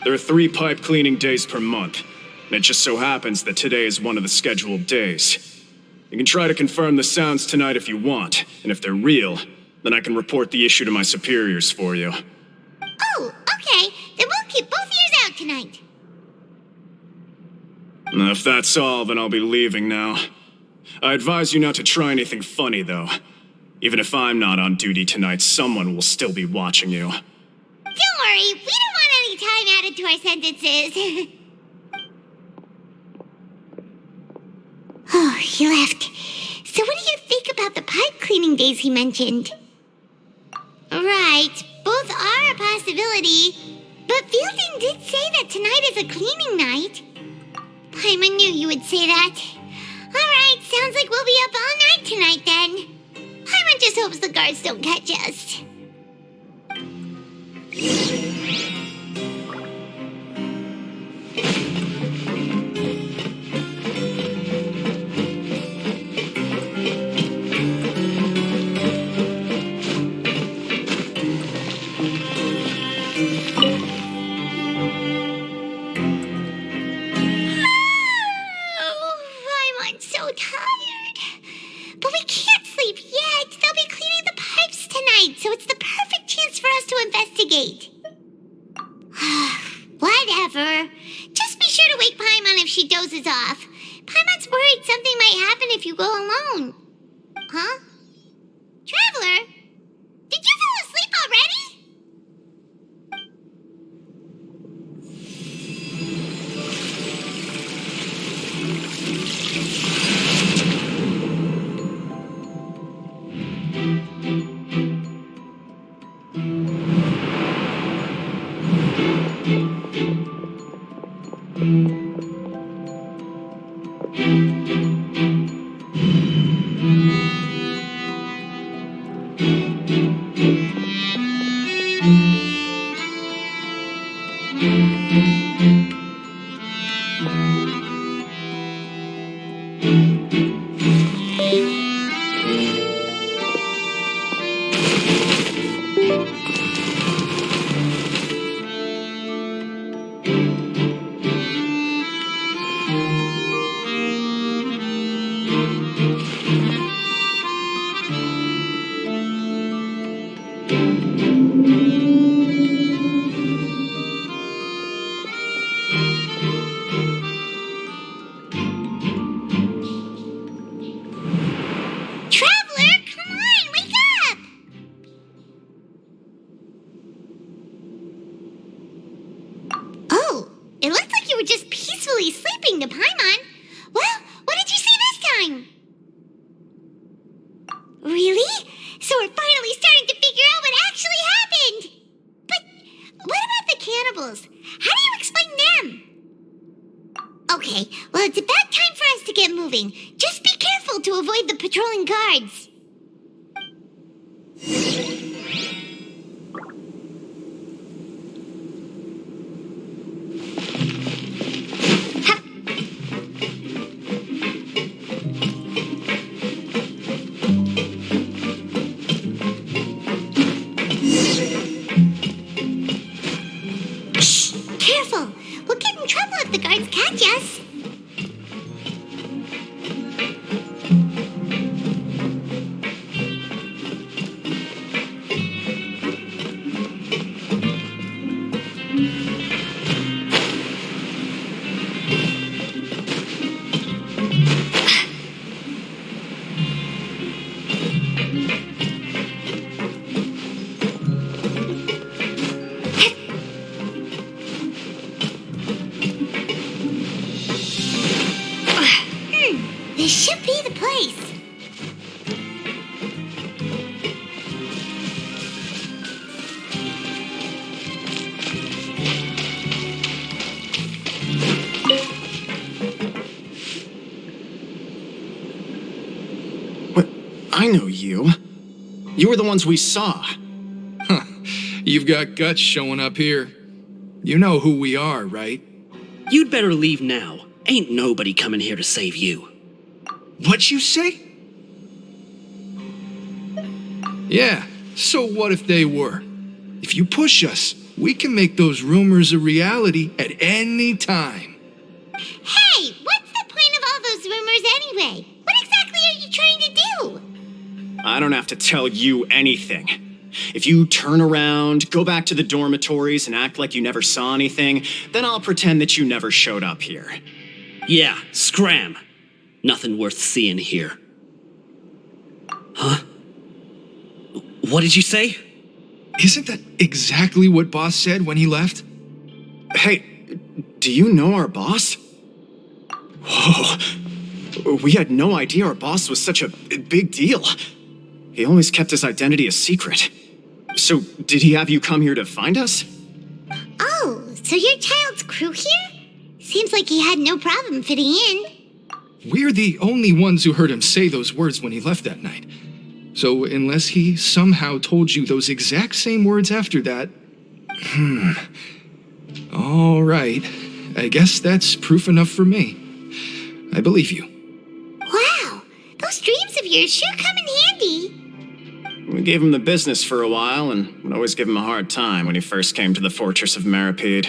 There are 3 pipe cleaning days per month, and it just so happens that today is one of the scheduled days. You can try to confirm the sounds tonight if you want, and if they're real, then I can report the issue to my superiors for you. Oh, okay. Then we'll keep both ears out tonight. Now, if that's all, then I'll be leaving now. I advise you not to try anything funny, though. Even if I'm not on duty tonight, someone will still be watching you. Don't worry, we don't want any time added to our sentences. Oh, he left. So what do you think about the pipe cleaning days he mentioned? Right, both are a possibility. But Fielding did say that tonight is a cleaning night. Paimon knew you would say that. Alright, sounds like we'll be up all night tonight then. Paimon just hopes the guards don't catch us. Paimon's so tired. But we can't sleep yet. They'll be cleaning the pipes tonight, so it's the perfect chance for us to investigate. Whatever. Just be sure to wake Paimon if she dozes off. Paimon's worried something might happen if you go alone. Huh? Traveler? Did you fall asleep already? Traveler, come on, wake up! Oh, it looked like you were just peacefully sleeping to Paimon. Well, what did you see this time? Really? So we're finally starting to figure out what actually happened. But what about the cannibals? How do you explain them? Okay, well, it's about time for us to get moving. Just be careful to avoid the patrolling guards. Careful! We'll get in trouble if the guards catch us. This should be the place. What? I know you. You were the ones we saw. Huh. You've got guts showing up here. You know who we are, right? You'd better leave now. Ain't nobody coming here to save you. What'd you say? Yeah, so what if they were? If you push us, we can make those rumors a reality at any time. Hey, what's the point of all those rumors anyway? What exactly are you trying to do? I don't have to tell you anything. If you turn around, go back to the dormitories, and act like you never saw anything, then I'll pretend that you never showed up here. Yeah, scram. Nothing worth seeing here. Huh? What did you say? Isn't that exactly what Boss said when he left? Hey, do you know our boss? Whoa. We had no idea our boss was such a big deal. He always kept his identity a secret. So, did he have you come here to find us? Oh, so you're Child's crew here? Seems like he had no problem fitting in. We're the only ones who heard him say those words when he left that night. So unless he somehow told you those exact same words after that... All right. I guess that's proof enough for me. I believe you. Wow, those dreams of yours sure come in handy. We gave him the business for a while, and would always give him a hard time when he first came to the fortress of Meripede.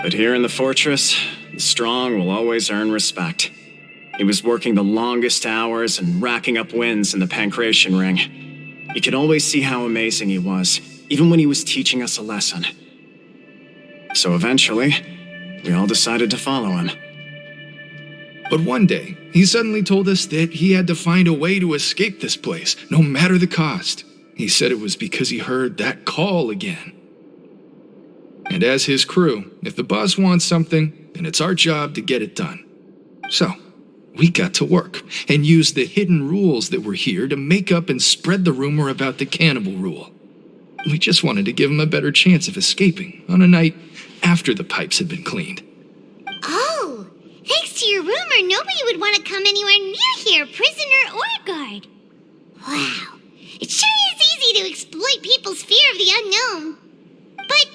But here in the fortress, the strong will always earn respect. He was working the longest hours and racking up wins in the Pancration Ring. You could always see how amazing he was, even when he was teaching us a lesson. So eventually, we all decided to follow him. But one day, he suddenly told us that he had to find a way to escape this place, no matter the cost. He said it was because he heard that call again. And as his crew, if the boss wants something, then it's our job to get it done. So, we got to work and used the hidden rules that were here to make up and spread the rumor about the cannibal rule. We just wanted to give him a better chance of escaping on a night after the pipes had been cleaned. Oh, thanks to your rumor, nobody would want to come anywhere near here, prisoner or guard. Wow, it sure is easy to exploit people's fear of the unknown. But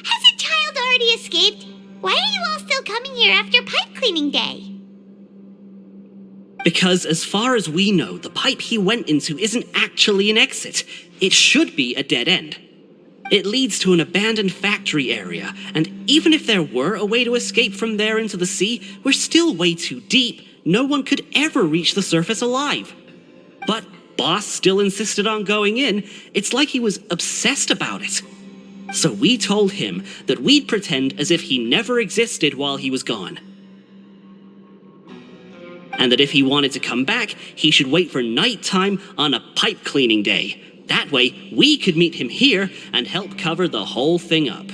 has a child already escaped? Why are you all still coming here after pipe cleaning day? Because as far as we know, the pipe he went into isn't actually an exit. It should be a dead end. It leads to an abandoned factory area, and even if there were a way to escape from there into the sea, we're still way too deep. No one could ever reach the surface alive. But Boss still insisted on going in. It's like he was obsessed about it. So we told him that we'd pretend as if he never existed while he was gone. And that if he wanted to come back, he should wait for nighttime on a pipe cleaning day. That way, we could meet him here and help cover the whole thing up.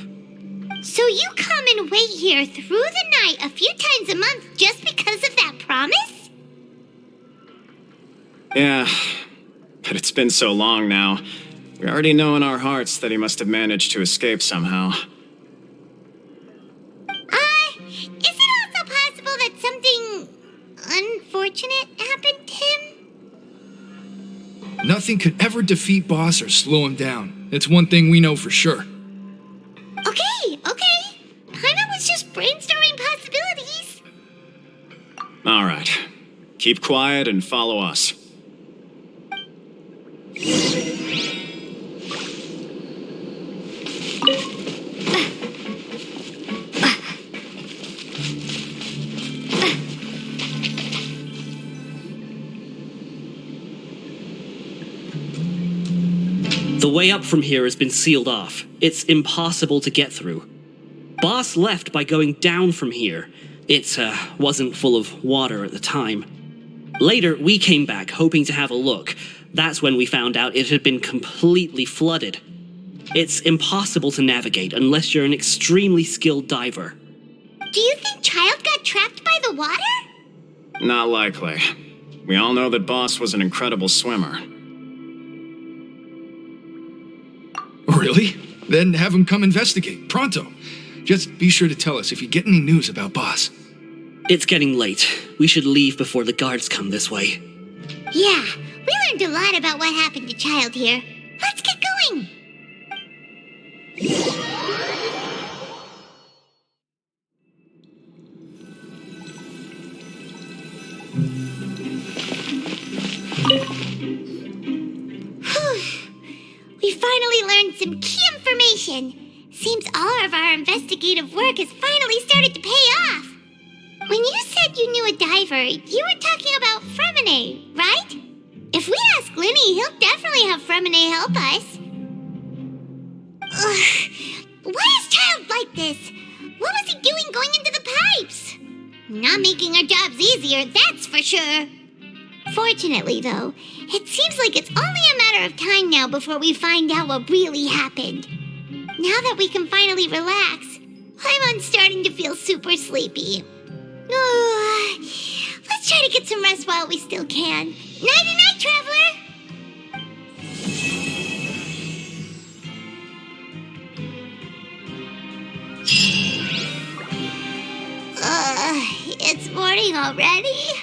So you come and wait here through the night a few times a month just because of that promise? Yeah, but it's been so long now. We already know in our hearts that he must have managed to escape somehow. Is it also possible that something unfortunate happened to him? Nothing could ever defeat Boss or slow him down. It's one thing we know for sure. Okay. Paimon was just brainstorming possibilities. All right. Keep quiet and follow us. The way up from here has been sealed off. It's impossible to get through. Boss left by going down from here. It wasn't full of water at the time. Later, we came back hoping to have a look. That's when we found out it had been completely flooded. It's impossible to navigate unless you're an extremely skilled diver. Do you think Child got trapped by the water? Not likely. We all know that Boss was an incredible swimmer. Really? Then have him come investigate, pronto. Just be sure to tell us if you get any news about Boss. It's getting late. We should leave before the guards come this way. Yeah, we learned a lot about what happened to Child here. Let's get going! We finally learned some key information. Seems all of our investigative work has finally started to pay off. When you said you knew a diver, you were talking about Fremine, right? If we ask Linny, he'll definitely have Fremine help us. Ugh, why is Child like this? What was he doing going into the pipes? Not making our jobs easier, that's for sure. Fortunately, though, it seems like it's only a matter of time now before we find out what really happened. Now that we can finally relax, I'm starting to feel super sleepy. Let's try to get some rest while we still can. Nighty-night, traveler! It's morning already?